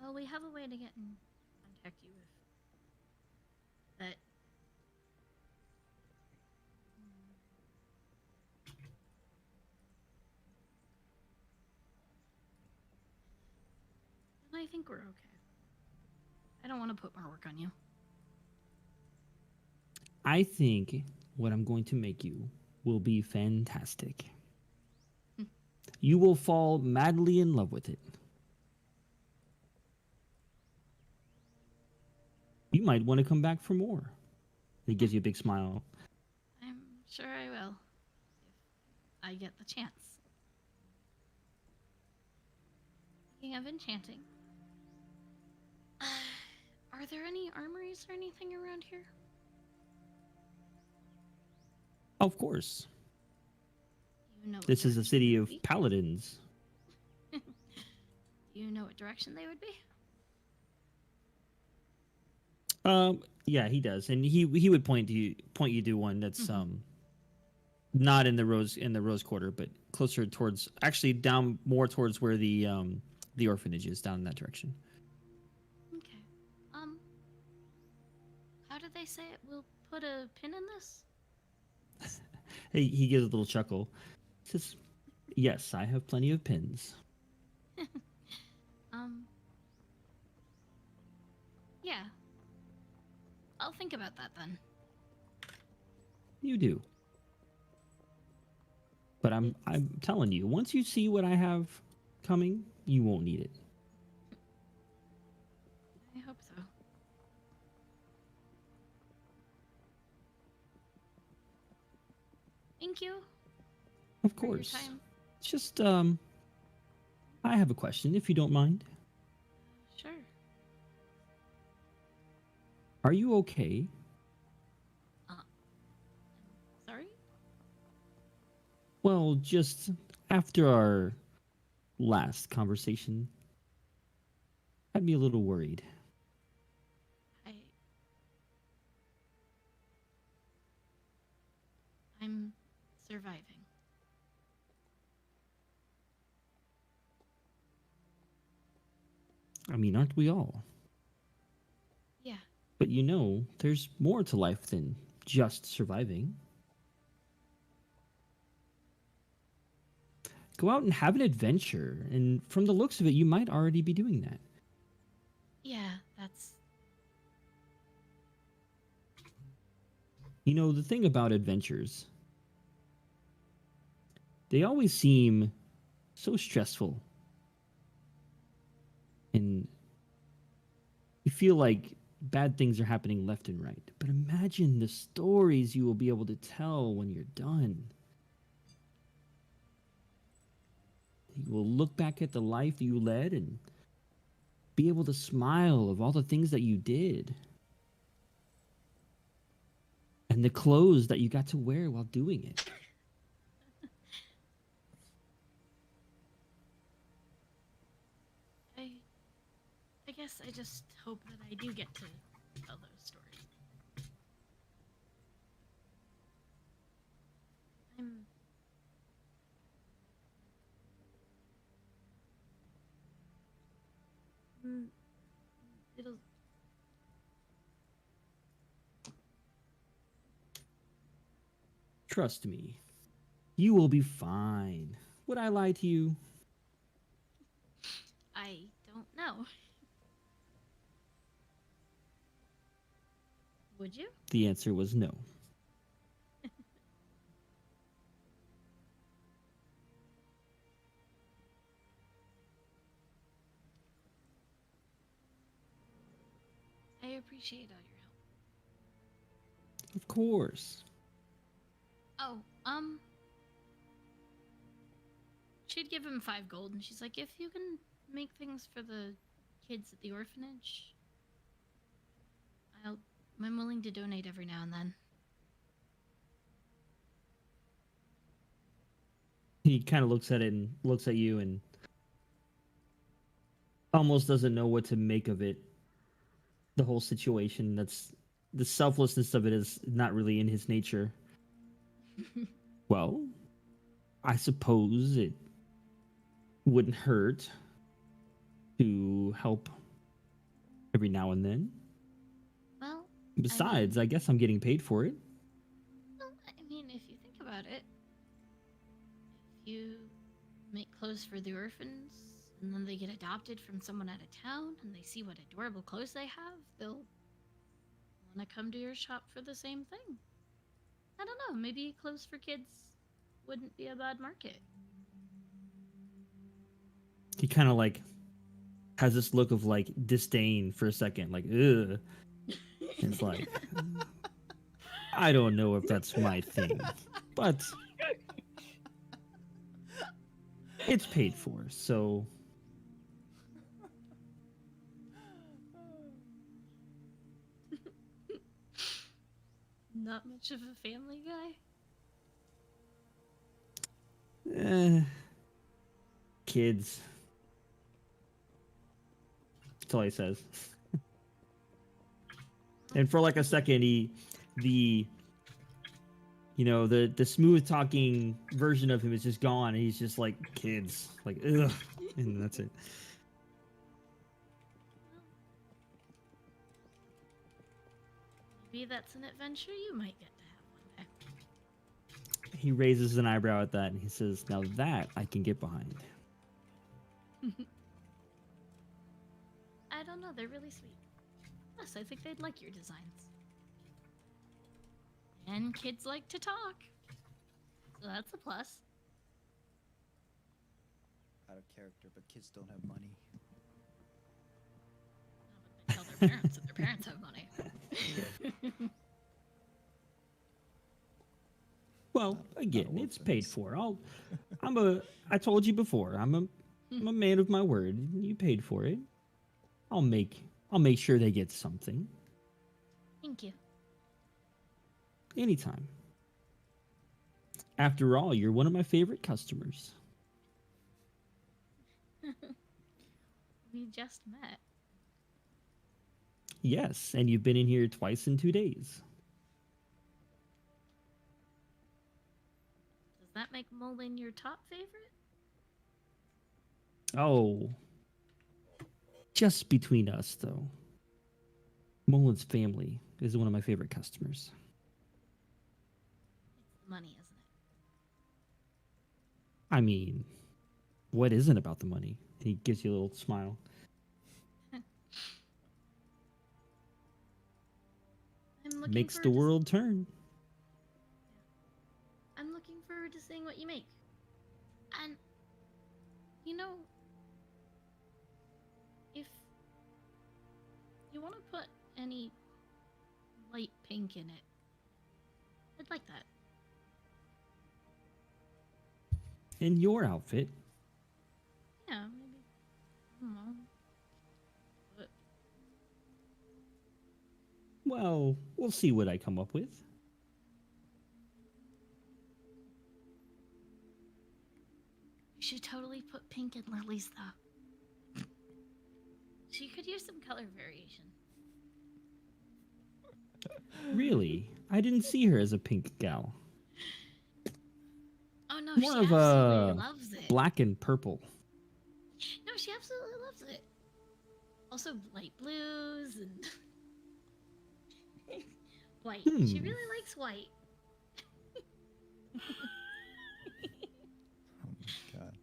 Well, we have a way to get in contact you with that. And I think we're okay. I don't want to put more work on you. I think what I'm going to make you will be fantastic. You will fall madly in love with it. You might want to come back for more. He gives you a big smile. I'm sure I will. If I get the chance. Speaking of enchanting, are there any armories or anything around here? Of course. You know This is a where city to of be? paladins. Do you know what direction they would be? Yeah, he does, and he would point you to one that's not in the rose quarter, but closer towards, actually down more towards where the orphanage is, down in that direction. Okay. How did they say it? We'll put a pin in this? He gives a little chuckle. He says, "Yes, I have plenty of pins." Yeah. I'll think about that then. You do. But I'm telling you, once you see what I have coming, you won't need it. I hope so. Thank you. Of for your course. time. It's just I have a question, if you don't mind. Sure. Are you okay? Sorry? Well, just after our last conversation, had me a little worried. I'm surviving. I mean, aren't we all? Yeah. But you know, there's more to life than just surviving. Go out and have an adventure, and from the looks of it, you might already be doing that. Yeah, that's... You know, the thing about adventures, they always seem so stressful. And you feel like bad things are happening left and right. But imagine the stories you will be able to tell when you're done. You will look back at the life that you led and be able to smile of all the things that you did. And the clothes that you got to wear while doing it. I guess I just hope that I do get to tell those stories. It'll... Trust me, you will be fine. Would I lie to you? I don't know. Would you? The answer was no. I appreciate all your help. Of course. Oh, she'd give him 5 gold, and she's like, if you can make things for the kids at the orphanage, I'm willing to donate every now and then. He kind of looks at it and looks at you and almost doesn't know what to make of it. The whole situation, that's the selflessness of it is not really in his nature. Well, I suppose it wouldn't hurt to help every now and then. Well, Besides, I guess I'm getting paid for it. Well, I mean, if you think about it, if you make clothes for the orphans, and then they get adopted from someone out of town, and they see what adorable clothes they have, they'll want to come to your shop for the same thing. I don't know, maybe clothes for kids wouldn't be a bad market. He kind of like has this look of like disdain for a second, like, ugh. It's like, I don't know if that's my thing, but it's paid for, so. Not much of a family guy? Kids. Tully says. And for like a second, the smooth talking version of him is just gone, and he's just like kids, like ugh, and that's it. Maybe that's an adventure you might get to have one day. He raises an eyebrow at that, and he says, "Now that I can get behind." I don't know, they're really sweet. Plus, I think they'd like your designs. And kids like to talk. So that's a plus. Out of character, but kids don't have money. They tell their parents that their parents have money. Well, again, it's paid for. I told you before, I'm a man of my word. You paid for it. I'll make sure they get something. Thank you. Anytime. After all, you're one of my favorite customers. We just met. Yes, and you've been in here twice in 2 days. Does that make Mullen your top favorite? Oh. Just between us, though. Mullen's family is one of my favorite customers. It's the money, isn't it? I mean, what isn't about the money? He gives you a little smile. Makes the world turn. I'm looking forward to seeing what you make. And, if you want to put any light pink in it, I'd like that. In your outfit? Yeah, maybe. I don't know. But Well, we'll see what I come up with. you should totally put pink in Lily's, though. She could use some color variation. Really? I didn't see her as a pink gal. Oh no, More she of absolutely a loves it. black and purple. No, she absolutely loves it. Also, light blues and white. She really likes white. Oh my god.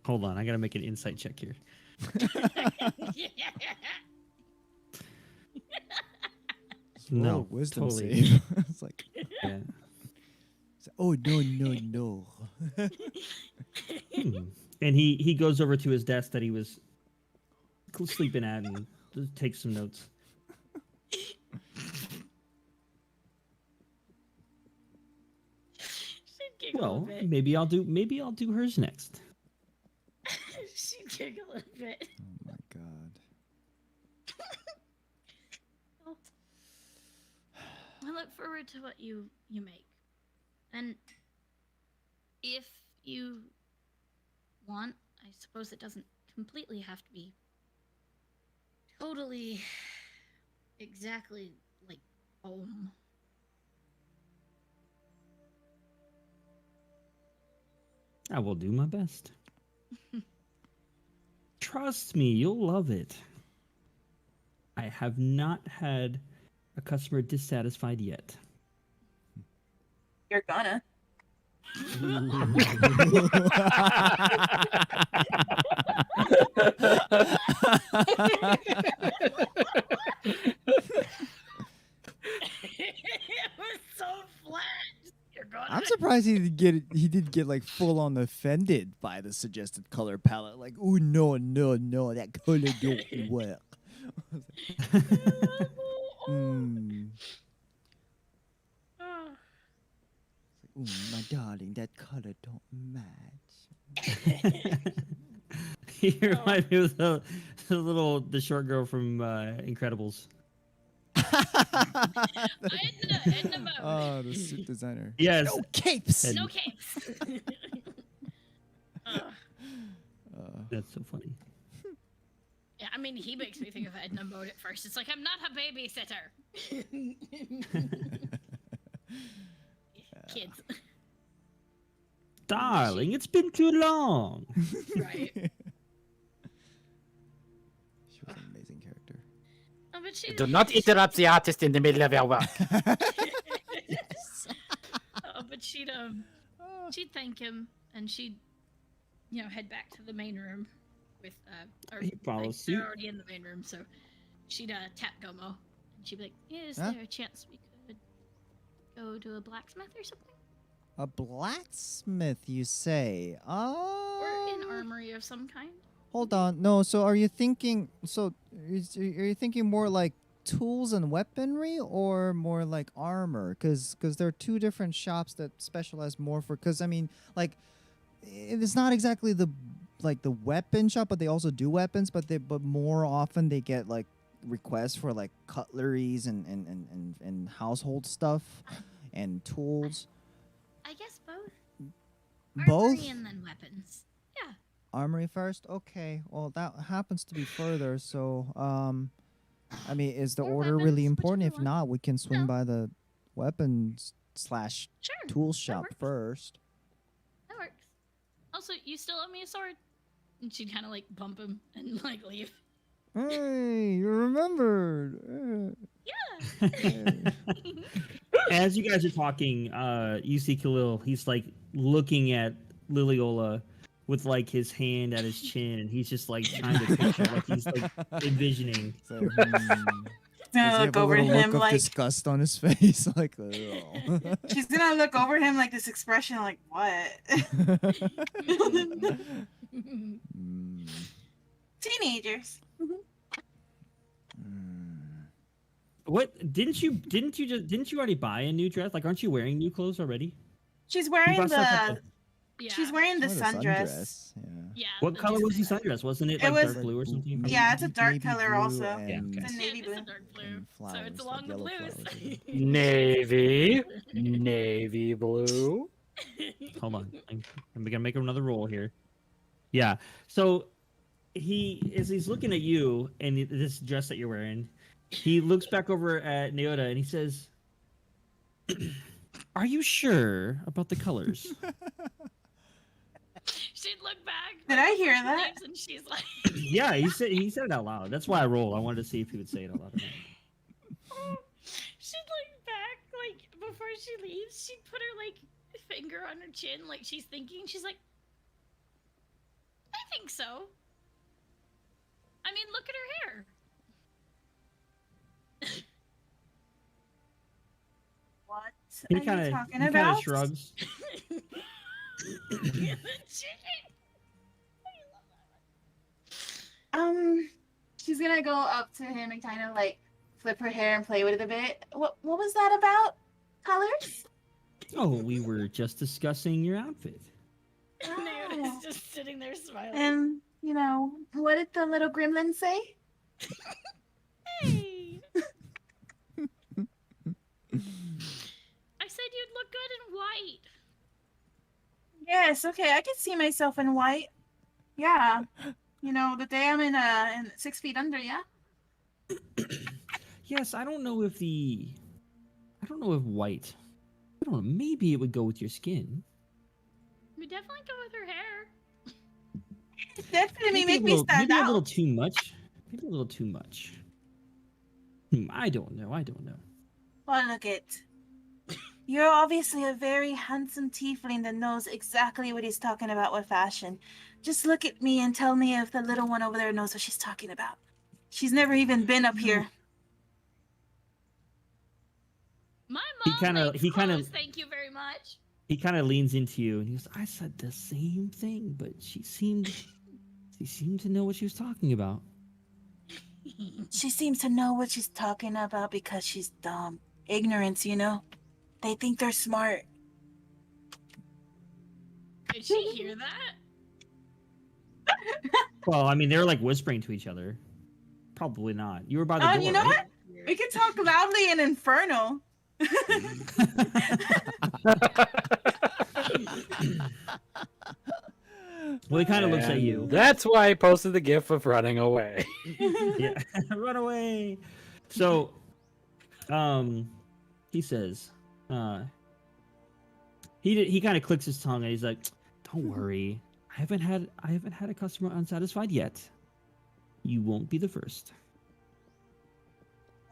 Hold on, I gotta make an insight check here. Roll a wisdom totally. save. It's like, Yeah. oh no. And he goes over to his desk that he was sleeping at and just takes some notes. She'd giggle a Well, bit. maybe I'll do hers next. She'd giggle a bit. Oh my god. I look forward to what you make. And if you want, I suppose it doesn't completely have to be totally exactly like home. I will do my best. Trust me, you'll love it. I have not had a customer dissatisfied yet. You're gonna. It was so flat. You're gonna. I'm surprised he did get like full on offended by the suggested color palette. Like, oh no, that color don't work. Ooh, my darling, that color don't match. You remind me of the short girl from Incredibles. Edna Mode. Oh, the suit designer. Yes. No capes. No capes. That's so funny. I mean, he makes me think of Edna Mode at first. It's like, I'm not a babysitter. Kids. Darling, it's been too long. Right. She was an amazing character. Oh, but she... Do not interrupt the artist in the middle of your work. Oh, but she'd thank him, and she'd, head back to the main room with He follows suit. they're already in the main room, so she'd tap Gomo, and she'd be like, "Is there a chance we could go to a blacksmith or something, A blacksmith, you say? or an armory of some kind?" Hold on. No, so are you thinking? So are you thinking more like tools and weaponry, or more like armor? Because there are two different shops that specialize more for. Because I mean, like, it's not exactly the weapon shop, but they also do weapons. But more often they get like requests for like cutleries and household stuff and tools. I guess both. Both. Armory and then weapons. Yeah. Armory first? Okay. Well, that happens to be further, so, I mean, is the Or order really weapons, important? If whichever one. not, we can swing No. by the weapons / Sure. tool shop works. first. That works. Also, you still owe me a sword. And she'd kind of like bump him and like leave. Hey, you remembered. Yeah. As you guys are talking, you see Khalil. He's like looking at Liliola with like his hand at his chin, and he's just like trying to picture, like he's like envisioning. So, Gonna look over little him look of like disgust on his face, like, ugh. she's gonna look over him like this expression, like what? Mm, Teenagers. mm. What didn't you already buy a new dress? Like, aren't you wearing new clothes already? She's You wearing bought stuff at the. Yeah. She's wearing the What a sundress. Yeah. Yeah. What the color was the design. sundress? Wasn't it It like was- dark blue or something? Yeah, it's a dark Navy color blue also. and- Yeah, okay. It's a navy It's blue. a dark blue. and So flowers, it's like along the yellow blues. flowers. Navy. Navy blue. Hold on, I'm gonna make another roll here. Yeah. So he's looking at you and this dress that you're wearing. He looks back over at Neota and he says, "Are you sure about the colors?" She'd look back. Did right I hear before she that? leaves, and she's like, Yeah, he said it out loud. That's why I rolled. I wanted to see if he would say it out loud. Or not. she'd look back, like, before she leaves, she'd put her, like, finger on her chin, like she's thinking. She's like, I think so. I mean, look at her hair. What He are you talking kind of about? shrugs. She's gonna go up to him and kind of like flip her hair and play with it a bit. What was that about? Colors? Oh, we were just discussing your outfit. Naona's just sitting there smiling. And what did the little gremlin say? Hey! I said you'd look good in white. Yes, okay, I can see myself in white. Yeah. The day I'm in 6 feet under, yeah? Yes, I don't know if white. I don't know. Maybe it would go with your skin. We definitely go with her hair. Definitely Maybe make a me little- stand maybe a little out. too much. Maybe a little too much. I don't know. Well, look it. You're obviously a very handsome tiefling that knows exactly what he's talking about with fashion. Just look at me and tell me if the little one over there knows what she's talking about. She's never even been up here. My He mom kinda- makes he kinda- clothes, thank you very much. He kind of leans into you and he goes, "I said the same thing, but she seemed to know what she was talking about." She seems to know what she's talking about because she's dumb. Ignorance, They think they're smart. Did she hear that? Well, I mean, they were like whispering to each other. Probably not. You were by the door, You know right? what? We can talk loudly in Infernal. Well, he kind of looks at you. And that's why I posted the gif of running away. Yeah, run away. So, he says, he kind of clicks his tongue and he's like, "Don't worry, I haven't had a customer unsatisfied yet. You won't be the first."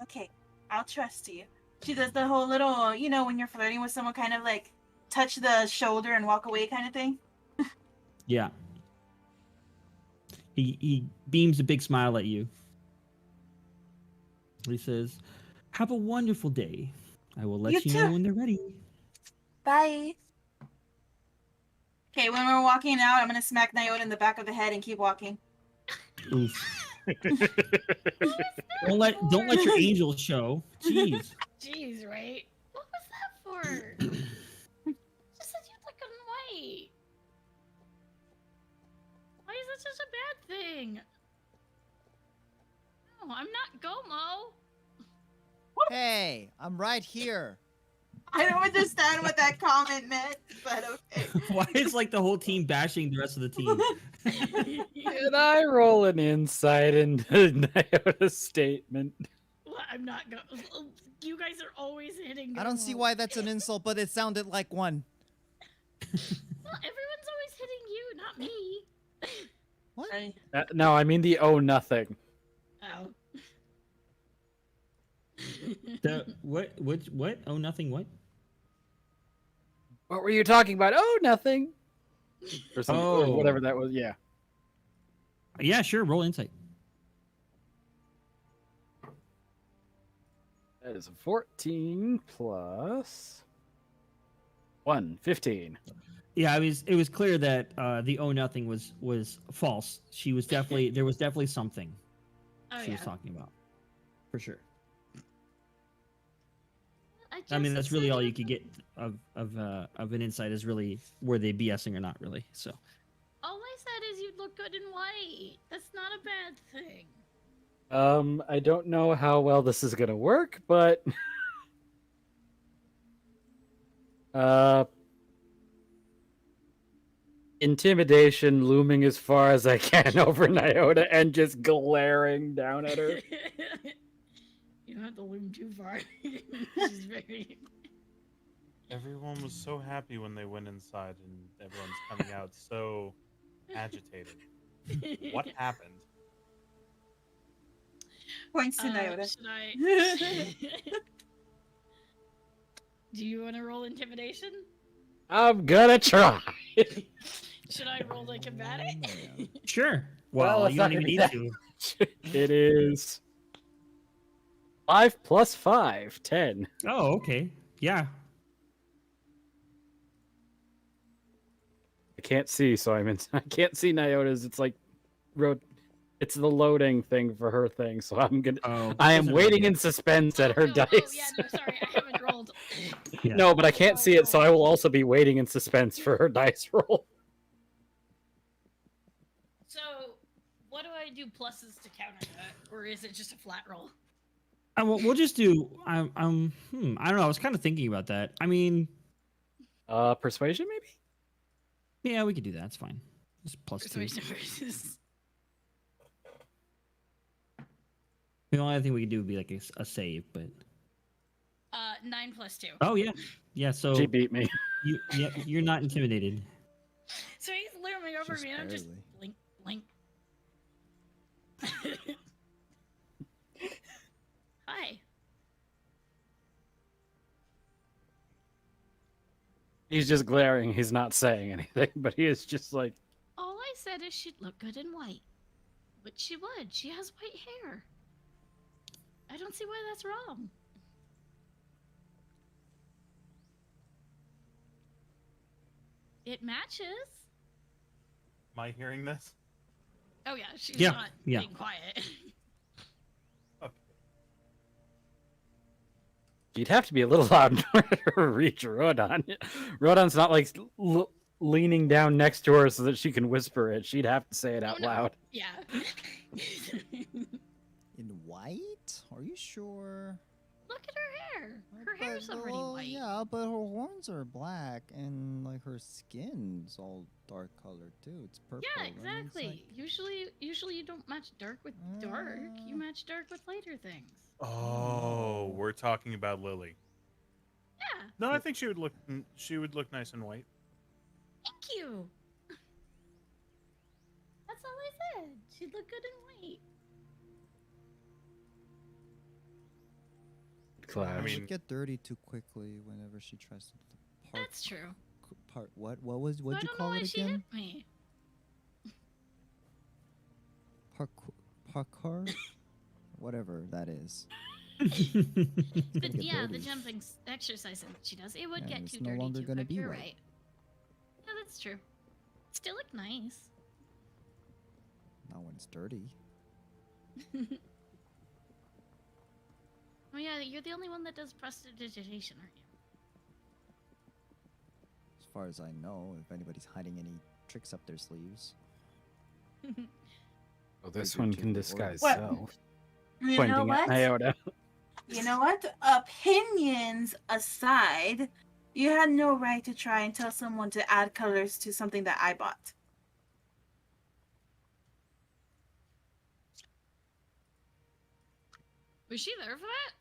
Okay, I'll trust you. She does the whole little, you know, when you're flirting with someone, kind of like touch the shoulder and walk away kind of thing. Yeah. He beams a big smile at you. He says, "Have a wonderful day. I will let You you know too. when they're ready." Bye. Okay, when we're walking out, I'm gonna smack Nyota in the back of the head and keep walking. Oof. Don't let your angel show. Jeez. Jeez, right? What was that for? Just said you look good and white. Why is that such a bad thing? No, I'm not Gomo. Hey, I'm right here. I don't understand what that comment meant, but okay. Why is like the whole team bashing the rest of the team? Can I roll an insight into Nyota's statement? Well, I'm not Go. You guys are always hitting. I don't see Gomo. why that's an insult, but it sounded like one. Well, everyone's always hitting you, not me. What? No, I mean the oh nothing. Oh. What? Oh, nothing. What? What were you talking about? Oh, nothing. Or something, Oh. or whatever that was. Yeah. Yeah, sure. Roll insight. That is a 14 plus 1, 15. Yeah, it was clear that the oh nothing was false. She was definitely there was definitely something Oh she yeah. was talking about, for sure. I I mean, just that's really said all you it. could get of an insight is really were they BSing or not really. So All I said is you look good in white. That's not a bad thing. I don't know how well this is gonna work, but intimidation looming as far as I can over Nyota and just glaring down at her. You don't have to loom too far. She's very. Everyone was so happy when they went inside, and everyone's coming out so agitated. What happened? Points to Nyota. Should I? Do you want to roll intimidation? I'm gonna try. Should I roll to combat it? sure. Well, Well, it's you not don't even gonna need be to. It is 5 plus 5, 10. Oh, okay. Yeah. I can't see, so I can't see Nyota's. It's like it's the loading thing for her thing, so I am Oh, waiting idea. in suspense at her no, dice. Oh, yeah, no, sorry, I haven't rolled. Yeah. No, but I can't see it, so I will also be waiting in suspense for her dice roll. So, what do I do pluses to counter that, or is it just a flat roll? We'll just do. I don't know. I was kind of thinking about that. I mean, Persuasion maybe? yeah, we could do that. It's fine. Just plus 2. Persuasion versus. The only other thing we could do would be like a save, but 9 plus 2. oh yeah, yeah. So She beat me. you're not intimidated. So he's looming over Just me, and I'm just barely. blink, blink. Hi. He's just glaring. He's not saying anything, but he is just like, All I said is she'd look good in white. Which she would. She has white hair. I don't see why that's wrong. It matches. Am I hearing this? Oh yeah, she's Yeah, not yeah. being quiet. Okay. you'd have to be a little loud in order to reach Rodon. Rodon's not like leaning down next to her so that she can whisper it. She'd have to say it out Oh, no. loud. Yeah. In white? Are you sure? Look at her hair. Her hair's But, already well, white. Yeah, but her horns are black and like her skin's all dark colored too. It's purple. Yeah, and it's exactly. Usually you don't match dark with dark. You match dark with lighter things. Oh, we're talking about Lily. Yeah. No, I think she would look nice in white. Thank you. That's all I said. She'd look good in white. Clash. I mean- She get dirty too quickly whenever she tries to park. That's true. What I what'd you don't call know why it she again? hit me. Parkour? Whatever that is. But get yeah, the dirty. jumping exercise that she does, it would Yeah, get it's too no dirty longer too gonna quick. be You're right. right. Yeah, that's true. Still look nice. Not when it's dirty. Oh yeah, you're the only one that does prestidigitation, aren't As far as I know, if anybody's hiding any tricks up their sleeves. you? Oh, this Figure one to can the disguise What? self. You Pointing know at what? Iota. You know what? Opinions aside, you had no right to try and tell someone to add colors to something that I bought. Was she there for that?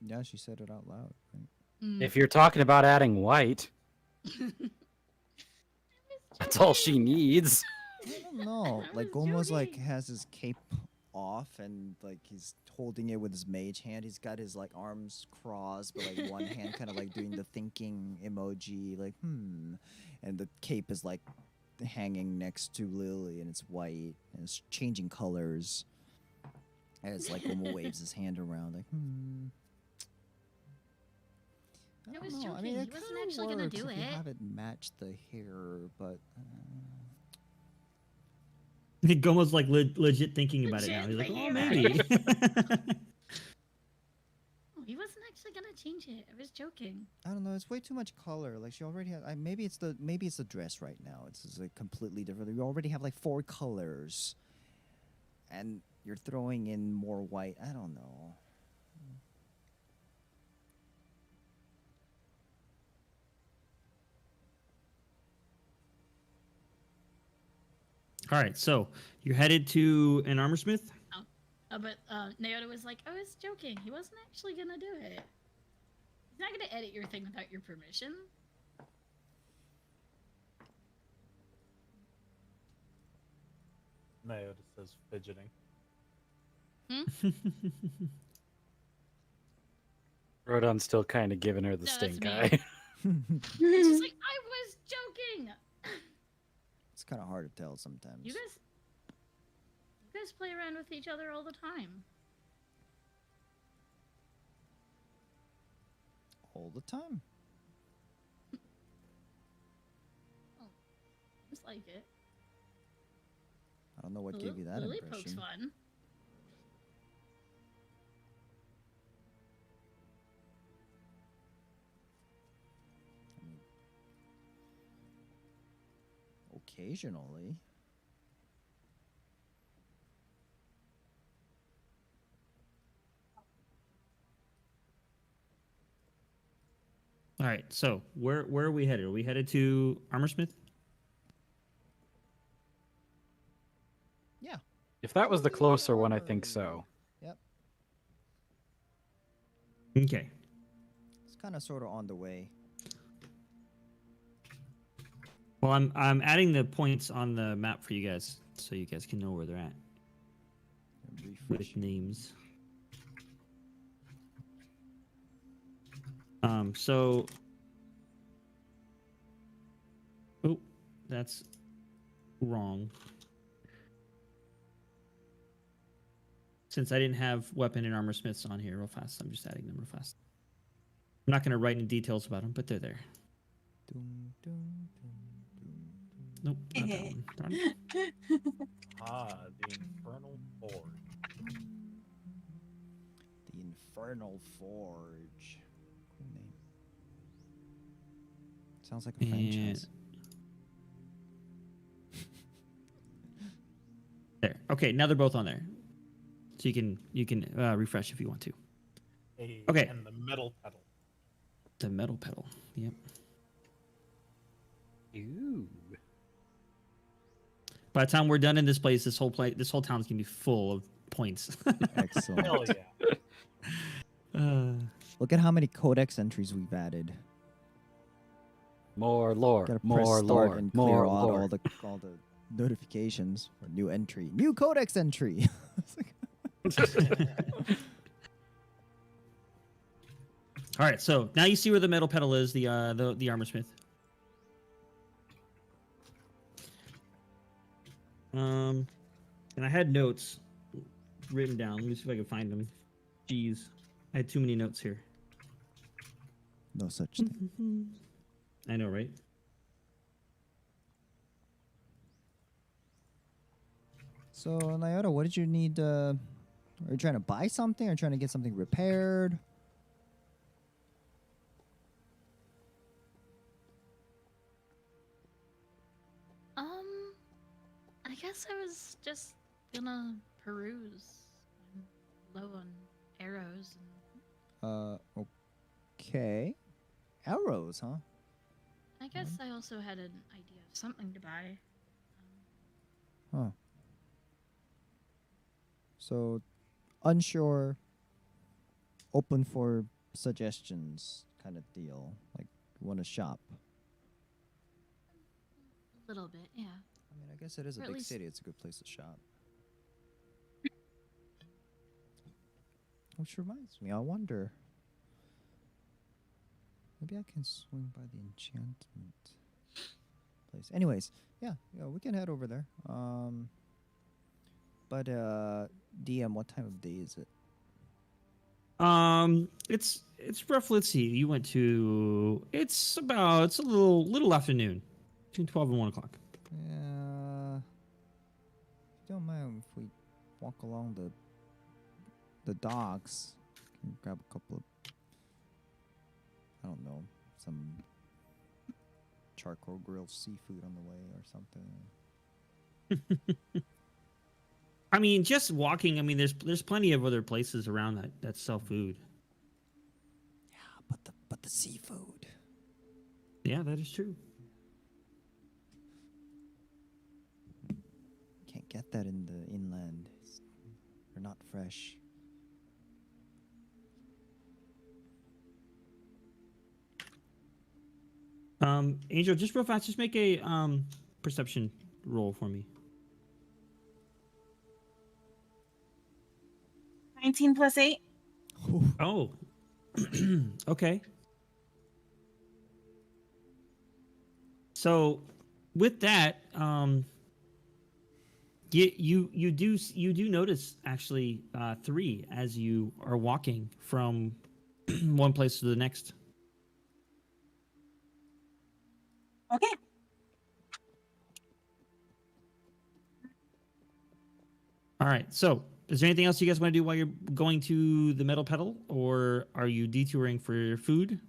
Yeah, she said it out loud. Right? Mm. If you're talking about adding white, that's all she needs. I don't know. I Like was Gomo's like joking. has his cape off and like he's holding it with his mage hand. He's got his like arms crossed, but like one hand kind of like doing the thinking emoji, like and the cape is like hanging next to Lily and it's white and it's changing colors. And it's like Gomo waves his hand around, like I I don't was know. I joking. mean, He it wasn't kinda actually gonna works do if you it. have it match the hair, but. Gomo's like legit thinking about it now. He's like, Legit oh, thinking about maybe. Oh, he wasn't actually gonna change it. I was joking. I don't know. It's way too much color. Like she already has. Maybe it's the dress right now. It's just, like completely different. You already have like 4 colors, and you're throwing in more white. I don't know. All right, so you're headed to an armor smith. But Naota was like, I was joking. He wasn't actually gonna do it. He's not gonna edit your thing without your permission. Nyota says fidgeting. Rodon's still kind of giving her the No, that's stink me. eye. She's like, I was joking. It's kind of hard to tell sometimes. You guys play around with each other all the time. All the time. Seems like it. I don't know what gave you that Lily poke's impression. fun. I mean, occasionally. All right, so where are we headed? Are we headed to armor smith? Yeah. If that was the closer one, I think so. Yep. Okay. It's kind of sort of on the way. Well, I'm adding the points on the map for you guys, so you guys can know where they're at with Refresh. names. So, oh, that's wrong. Since I didn't have weapon and armor smiths on here real fast, I'm just adding them real fast. I'm not going to write any details about them, but they're there. Dum, dum, dum, dum, dum. Nope, not that one. Darn it. The Infernal Forge. The Infernal Forge. Cool name. Sounds like a franchise. There. Okay, now they're both on there. So you can refresh if you want to. Okay. And the metal pedal. The metal pedal. Yep. Ooh. By the time we're done in this place, this whole town's gonna be full of points. Excellent. Hell yeah. Look at how many codex entries we've added. More lore. Gotta press More start lore. and More clear out lore. all the notifications for new entry. New codex entry. All right, so now you see where the metal pedal is, the armor smith. And I had notes written down. Let me see if I can find them. Jeez, I had too many notes here. No such thing. I know, right? So, Nyota, what did you need? Are you trying to buy something? Or trying to get something repaired? I guess I was just gonna peruse. I'm low on arrows and Okay. Arrows, huh? I guess I also had an idea of something to buy. Huh. So, unsure, open for suggestions kind of deal. Like, you want to shop. A little bit, yeah. I mean, I guess it is a Or at big least- city. It's a good place to shop. Which reminds me, I wonder. Maybe I can swing by the enchantment place. Anyways, yeah, we can head over there. But DM, what time of day is it? It's roughly. Let's see. You went to. It's a little afternoon, between 12 and 1 o'clock. Yeah. If you don't mind if we walk along the docks, can grab a couple of, I don't know, some charcoal grilled seafood on the way or something. I mean, just walking. I mean, there's plenty of other places around that sell food. Yeah, but the seafood. Yeah, that is true. Can't get that in the inland. They're not fresh. Angel, just real fast, just make a perception roll for me. 19 plus 8. Oh, okay. So, with that, you do notice actually 3 as you are walking from one place to the next. Okay. All right. So, is there anything else you guys want to do while you're going to the metal pedal, or are you detouring for food?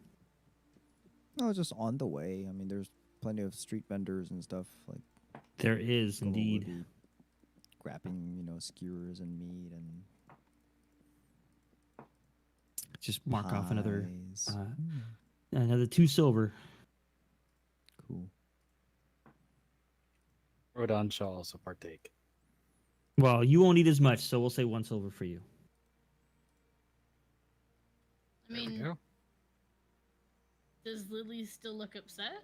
No, just on the way. I mean, there's plenty of street vendors and stuff like. There is people will indeed. be grabbing, skewers and meat and Just mark off another pies. 2 silver. Cool. Rodon shall also partake. Well, you won't eat as much, so we'll say 1 silver for you. I There we mean, go. does Lily still look upset?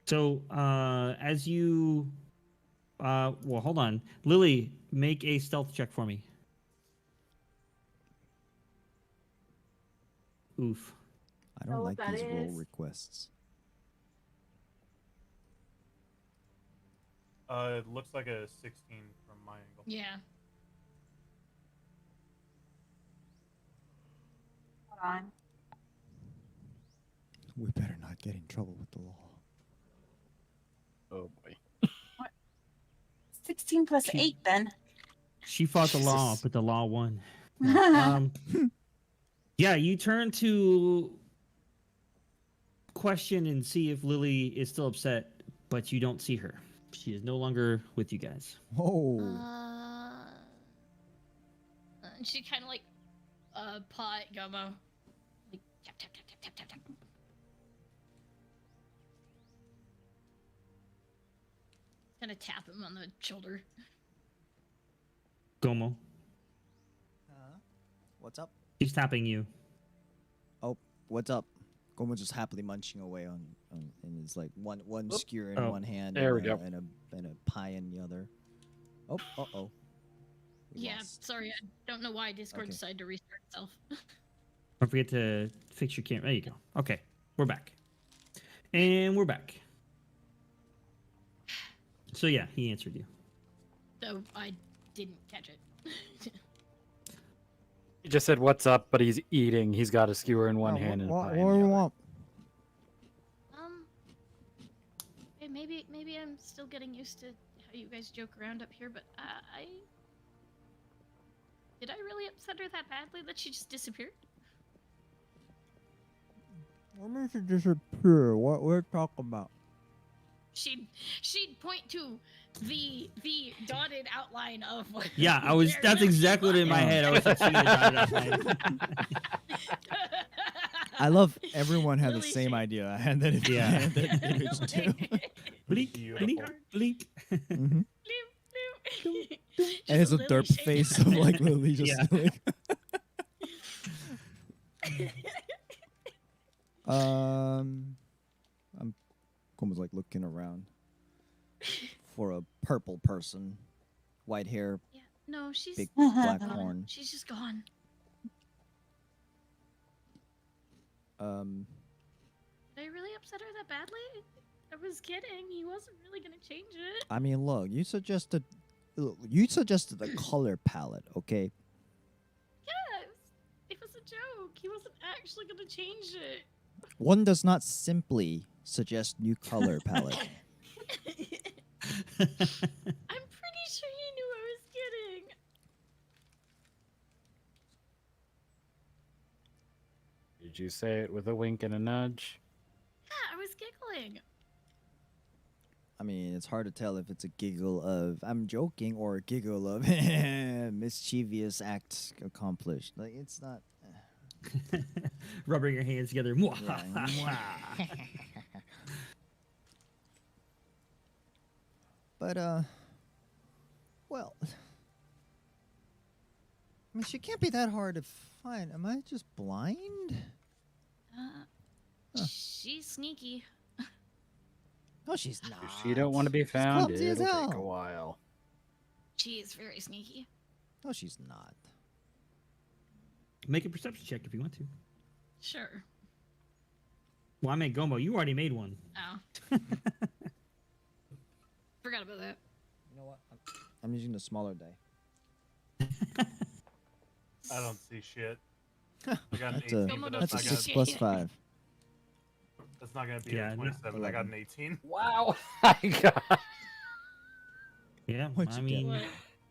So, as you, well, hold on, Lily, make a stealth check for me. Oof. I don't know like what that these roll is. requests. It looks like a 16 from my angle. Yeah. Hold on. We better not get in trouble with the law. Oh boy. 16 plus 8 then. She fought the law, Jesus. but the law won. Yeah, you turn to question and see if Lily is still upset, but you don't see her. She is no longer with you guys. Oh, And she kind of like paw at Gummo. Like tap tap tap tap tap tap tap. Kind of tap him on the shoulder. Gomo. What's up? She's tapping you. Oh, what's up? Gomo's just happily munching away on and it's like one skewer in Oh, one hand there we and, go. and a pie in the other. Oh, uh-oh. We Yeah, lost. sorry, I don't know why Discord Okay. decided to restart itself. Don't forget to fix your camera. There you go. Okay, we're back. And we're back. So yeah, he answered you. So I didn't catch it. He just said, "What's up?" But he's eating. He's got a skewer in one hand and a what pie do in the you other. want? Hey, maybe I'm still getting used to how you guys joke around up here, but did I really upset her that badly that she just disappeared? What makes it disappear? What we're talking about? She'd point to the dotted outline of what. Yeah, I was. That's exactly what in my head. I was like, seeing the dotted outline. I love everyone had the Lily same shape. idea, and then it, Yeah. and then image too. Bleak, Beautiful. bleak, bleak. Mhm. She's And it's a lily derp shape. face of like Lily just Yeah. like. I'm almost like looking around for a purple person, white hair, Yeah, no, she's big Uh-huh. black gone. horn. She's just gone. Um, Did I really upset her that badly? I was kidding. He wasn't really gonna change it. I mean, look, you suggested a color palette, okay? Yeah, it was a joke. He wasn't actually gonna change it. One does not simply suggest new color palette. I'm pretty sure he knew I was kidding. Did you say it with a wink and a nudge? Yeah, I was giggling. I mean, it's hard to tell if it's a giggle of I'm joking or a giggle of mischievous act accomplished. Like it's not. Rubbing your hands together. But well, I mean, she can't be that hard to find. Am I just blind? Huh. She's sneaky. No, she's not. If she don't want to be found, clumsy as it'll take a hell. while. She is very sneaky. No, she's not. Make a perception check if you want to. Sure. Well, I made Gomo. You already made one. Oh. Forgot about that. You know what? I'm using the smaller die. I don't see shit. I got an That's a 18, but that's a that's, six not plus Yeah. 5. that's not gonna be Yeah, a no. 27. I got an 18. Wow! I Yeah, What'd I you get?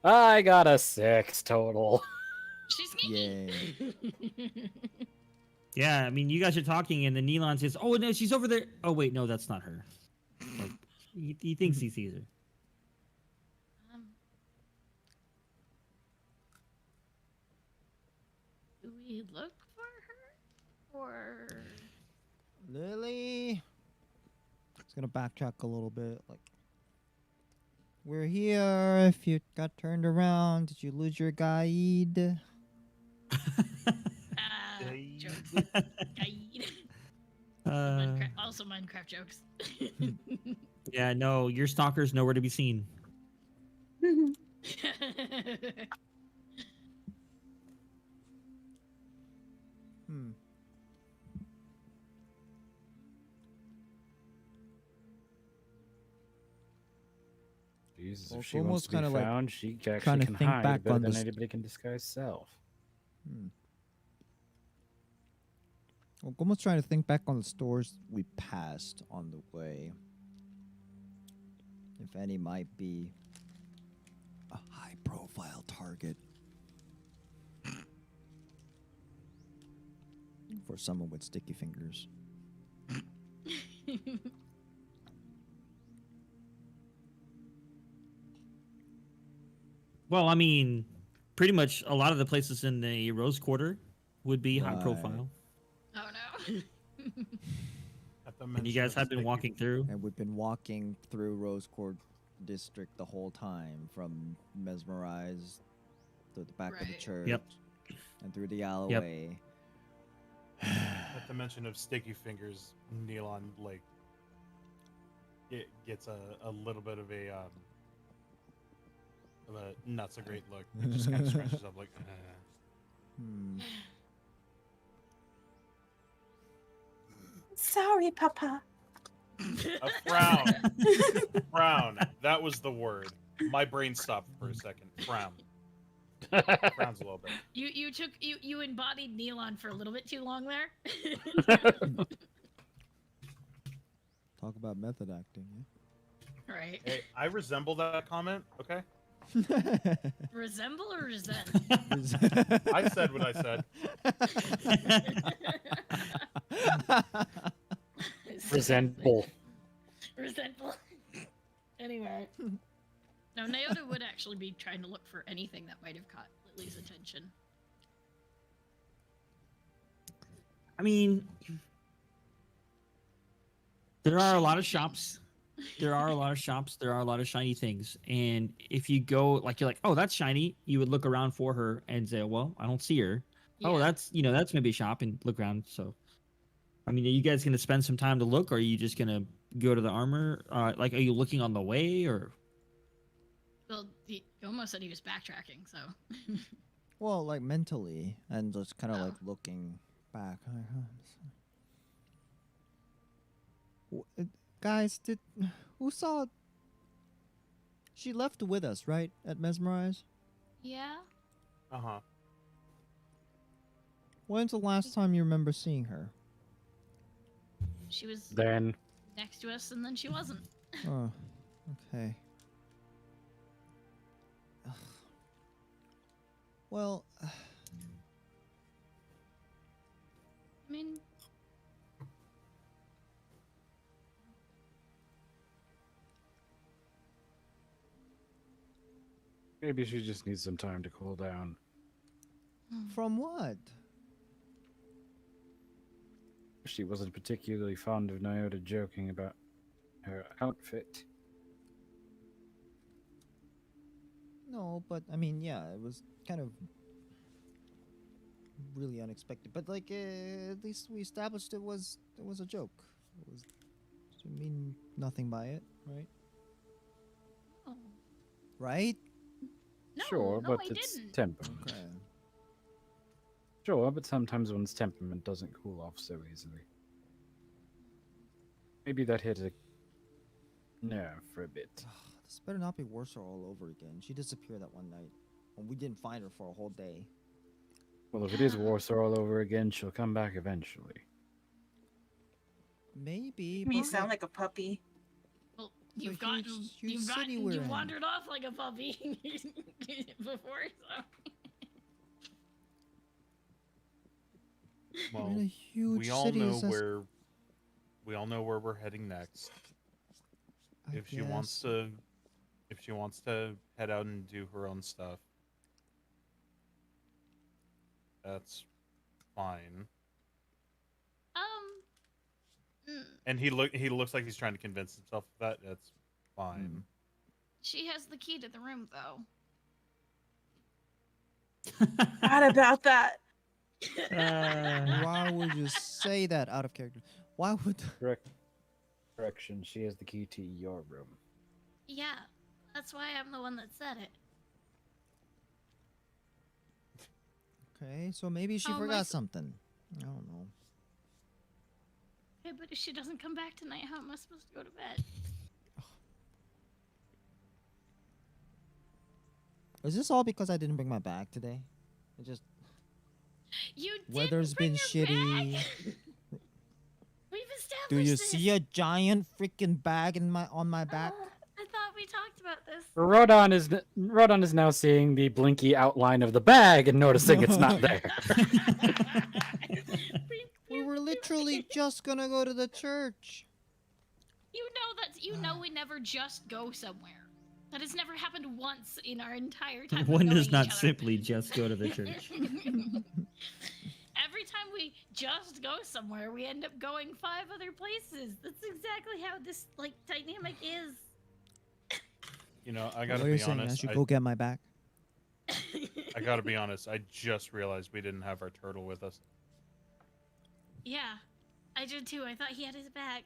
mean, got a 6 total. She's sneaky. Yay! yeah, I mean, you guys are talking, and then Neelon says, "Oh no, she's over there." Oh wait, no, that's not her. Like, he thinks he sees her. Do we look for her? Or Lily. It's gonna backtrack a little bit. Like, we're here. If you got turned around, did you lose your guide? Guide. joke. Guide. Also Minecraft jokes. Yeah, no, your stalker's nowhere to be seen. Hmm. Jesus, Well, if it's she wants almost to be kinda like found, she trying actually to can think hide back better on than this- anybody can disguise self. Hmm. Well, Gomo's trying to think back on the stores we passed on the way. If any might be a high-profile target for someone with sticky fingers. Well, I mean, pretty much a lot of the places in the Rose Quarter would be high Right. profile. Oh no. At the And you mention guys of have been sticky- walking through. And we've been walking through Rose Court District the whole time, from Mesmerized to the back of the Right. church, Yep. and through the alleyway. At the mention of sticky fingers, Neilon like it gets a little bit of a not so great look. It just kind of scratches up like. Hmm. Sorry, Papa. A frown. Frown. That was the word. My brain stopped for a second. Frown. Frowns a little bit. You embodied Neilon for a little bit too long there. Talk about method acting. Right. Hey, I resemble that comment. Okay. Yeah? Resemble or resent? I said what I said. Resentful. Resentful. Anyway. No, Naota would actually be trying to look for anything that might have caught Lily's attention. I mean, there are a lot of shops. There are a lot of shops. There are a lot of shiny things. And if you go, like, you're like, oh, that's shiny. You would look around for her and say, well, I don't see her. Oh, Yeah. that's, that's maybe a shop, and look around. So, I mean, are you guys going to spend some time to look, or are you just going to go to the armor? Like, are you looking on the way, or? Well, he almost said he was backtracking, so. Well, like mentally, and just kind of Oh. like looking back. Guys, who saw? She left with us, right? At Mesmerize. Yeah. Uh huh. When's the last time you remember seeing her? She was Then next to us, and then she wasn't. Oh, okay. Ugh. Well, I mean, maybe she just needs some time to cool down. from what? She wasn't particularly fond of Nyota joking about her outfit. No, but I mean, yeah, it was kind of really unexpected. But like, at least we established it was a joke. It was to mean nothing by it, right? oh. Right? No, Sure, no, but I it's didn't. temperament. Okay. Sure, but sometimes one's temperament doesn't cool off so easily. Maybe that hit a nerve for a bit. This better not be worse all over again. She disappeared that one night, and we didn't find her for a whole day. Well, if it is Warsaw all over again, she'll come back eventually. Maybe. Me but, sound like a puppy. Well, It's a you've gotten, huge city we're you in. wandered off like a puppy before, so. we're Well, in a huge we all city. know It's just- where we're heading next. I If she wants to head out and do her own stuff, that's fine. And he looks like he's trying to convince himself of that. That's fine. She has the key to the room, though. What about that? Why would you say that out of character? Why would? Correction, she has the key to your room. Yeah, that's why I'm the one that said it. Okay, so maybe she Oh, my forgot s- something. I don't know. Okay, but if she doesn't come back tonight, how am I supposed to go to bed? Is this all because I didn't bring my bag today? It just You Weather's didn't bring been your shitty. bag. We've established Do you this. see a giant freaking bag on my back? I thought we talked about this. Rodon is now seeing the blinky outline of the bag and noticing it's not there. We were literally just gonna go to the church. You know we never just go somewhere. That has never happened once in our entire time. One of does knowing not each other. simply just go to the church. Every time we just go somewhere, we end up going 5 other places. That's exactly how this like dynamic is. You know, I What gotta are you be saying? I honest. should go get my bag. I gotta be honest. I just realized we didn't have our turtle with us. Yeah, I did too. I thought he had his back.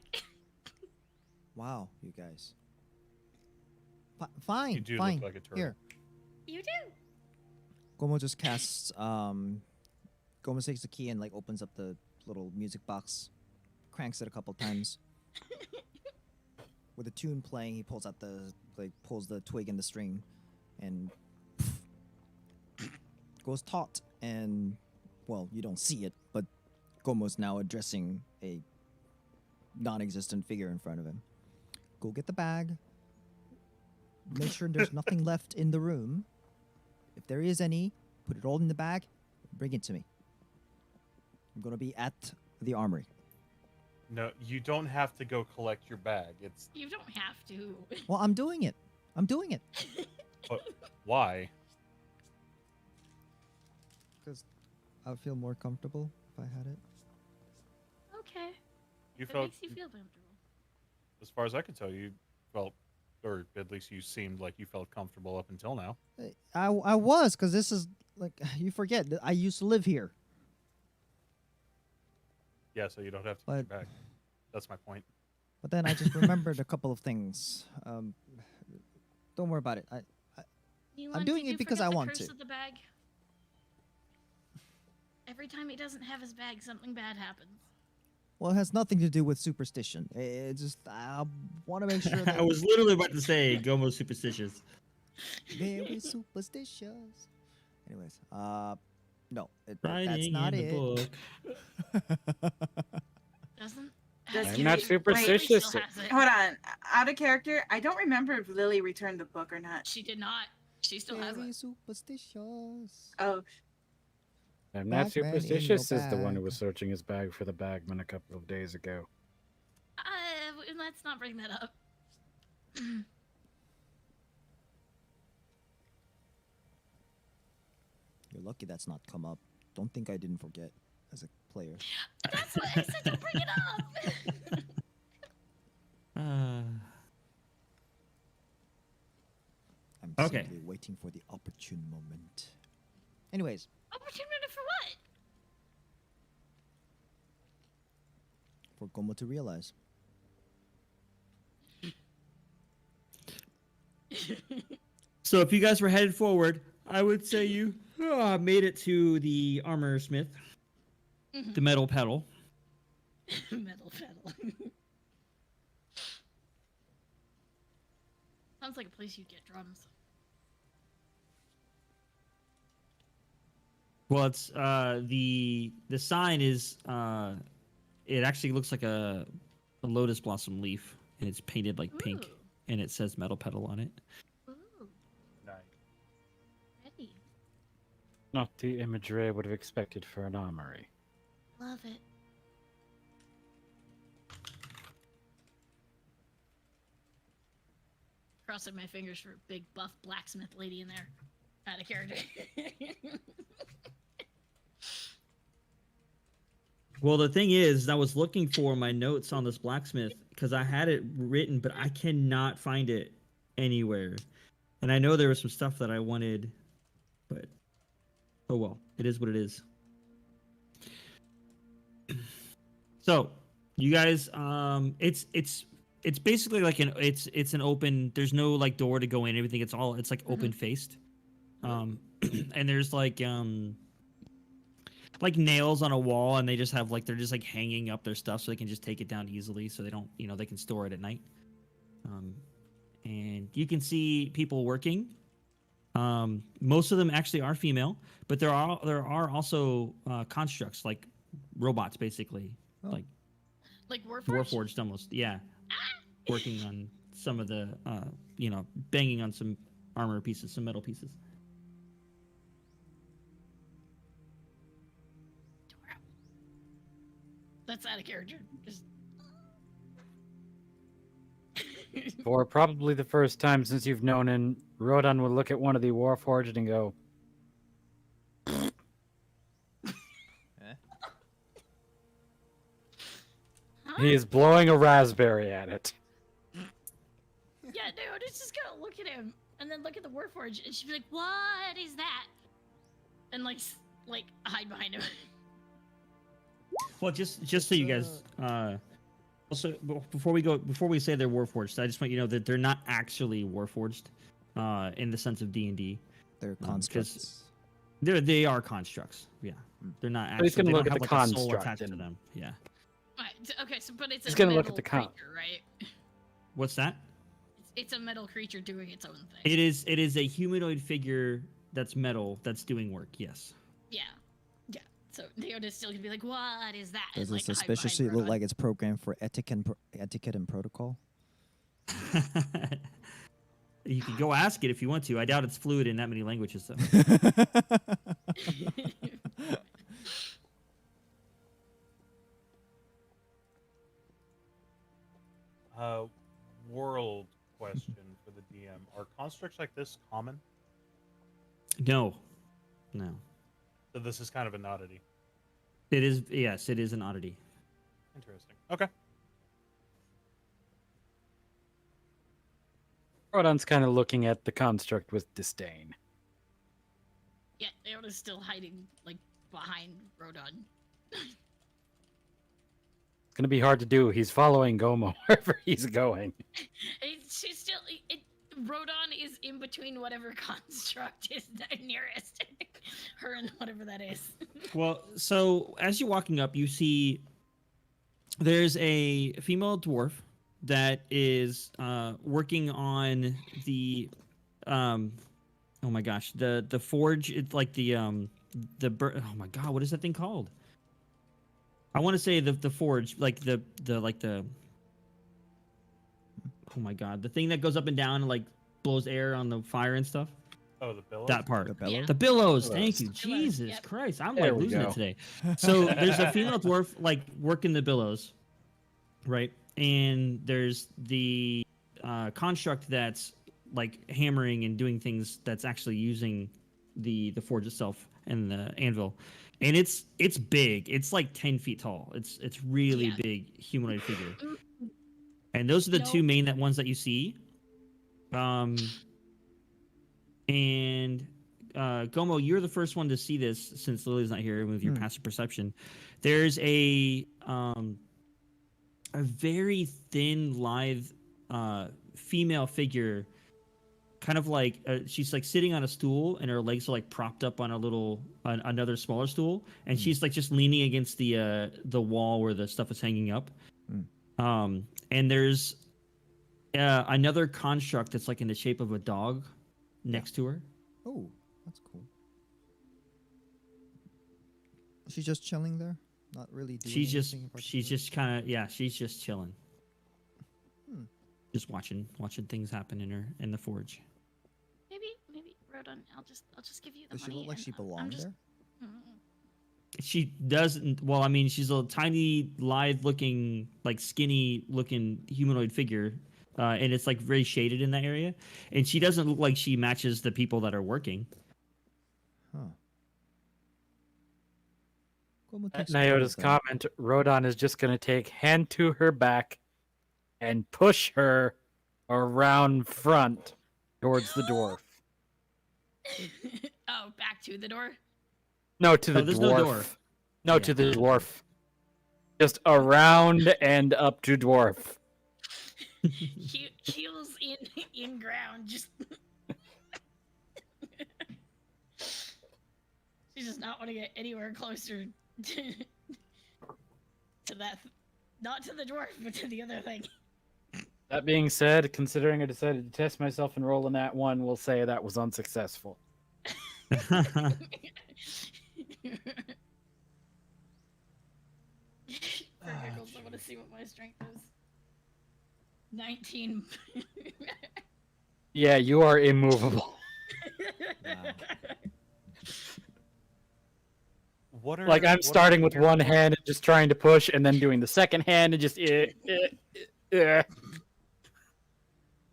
Wow, you guys. Fine, You do fine. look like a turtle. Here, You do. Gomo just casts. Gomo takes the key and like opens up the little music box, cranks it a couple times. With a tune playing, he pulls out pulls the twig and the string, and goes taut. And well, you don't see it, but Gomo's now addressing a non-existent figure in front of him. Go get the bag. Make sure there's nothing left in the room. If there is any, put it all in the bag. Bring it to me. I'm gonna be at the armory. No, you don't have to go collect your bag. It's You don't have to. Well, I'm doing it. I'm doing it. but why? Because I would feel more comfortable if I had it. Okay. You That felt, makes you feel comfortable. as far as I can tell, you felt, or at least you seemed like you felt comfortable up until now. I was, because this is, like, you forget, that I used to live here. Yeah, so you don't have to get your But- bag. That's my point. But then I just remembered a couple of things. Don't worry about it. Neelan, doing did it you because forget I the want curse to. of the bag? Every time he doesn't have his bag, something bad happens. Well, it has nothing to do with superstition. It just, I want to make sure that I was literally about to say Gomo's superstitious. very superstitious. Anyways, no, that's Writing not in the it. book. Doesn't? Does I'm he- not wait, superstitious. Still has it. Hold on. Out of character, I don't remember if Lily returned the book or not. She did not. She still has Very it. superstitious. Oh, I'm not Bagman in your superstitious, says the one who bag. was searching his bag for the bagman a couple of days ago. Let's not bring that up. You're lucky that's not come up. Don't think I didn't forget as a player. That's what I said. Don't bring it up. I'm Okay. simply waiting for the opportune moment. Anyways, Opportunity for what? for Gomo to realize. So if you guys were headed forward, I would say you made it to the armor smith, the metal pedal. Metal pedal. Sounds like a place you'd get drums. Well, it's the sign is it actually looks like a lotus blossom leaf, and it's painted like pink, Ooh. and it says metal pedal on it. Ooh, Nice. ready. Not the imagery I would have expected for an armory. Love it. Crossing my fingers for a big buff blacksmith lady in there. Out of character. Well, the thing is, I was looking for my notes on this blacksmith because I had it written, but I cannot find it anywhere. And I know there was some stuff that I wanted, but oh well, it is what it is. So, you guys, it's basically like it's an open. There's no like door to go in. Everything it's like open faced. And there's like nails on a wall, and they just have they're just like hanging up their stuff so they can just take it down easily, so they don't they can store it at night. And you can see people working. Most of them actually are female, but there are also constructs like robots, basically, like Warforged? Warforged almost, yeah, working on some of the banging on some armor pieces, some metal pieces. That's out of character. Just For probably the first time since you've known him, Rodan would look at one of the Warforged and go, Huh? he is blowing a raspberry at it. Yeah, dude, it's just gonna look at him and then look at the Warforged, and she'd be like, "What is that?" And like hide behind him. Well, just so you guys, also before we say they're warforged, I just want you to know that they're not actually warforged, in the sense of D&D. They're constructs. They are constructs. Yeah, they're not But actually. he's gonna they look don't at have the like a soul construct attached to and- them. Yeah. Right, okay, so but it's He's a gonna metal look at the creature, right? What's that? It's a metal creature doing its own thing. It is a humanoid figure that's metal that's doing work. Yes. Yeah. So Neoda's still gonna be like, "What is that?" Does and, it like, hide suspiciously behind look Rodan. like it's programmed for etiquette and protocol? You can go ask it if you want to. I doubt it's fluid in that many languages, though. World question for the DM: are constructs like this common? No. So this is kind of an oddity. It is. Yes, it is an oddity. Interesting. Okay. Rodan's kind of looking at the construct with disdain. Yeah, Neoda's still hiding like behind Rodan. It's gonna be hard to do. He's following Gomo wherever he's going. She's still. Rodan is in between whatever construct is nearest her and whatever that is. Well, so as you're walking up, you see there's a female dwarf that is working on the oh my gosh, the forge. It's like oh my god, what is that thing called? I want to say the forge, like the oh my god, the thing that goes up and down and like blows air on the fire and stuff. Oh, the billows. That part. The bellows? Yeah. The billows. Billows. Thank you. Billows, Jesus yep. Christ. I'm There like we losing go. it today. So there's a female dwarf like working the billows, right? And there's the construct that's like hammering and doing things that's actually using the forge itself and the anvil. And it's big. It's like 10 feet tall. It's really Yeah. big humanoid figure. And those are the two main ones that you see. And Gomo, you're the first one to see this since Lily's not here with your passive perception. There's a very thin, lithe female figure, kind of like she's like sitting on a stool and her legs are like propped up on a little another smaller stool, and she's like just leaning against the wall where the stuff is hanging up. And there's another construct that's like in the shape of a dog next to her. Oh, that's cool. She's just chilling there, not really doing She's anything in she's particular? just kind of she's just chilling, Hmm. just watching things happen in the forge. Maybe Rodan, I'll just give you the Does she money. look like and she I'm belongs just- there? She doesn't. Well, I mean, she's a tiny, lithe-looking, like skinny-looking humanoid figure, and it's like very shaded in that area. And she doesn't look like she matches the people that are working. Huh. Gomu takes care Nyota's of them. comment, Rodan is just going to take hand to her back and push her around front towards the dwarf. Oh, back to the door. No, to the Oh, there's dwarf. no door. No, Yeah. to the dwarf. Just around and up to dwarf. Heels in ground. Just. She does not want to get anywhere closer to that. Not to the dwarf, but to the other thing. That being said, considering I decided to test myself and roll in that one, we'll say that was unsuccessful. For giggles, I want to see what my strength is. 19. Yeah, you are immovable. What are Like, I'm what are starting with your- one hand and just trying to push, and then doing the second hand and just...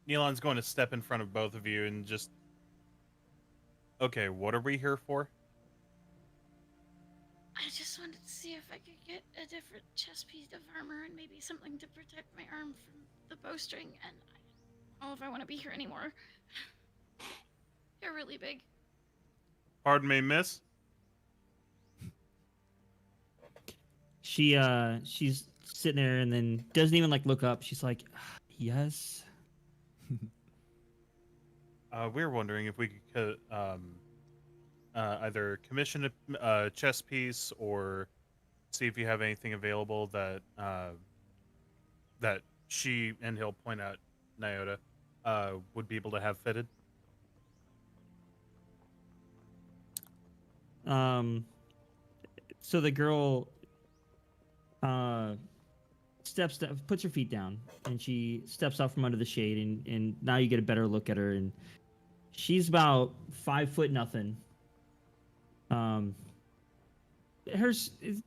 Neilon's going to step in front of both of you and just... Okay, what are we here for? I just wanted to see if I could get a different chest piece of armor and maybe something to protect my arm from the bowstring, and I don't know if I want to be here anymore. You're really big. Pardon me, miss? She's sitting there and then doesn't even like look up. She's like, yes. We're wondering if we could either commission a chess piece or see if you have anything available that that she, and he'll point out Nyota, would be able to have fitted. So the girl steps down, puts her feet down, and she steps out from under the shade, and now you get a better look at her, and she's about 5 foot nothing. Hers is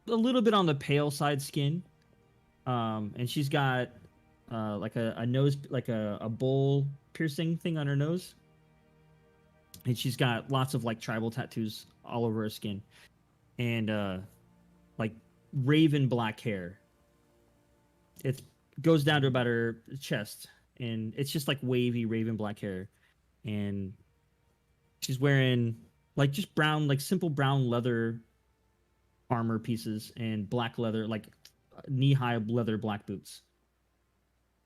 a little bit on the pale side skin, and she's got like a nose, like a bowl piercing thing on her nose, and she's got lots of like tribal tattoos all over her skin, and like raven black hair. It goes down to about her chest, and it's just like wavy raven black hair, and she's wearing like just brown, like simple brown leather armor pieces and black leather, like knee-high leather black boots.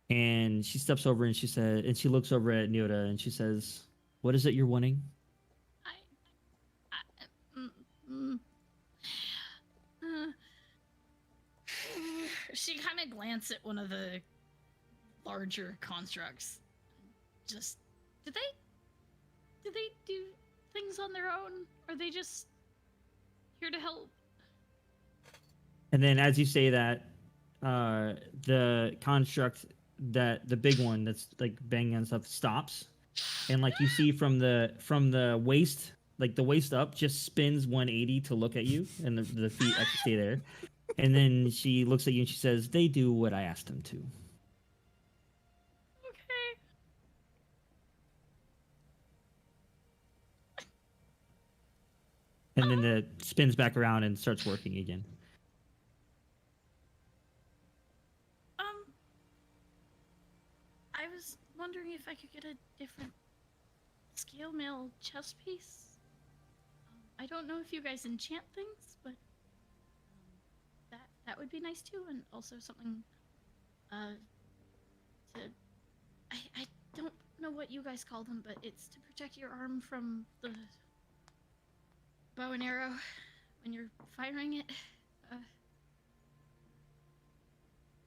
And she steps over and she looks over at Nyota and she says, "What is it you're wanting?" She kind of glanced at one of the larger constructs. Just, do they do things on their own? Are they just here to help? And then as you say that, the construct, that the big one that's like banging on stuff, stops, and like you see from the waist, like the waist up, just spins 180 to look at you, and the feet actually stay there. And then she looks at you and she says, "They do what I asked them to." Okay. And then it spins back around and starts working again. I was wondering if I could get a different scale mail chest piece. I don't know if you guys enchant things, but that would be nice too, and also something to I don't know what you guys call them, but it's to protect your arm from the bow and arrow when you're firing it.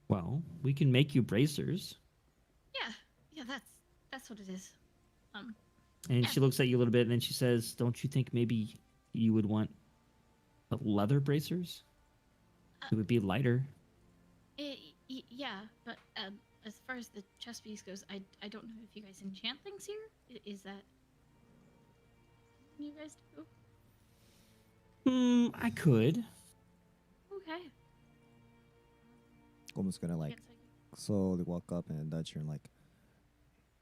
Well, we can make you bracers. Yeah, that's what it is. And Yeah. she looks at you a little bit, and then she says, "Don't you think maybe you would want leather bracers? It would be lighter." Yeah, but as far as the chest piece goes, I don't know if you guys enchant things here. Is that something you guys do? I could. Okay. Almost gonna like Guess I slowly walk up and nudge her and like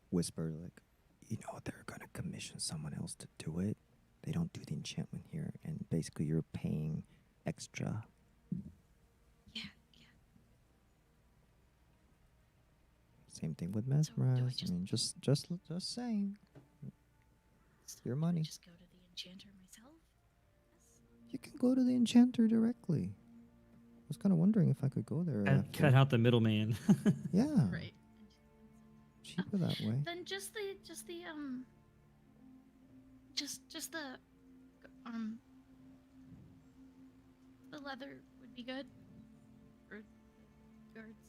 whisper like, "You know, they're gonna commission someone else to do it. They don't do the enchantment here, and basically you're paying extra." Yeah. Same thing with do I mesmerize. just- I mean, just saying. So Your do I money. just go to the enchanter myself? Yes. You can go to the enchanter directly. I was kind of wondering if I could go there. Cut out the middleman. Yeah, Right. cheaper that way. Then just the the leather would be good for guards.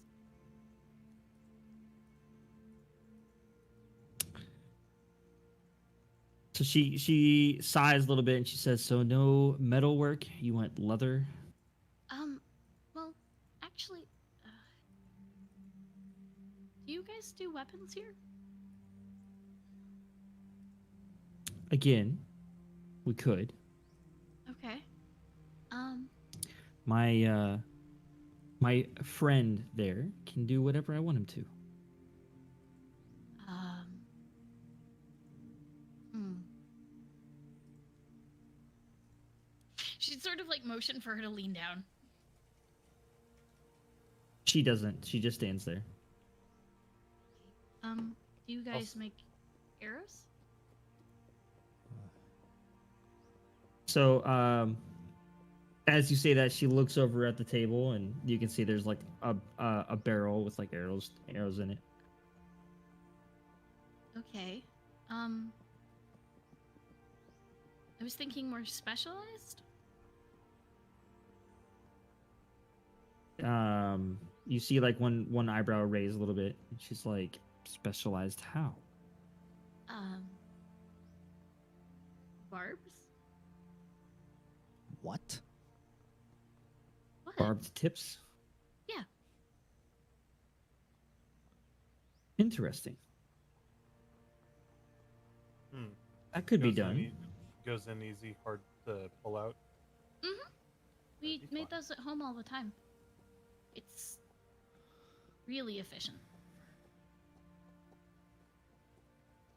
So she sighs a little bit and she says, "So no metalwork? You want leather?" Well, actually, do you guys do weapons here? Again, we could. Okay. My friend there can do whatever I want him to. sort of like motion for her to lean down. She doesn't. She just stands there. Do you guys make arrows? So, as you say that, she looks over at the table, and you can see there's like a barrel with like arrows in it. Okay. I was thinking more specialized. You see like one eyebrow raise a little bit, and she's like, specialized how? Barbs? What? What? Barbed tips? Yeah. Interesting. That could be done. Goes in easy, hard to pull out. Mm-hmm. We That'd be made fun. those at home all the time. It's really efficient.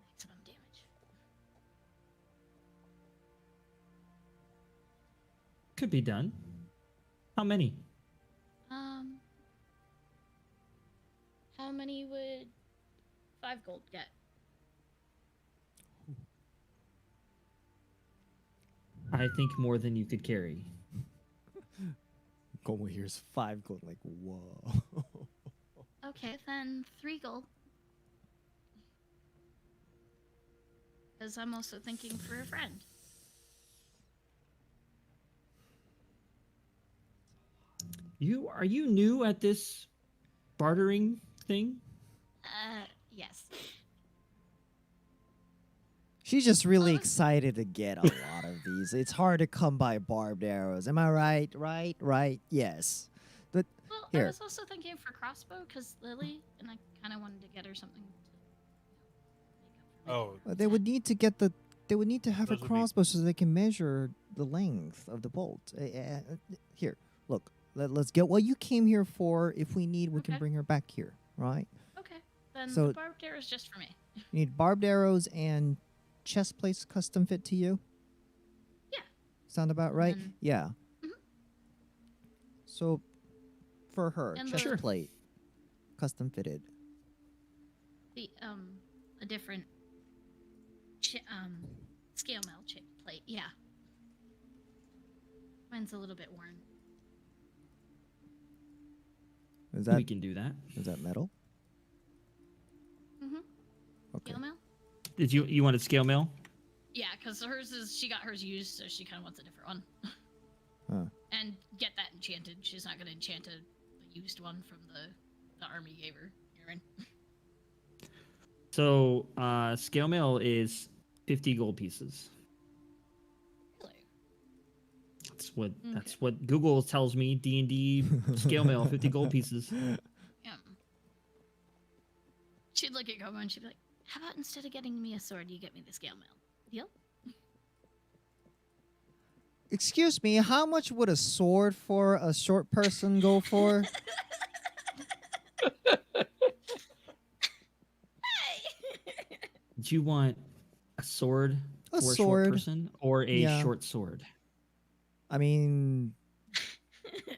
Maximum damage. Could be done. How many? How many would 5 gold get? I think more than you could carry. Como here's 5 gold. Like, whoa. Okay, then 3 gold. Because I'm also thinking for a friend. Are you new at this bartering thing? Yes. She's just really Oh. excited to get a lot of these. It's hard to come by barbed arrows. Am I right? Right? Yes. But Well, Here. I was also thinking for crossbow because Lily, and I kind of wanted to get her something to make up for Oh, they would need to get they would need to have a Those would be- crossbow so they can measure the length of the bolt. Here, look. Let's get what you came here for. If we need, we can Okay. bring her back here, right? Okay, then So- the barbed arrow is just for me. You need barbed arrows and chest plates custom fit to you? Yeah. Sound about right? then- Yeah. Mhm. So, for her, And chest Sure. plate, custom fitted. The a different scale mail plate. Yeah. Mine's a little bit worn. Is We can do that. that metal? Mm-hmm. Okay. Scale mail? Did you wanted scale mail? Yeah, because she got hers used, so she kind of wants a different one. Huh. And get that enchanted. She's not going to enchant a used one from the army gave her. Aaron. So scale mail is 50 gold pieces. Really? That's what Google tells me. D&D scale mail 50 gold pieces. Yeah. She'd look at Gomo and she'd be like, "How about instead of getting me a sword, you get me the scale mail? Deal?" Excuse me, how much would a sword for a short person go for? Do you want a sword A for a sword. short person or a Yeah. short sword? I mean,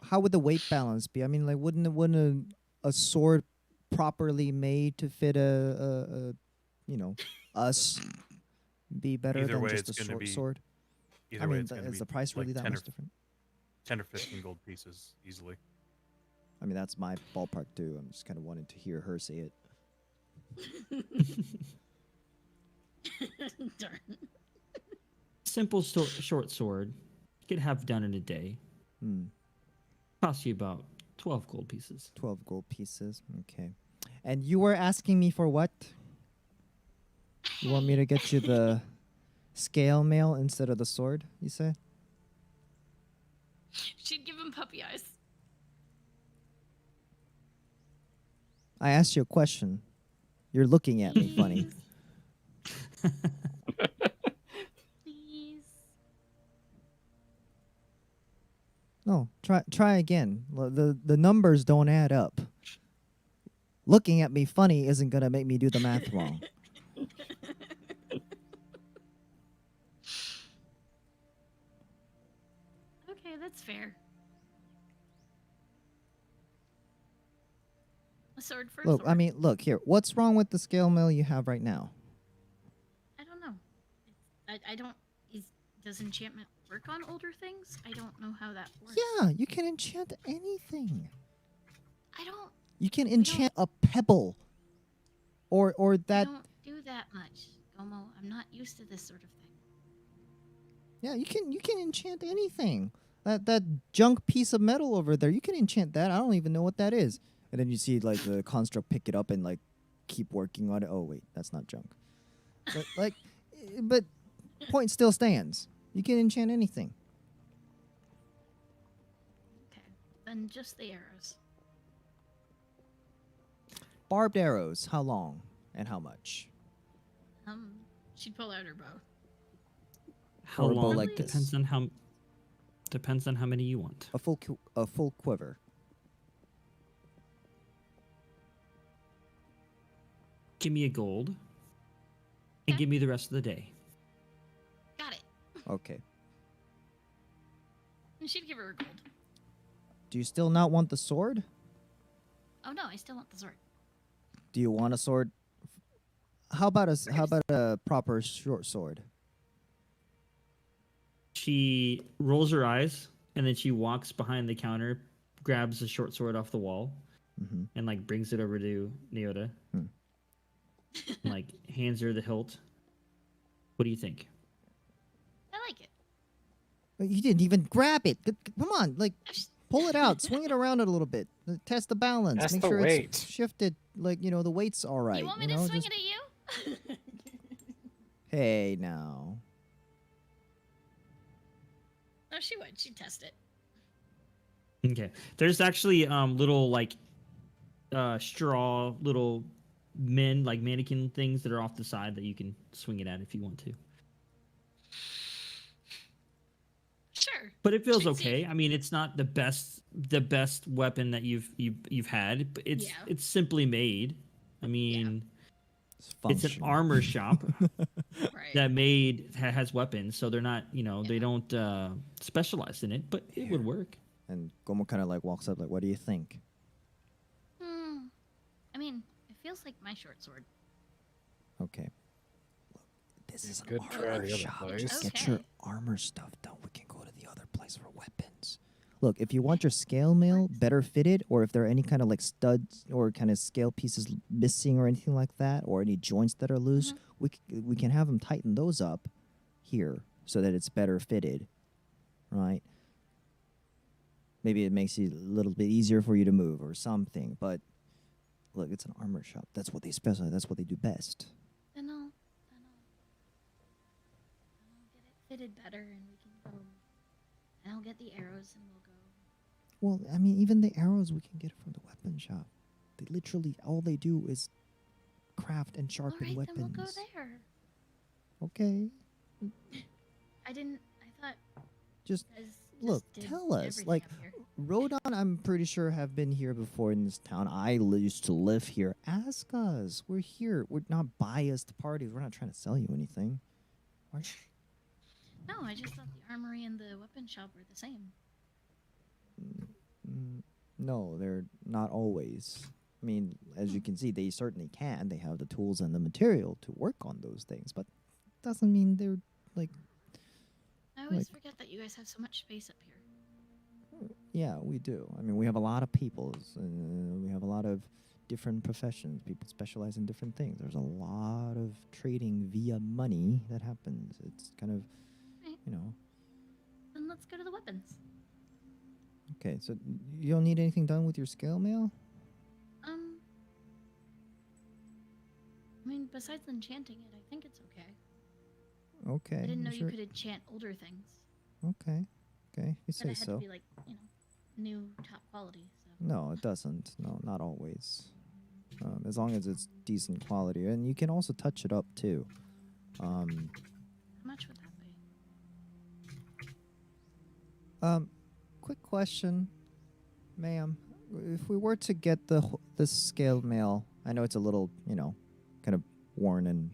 how would the weight balance be? I mean, like, wouldn't a sword properly made to fit a us be better Either than way, just a it's gonna short be- sword? either I way, mean, it's gonna is be the price like really that 10 much or, different? 10 or 15 gold pieces easily. I mean, that's my ballpark too. I'm just kind of wanting to hear her say it. Darn. Simple short sword. You could have done in a day. Hmm. Cost you about 12 gold pieces. 12 gold pieces. Okay. And you were asking me for what? You want me to get you the scale mail instead of the sword, you say? She'd give him puppy eyes. I asked you a question. You're looking at me funny. Please. No, try again. The numbers don't add up. Looking at me funny isn't gonna make me do the math wrong. Okay. That's fair. A sword for a Look, sword. I mean, look here. What's wrong with the scale mill you have right now? I don't know. I don't. Does enchantment work on older things? I don't know how that works. Yeah, you can enchant anything. I don't. You can enchant a pebble, or I that. don't do that much, Gomo. I'm not used to this sort of thing. Yeah, you can enchant anything. That junk piece of metal over there, you can enchant that. I don't even know what that is. And then you see like the construct pick it up and like keep working on it. Oh wait, that's not junk. But but point still stands. You can enchant anything. Okay, then just the arrows. Barbed arrows, how long and how much? She'd pull out her bow. How Or a bow long? like this. Depends on how many you want. A full quiver. Give me a gold, and Okay. give me the rest of the day. Got it. Okay. And she'd give her a gold. Do you still not want the sword? Oh no, I still want the sword. Do you want a sword? How about a proper short sword? She rolls her eyes, and then she walks behind the counter, grabs a short sword off the wall, Mm-hmm. and like brings it over to Neota. And, like hands her the hilt. What do you think? I like it. You didn't even grab it. Come on, like I just- pull it out, swing it around it a little bit, test the balance, That's make the sure weight. it's shifted. Like the weight's all right. You want me to swing it at you? Hey now. No, she would. She'd test it. Okay. There's actually little like straw little mannequin things that are off the side that you can swing it at if you want to. Sure. But it feels Should see. okay. I mean, it's not the best weapon that you've had, but it's Yeah. it's simply made. I mean, it's an functional. armor shop Right. that has weapons, so they're not, they don't specialize in it, but it would work. And Gomo kind of like walks up, like, "What do you think?" I mean, it feels like my short sword. Okay. Look, this is an Good try the armor other shop. place. Just get your Okay. armor stuff done. We can go to the other place for weapons. Look, if you want your scale mail better fitted, or if there are any kind of like studs or kind of scale pieces missing or anything like that, or any joints that are loose, we can have them tighten those up here so that it's better fitted, right? Maybe it makes it a little bit easier for you to move or something. But look, it's an armor shop. That's what they specialize. That's what they do best. Then I'll get it fitted better, and we can go. And I'll get the arrows, and we'll go. Well, I mean, even the arrows we can get from the weapon shop. They literally all they do is craft and All sharpen right, weapons. then we'll go there. Okay, I thought. just you guys look. did Tell us, everything like, up here. Rodon. I'm pretty sure have been here before in this town. I used to live here. Ask us. We're here. We're not biased parties. We're not trying to sell you anything. Why- No, I just thought the armory and the weapon shop were the same. No, they're not always. I mean, as you can see, they certainly can. They have the tools and the material to work on those things, but doesn't mean they're like. I always Like- forget that you guys have so much space up here. Yeah, we do. I mean, we have a lot of peoples. We have a lot of different professions. People specialize in different things. There's a lot of trading via money that happens. It's kind of, Right. Then let's go to the weapons. Okay, so you don't need anything done with your scale mail? I mean, besides enchanting it, I think it's okay. Okay. I didn't know sure. you could enchant older things. Okay. Okay, you But say it had so. to be like, new top quality. So. No, it doesn't. No, not always. As long as it's decent quality. And you can also touch it up, too. How much would that be? Quick question, ma'am. If we were to get this scaled mail, I know it's a little, kind of worn and,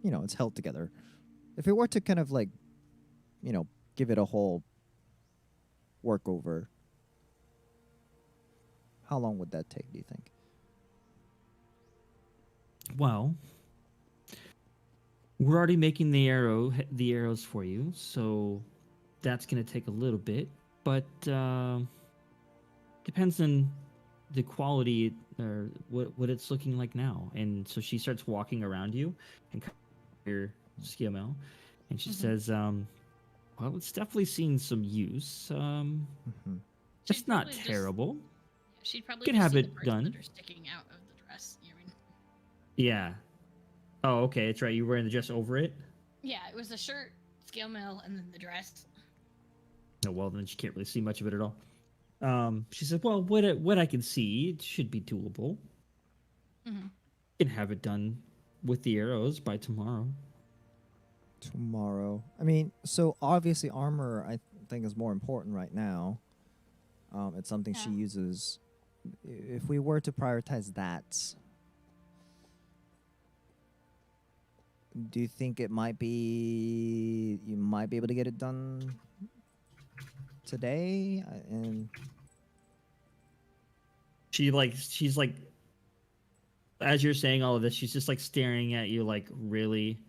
it's held together. If we were to kind of like, give it a whole work over. How long would that take, do you think? Well, we're already making the arrows for you, so that's gonna take a little bit, but depends on the quality or what it's looking like now. And so she starts walking around you and your skill mail, and she says, "Well, it's definitely seen some use. It's She'd not probably just- terrible. She'd probably Can just have see it the parts done. that are sticking out of the dress. You know what I mean? Yeah. Oh, okay. That's right. You're wearing the dress over it. Yeah, it was the shirt, scale mail, and then the dress. Oh, well, then she can't really see much of it at all. She said, "Well, what I can see, it should be doable. Mm-hmm. Can have it done with the arrows by tomorrow." Tomorrow. I mean, so obviously armor I think is more important right now. It's something she Yeah. uses. If we were to prioritize that, do you think you might be able to get it done today? And She's like, as you're saying all of this, she's just like staring at you like, really?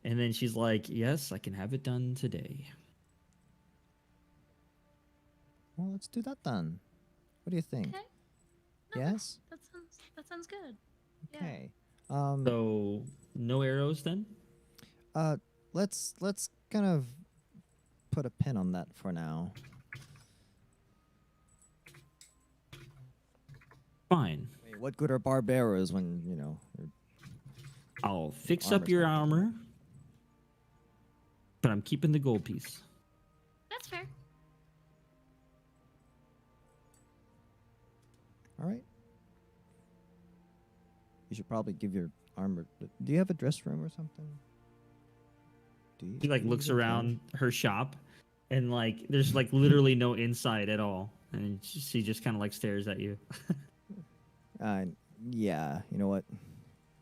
And then she's like, "Yes, I can have it done today." well, let's do that then. What do you think? Okay. No, Yes? that sounds good. Yeah. Okay. So no arrows then? Let's kind of put a pin on that for now. Fine. Wait, what good are barb arrows when, you know, I'll fix Armor's up your not good. armor, but I'm keeping the gold piece. That's fair. all right? You should probably give your armor. Do you have a dress room or something? Do you? She like do you looks have a around her shop, and like there's like literally no inside at all, and she just kind of like stares at you. Yeah. You know what?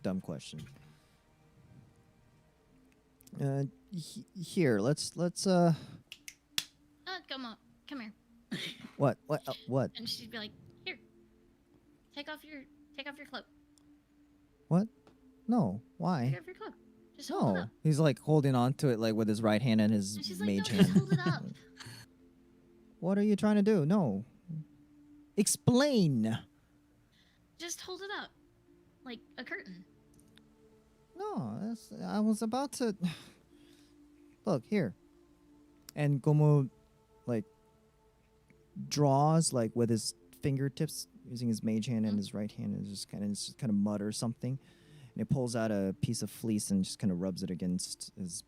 Dumb question. Here, let's. Come on, come here. What? What? And she'd be like, "Here, take off your cloak. What? No. Take Why? off your cloak. Just hold it No. up." He's like holding on to it like with his right hand and his And she's like, mage "No, hand. just hold it up. What are you trying to do? No. Explain. Just hold it up, like a curtain." No, I was about to. Look here. And Gomu, like, draws like with his fingertips using his mage hand and his right hand, and just kind of mutters something, and he pulls out a piece of fleece and just kind of rubs it against his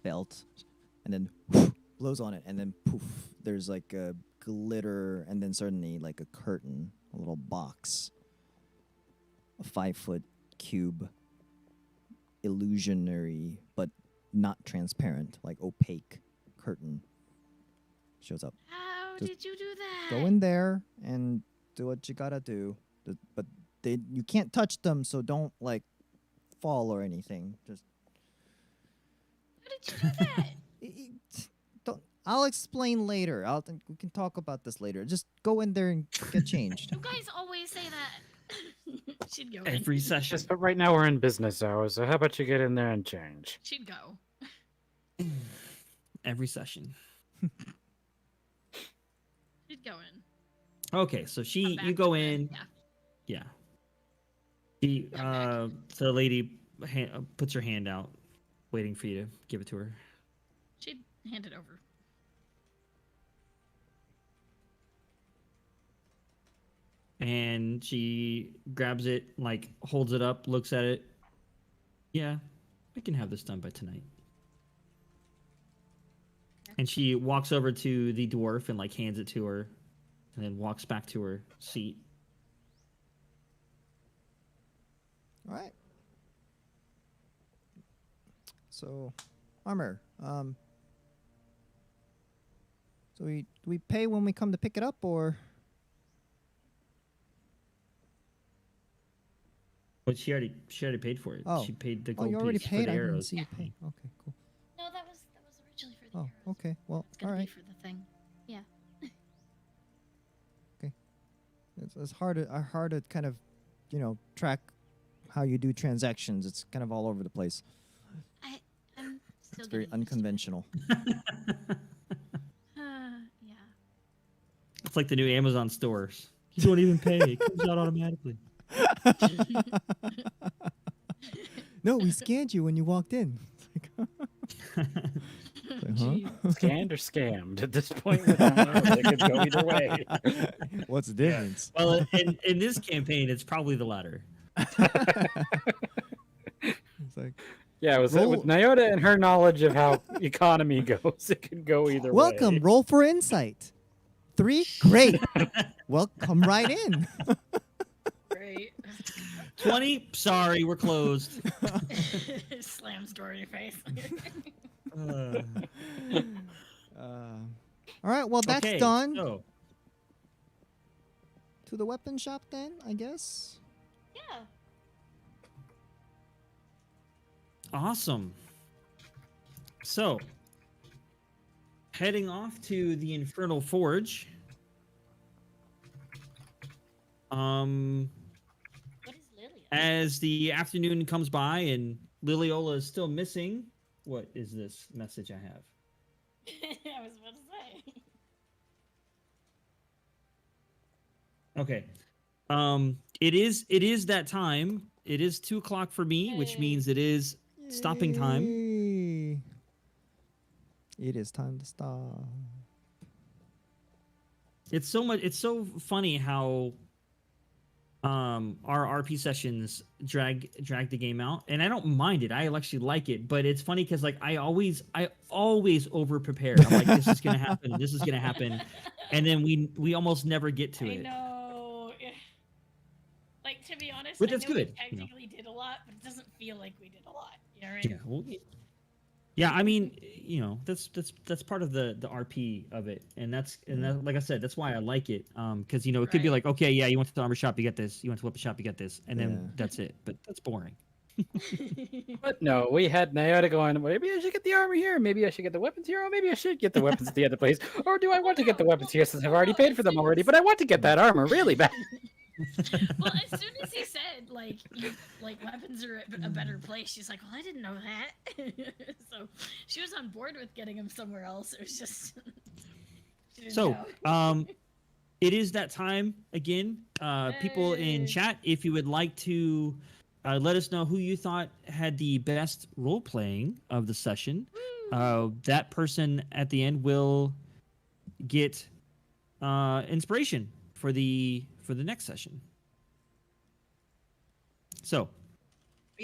belt, and then blows on it, and then poof, there's like a glitter, and then suddenly like a curtain, a little box, a 5-foot cube, illusionary but not transparent, like opaque curtain shows up. How Just did you do that? Go in there and do what you gotta do. But you can't touch them, so don't like fall or anything. Just How did you do that? don't. I'll explain later. We can talk about this later. Just go in there and get changed. You guys always say that. She'd go in. Every session. Yes, but right now we're in business hours, so how about you get in there and change? She'd go. Every session. She'd go in. Okay, so Come back you go to bed, in. Yeah. She Come so the lady puts her hand out, waiting for you to give it to her. She'd hand it over. And she grabs it, like holds it up, looks at it. "Yeah, I can have this done by tonight." And she walks over to the dwarf and like hands it to her, and then walks back to her seat. All right. So, armor. So do we pay when we come to pick it up, or? But she already paid for it. Oh. She paid the Oh, gold you already piece paid. for the I didn't arrows. see you pay. Okay, cool. No, that was originally for the Oh, arrows. okay. Well, It's gonna all be right. for the thing. Yeah. It's hard to kind of, track how you do transactions. It's kind of all over the place. I'm still It's very getting used to it. unconventional. Yeah. It's like the new Amazon stores. You don't even pay; it comes out automatically. No, we scanned you when you walked in. Jeez. Scanned or scammed at this point? We don't know. It could go either way. What's the difference? Well, in this campaign, it's probably the latter. It's like, Yeah, with Roll- Nyota and her knowledge of how economy goes, it could go either way. welcome, roll for insight. 3, great. Well, come right in. Great. 20. Sorry, we're closed. Slams door in your face. All right, well, that's Okay, done. So, To the weapon shop then, I guess. Yeah. awesome. So, heading off to the Infernal Forge. What is Lily? As the afternoon comes by and Liliola is still missing, what is this message I have? I was about to say. Okay. It is that time. It is 2:00 for me, which means it is stopping time. Yay. It is time to stop. It's so funny how our RP sessions drag the game out, and I don't mind it. I actually like it, but it's funny because like I always over prepare. I'm like, this is gonna happen, this is gonna happen, and then we almost never get to I it. know. Like, to be honest, But I that's know good, we you know. technically did a lot, but it doesn't feel like we did a lot. You know what I Yeah, mean? well, yeah. I mean, that's part of the RP of it, and that, like I said, that's why I like it. Because it could be Right. like, okay, yeah, you went to the armor shop, you get this. You went to the weapon shop, you get this, and then Yeah. that's it. But that's boring. But no, we had Nyota going, maybe I should get the armor here, maybe I should get the weapons here, or maybe I should get the weapons at the other place. Or do I want to get the weapons here since I've already paid for them already, but I want to get that armor really bad. Well, as soon as he said like weapons are at a better place, she's like, well, I didn't know that. So she was on board with getting him somewhere else. It was just she didn't So, know. it is that time again. People in Hey. chat, if you would like to let us know who you thought had the best role playing of the session, that person at the end will get inspiration for the next session. So,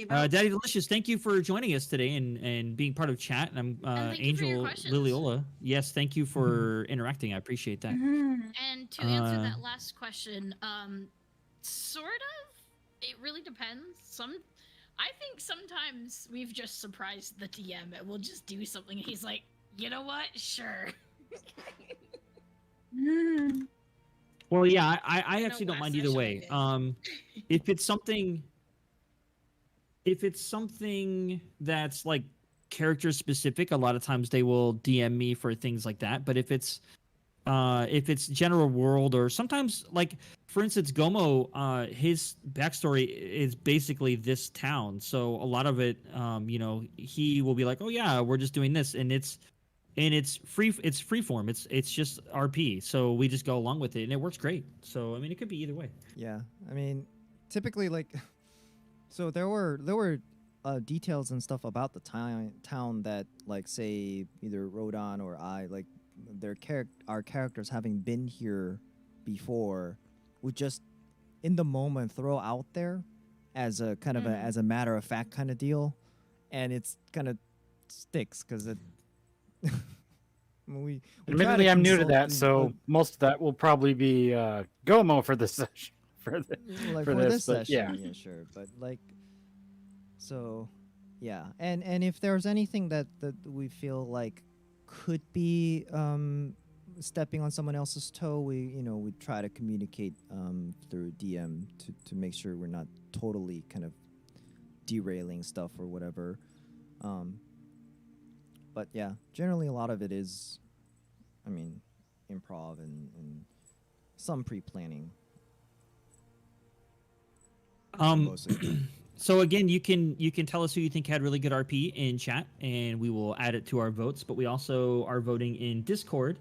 Daddy Delicious, thank you for joining us today and being part of chat. And I'm thank you for your Angel questions. Liliola. Yes, thank you for interacting. I appreciate that. And to answer that last question, sort of. It really depends. I think sometimes we've just surprised the DM and we'll just do something. And he's like, you know what? Sure. Well, yeah, I No, actually don't last mind either session way. I If it's something that's like character specific, a lot of times they will DM me for things like that. But if it's general world, or sometimes, like for instance, Gomo, his backstory is basically this town. So a lot of it, he will be like, oh yeah, we're just doing this, and it's free. It's free form. It's just RP. So we just go along with it, and it works great. So I mean, it could be either way. Yeah, I mean, typically, like, so there were details and stuff about the town that, like, say either Rodon or I, like, our characters having been here before, would just in the moment throw out there as a kind of as a matter of fact kind of deal, and it's kind of sticks because it. we try Admittedly, I'm new to consult that, and, so most of that will probably be Gomo for this session. like for for this, this but session, yeah, sure, but like, so, yeah, and if there's anything that we feel like could be stepping on someone else's toe, we try to communicate through DM to make sure we're not totally kind of derailing stuff or whatever. But yeah, generally a lot of it is, I mean, improv and some pre-planning. Mostly. So again, you can tell us who you think had really good RP in chat, and we will add it to our votes. But we also are voting in Discord.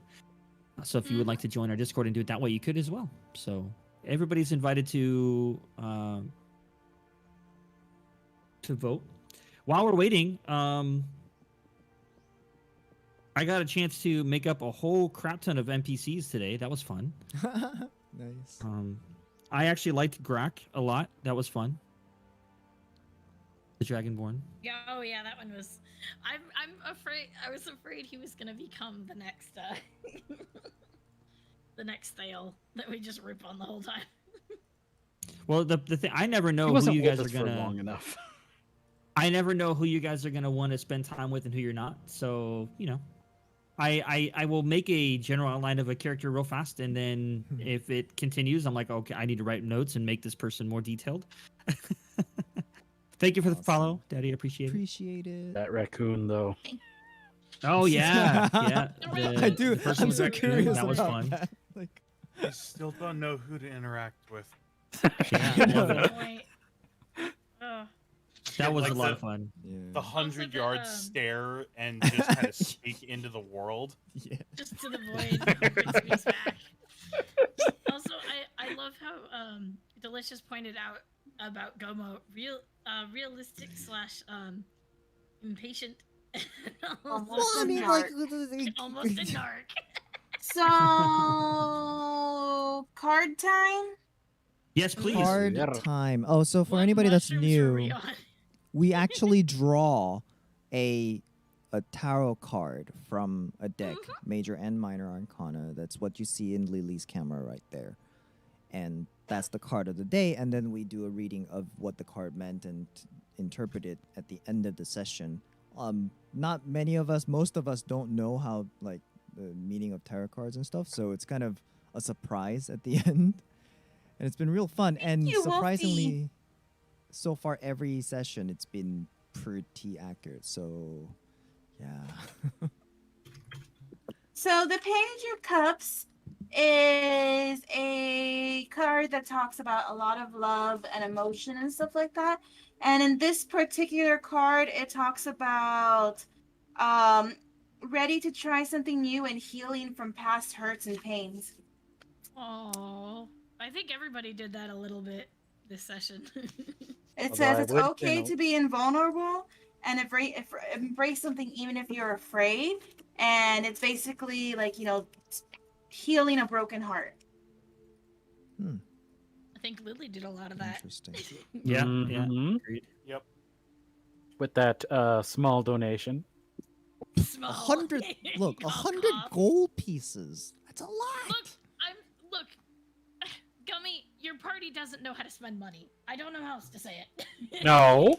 So if you would like to join our Discord and do it that way, you could as well. So everybody's invited to vote. While we're waiting, I got a chance to make up a whole crap ton of NPCs today. That was fun. Nice. I actually liked Grak a lot. That was fun. The Dragonborn. Yeah, oh yeah, that one was. I'm afraid. I was afraid he was gonna become the next the next Thale that we just rip on the whole time. Well, the thing, I never know He who wasn't you guys with are us for gonna. long enough. I never know who you guys are gonna want to spend time with and who you're not. So I will make a general outline of a character real fast, and then if it continues, I'm like, okay, I need to write notes and make this person more detailed. Thank you for the Awesome. follow, Daddy. I appreciate it. Appreciate it. That raccoon, though. Oh yeah, yeah. I do. The person I'm with so the raccoon, curious that was about fun. that. Like, I still don't know who to interact with. Yeah, I love it. Point. Ugh. That was Like a lot the- of fun. yeah. The 100-yard the, stare and just kind of speak into the world. Yeah. Just to the void. It speaks back. Also, I love how Delicious pointed out about Gomo realistic / impatient. Almost Well, I a mean, narc. Almost a narc. So, card time? Yes, please. Hard Yeah. time. Oh, so for What anybody that's mushrooms were we new, on? we actually draw a tarot card from a deck, major and minor arcana. That's what you see in Lily's camera right there. And that's the card of the day, and then we do a reading of what the card meant and interpret it at the end of the session. Not many of us, most of us don't know how, like, the meaning of tarot cards and stuff, so it's kind of a surprise at the end. And it's been real fun, and you, surprisingly, so far every session it's been pretty accurate, so yeah. So, the Page of Cups is a card that talks about a lot of love and emotion and stuff like that. And in this particular card, it talks about ready to try something new and healing from past hurts and pains. Oh, I think everybody did that a little bit this session. It Although says I it's would, okay to be invulnerable and embrace something even if you're afraid. And it's basically like, healing a broken heart. I think Lily did a lot of that. Interesting. Yeah, Mhm. Agreed. Yep. With that small donation. Small. 100 look, Cough, 100 cough. gold pieces. That's a lot. Look, Gummy, your party doesn't know how to spend money. I don't know how else to say it. No.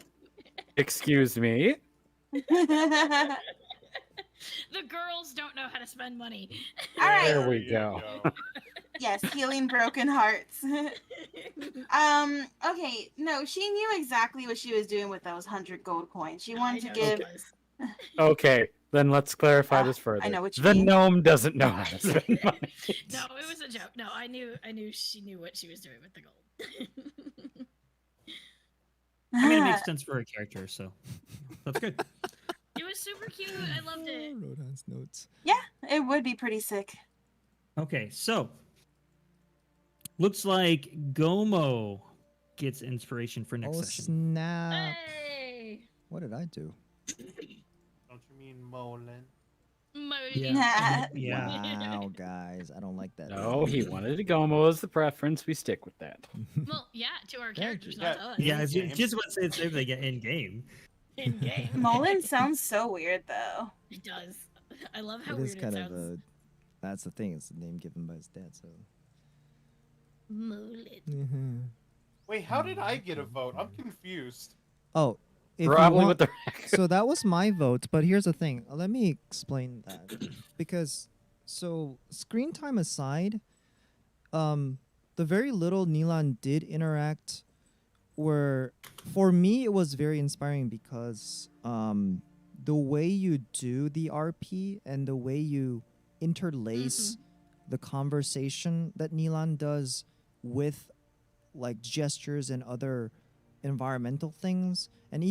Excuse me. The girls don't know how to spend money. All right. There we you go. Yes, healing broken hearts. Okay, no, she knew exactly what she was doing with those 100 gold coins. She wanted to I know give. she was. Okay, then let's clarify this I further. know what you the mean. gnome doesn't know how to spend money. No, it was a joke. No, I knew she knew what she was doing with the gold. I mean, it makes sense for a character, so that's good. It was super cute. I loved it. Rodan's notes. Yeah, it would be pretty sick. Okay, so looks like Gomo gets inspiration for next Oh session. snap! Hey, What did I do? Don't you mean Molin? Modi. Yeah. Yeah. Wow, guys, I don't like that. No, he wanted to Gomo as the preference. We stick with that. Well, yeah, to our characters, you. not to us. Yeah, In it's game. just what they say they get in game. In game. Mullen sounds so weird though. It does. I love how It is weird kind it of sounds. a. That's the thing. It's the name given by his dad. So. Mullet. Wait, how did I get a vote? I'm confused. Oh, if you Probably want- with the so that was my vote, but here's the thing. Let me explain that. Because, so, screen time aside, the very little Nilan did interact were, for me, it was very inspiring because the way you do the RP and the way you interlace the conversation that Nilan does with, like, gestures and other environmental things, and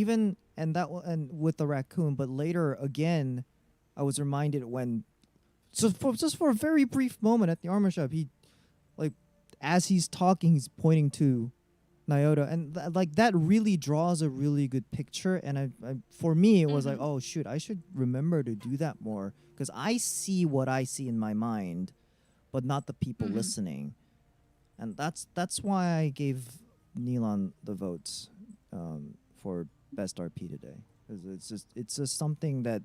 with the raccoon. But later again, I was reminded when, just for a very brief moment at the armor shop, he, like, as he's talking, he's pointing to Nyota, and like that really draws a really good picture. And I for me, it was like, oh shoot, I should remember to do that more, because I see what I see in my mind, but not the people listening. And that's why I gave Neelan the votes for best RP today, because it's just something that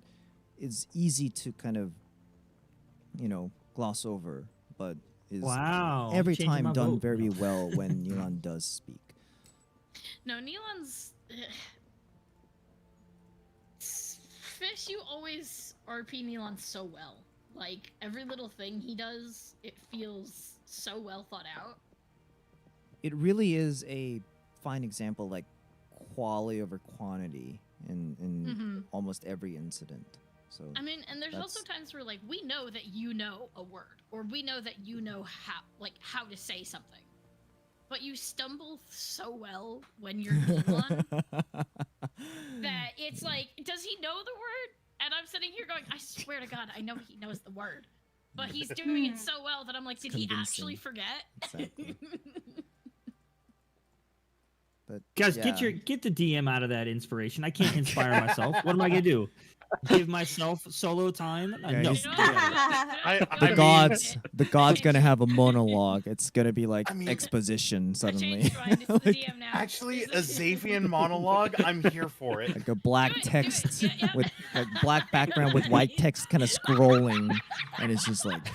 is easy to kind of, gloss over, but is every Changing time my done vote. very well when Neelan does speak. No, Neelan's Fish. You always RP Neelan so well. Like every little thing he does, it feels so well thought out. It really is a fine example, like quality over quantity in almost every incident. So I mean, and there's also times where like we know that you know a word, or we know that you know how to say something, but you stumble so well when you're Neelan that it's like, does he know the word? And I'm sitting here going, I swear to God, I know he knows the word, but he's doing it so well that I'm like, did he actually forget? Exactly. But Guys, get the DM out of that inspiration. I can't inspire myself. What am I gonna do? Give myself solo time? Yeah, No. he's- I the god's gonna have a monologue. It's gonna be like I mean- exposition I suddenly. changed mine. It's the DM now. actually, a Xavian monologue. I'm here for it. Like a black Do it. text Yeah. with like black background with white text kind of scrolling, and it's just like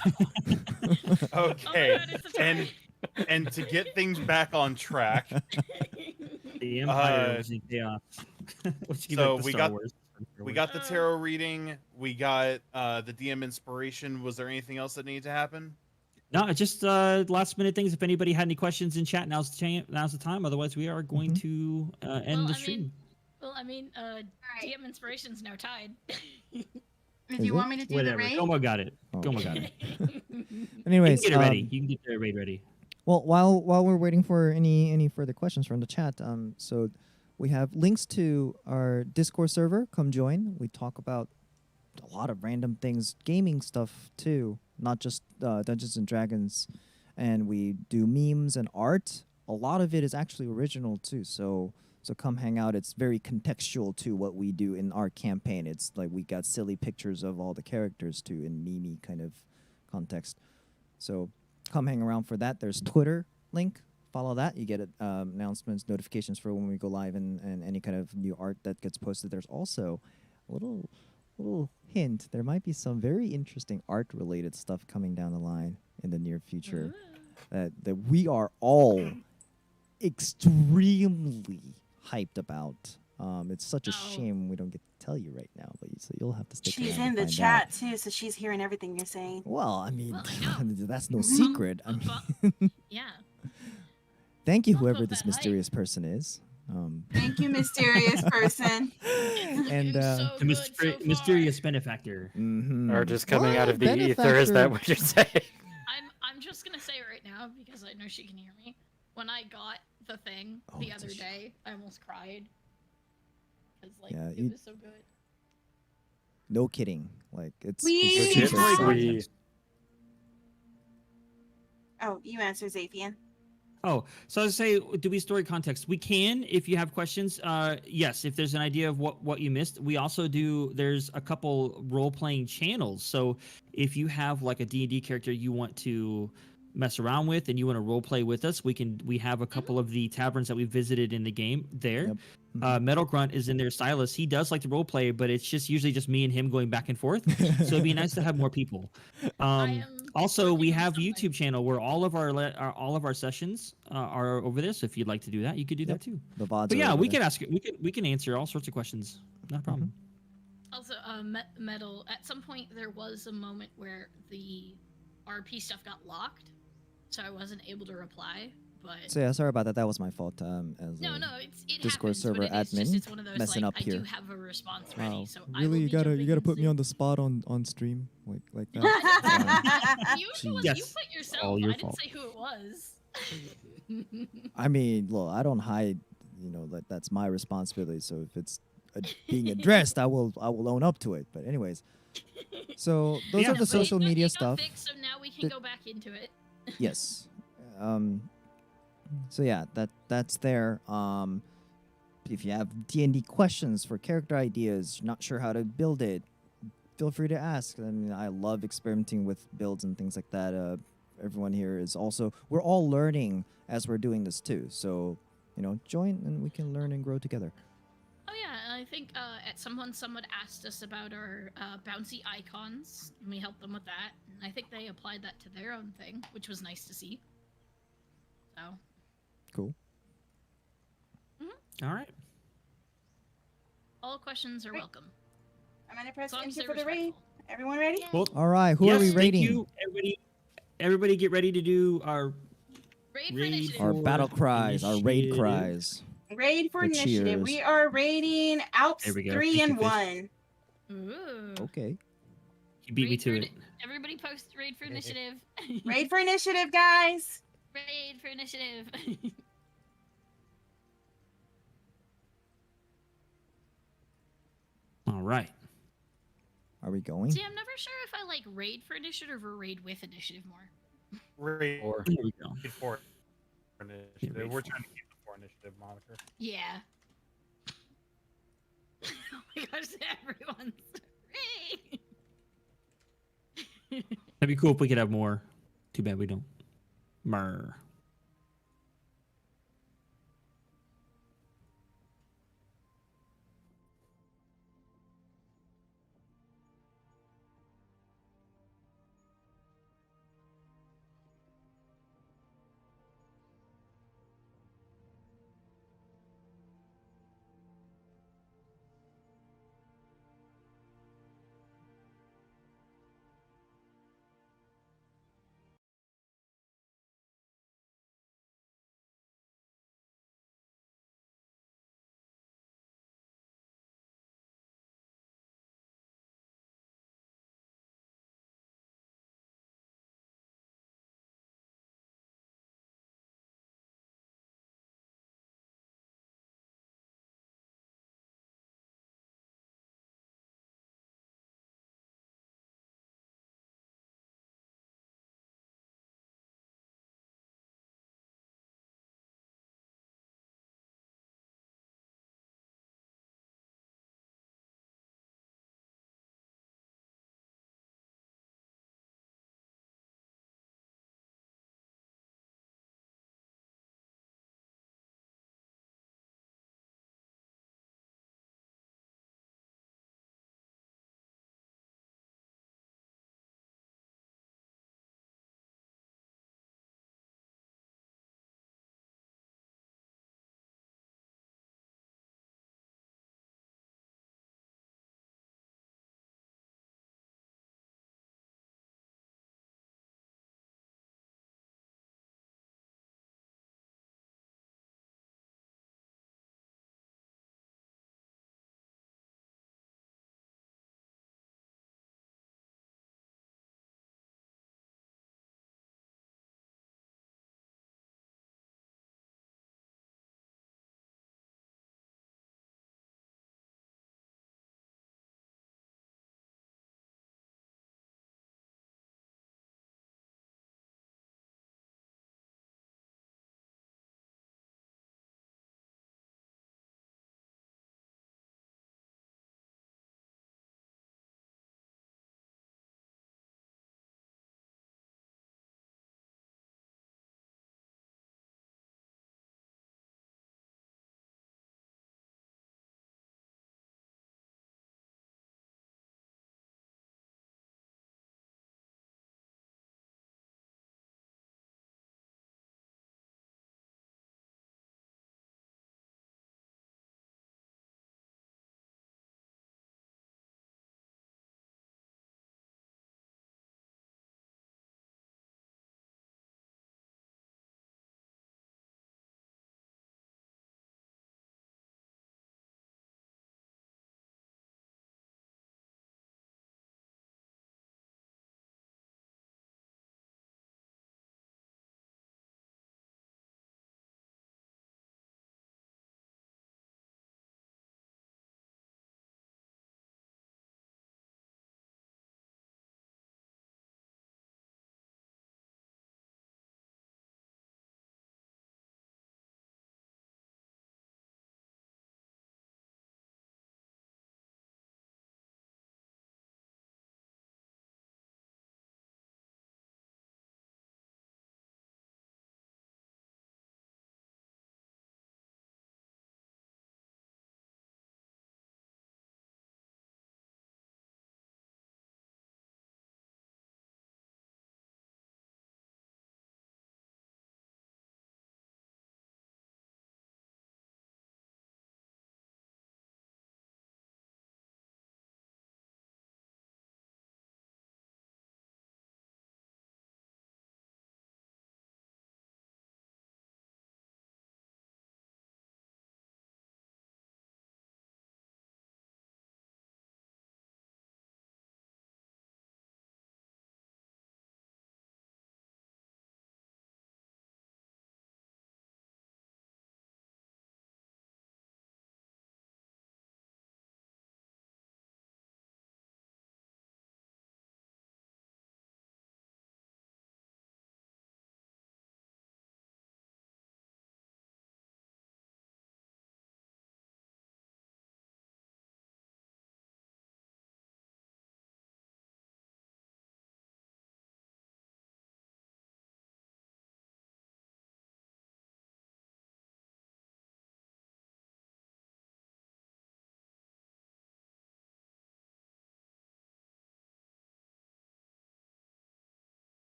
Okay, God, it's a tie. and to get things back on track, The Empire was in chaos. Let's keep so it to we Star got- Wars. we got the tarot reading. We got the DM inspiration. Was there anything else that needed to happen? No, it's just last minute things. If anybody had any questions in chat, now's the time. Otherwise, we are going to end the stream. DM inspiration's now tied. Do you want me to do Whatever. the raid? Goma got it. Oh. Goma got it. Anyways, you can get it ready. You can get the raid ready. Well, while we're waiting for any further questions from the chat, so we have links to our Discord server. Come join. We talk about a lot of random things, gaming stuff too, not just Dungeons and Dragons, and we do memes and art. A lot of it is actually original too. So come hang out. It's very contextual to what we do in our campaign. It's like we got silly pictures of all the characters too in meme kind of context. So come hang around for that. There's Twitter link. Follow that. You get announcements, notifications for when we go live, and any kind of new art that gets posted. There's also a little hint. There might be some very interesting art-related stuff coming down the line in the near future that we are all extremely hyped about. It's such a shame we don't get to tell you right now, but so you'll have to stick She's around in to the find chat out. too, so she's hearing everything you're saying. Well, I mean, Well, I know. that's no secret. I mean, Yeah. thank you, I'll whoever put this that mysterious person is. Thank you, mysterious person. And so The good so far. mysterious benefactor. Or just coming out of the ether, is benefactor. that what you're saying? I'm just gonna say right now because I know she can hear me. When I got the thing Oh, the it's a other sh- day, I almost cried. Cause like Yeah, it was so good. No kidding. Like it's We super have- fun. Oh, you answer, Zapian. Oh, so I was say, do we story context? We can, if you have questions. Yes, if there's an idea of what you missed. We also do. There's a couple role playing channels. So if you have like a D&D character you want to mess around with and you want to role play with us, we have a couple of the taverns that we visited in the game there. Yep. Metal Grunt is in there. Silas, he does like to role play, but it's just usually just me and him going back and forth. So it'd be nice to have more people. Also, we working on have something. YouTube channel where all of our sessions are over there. So if you'd like to do that, you could do that too. The VODs But are yeah, over we there. can ask. We can answer all sorts of questions. Not a problem. Also, Metal. At some point, there was a moment where the RP stuff got locked, so I wasn't able to reply. But So yeah, sorry about that. That was my fault. As no, a- it Discord happens, server but it is admin just, it's one of those messing like up I do here. have a response ready, Wow. so I Really, will you be gotta jumping put me in on the spot on stream like that. Usually, Yes. you put yourself. All your I didn't fault. say who it was. I mean, look, I don't hide that's my responsibility. So if it's being addressed, I will own up to it. But anyways, so those Yeah. are the social media stuff. Fixed, so now we can go back into it. Yes. So yeah, that's there. If you have D&D questions for character ideas, you're not sure how to build it, feel free to ask. I mean, I love experimenting with builds and things like that. Everyone here is also, we're all learning as we're doing this too. So, join and we can learn and grow together. Oh yeah, I think at some point someone asked us about our bouncy icons, and we helped them with that. And I think they applied that to their own thing, which was nice to see. So. Cool. All right. All questions are welcome. I'm gonna press As long as enter they're for the raid. respectful. Everyone ready? Well, All right, who yes, are we rating? Thank you, everybody get ready to do our Raid for Raid initiative. Our for battle cries, our raid initiative. cries. Raid for The initiative. cheers. We are raiding Alps There we go. 3 Thank and you, Fish. 1. Ooh. Okay. He beat me Raid to for it. Everybody post raid for initiative. Raid for initiative, guys. Raid for initiative. All right. Are we going? See, I'm never sure if I like raid for initiative or raid with initiative more. Raid Or There we go. for initiative. raid We're for. trying to keep the for initiative moniker. Yeah. Oh my gosh, everyone's raid. That'd be cool if we could have more. Too bad we don't. Mer.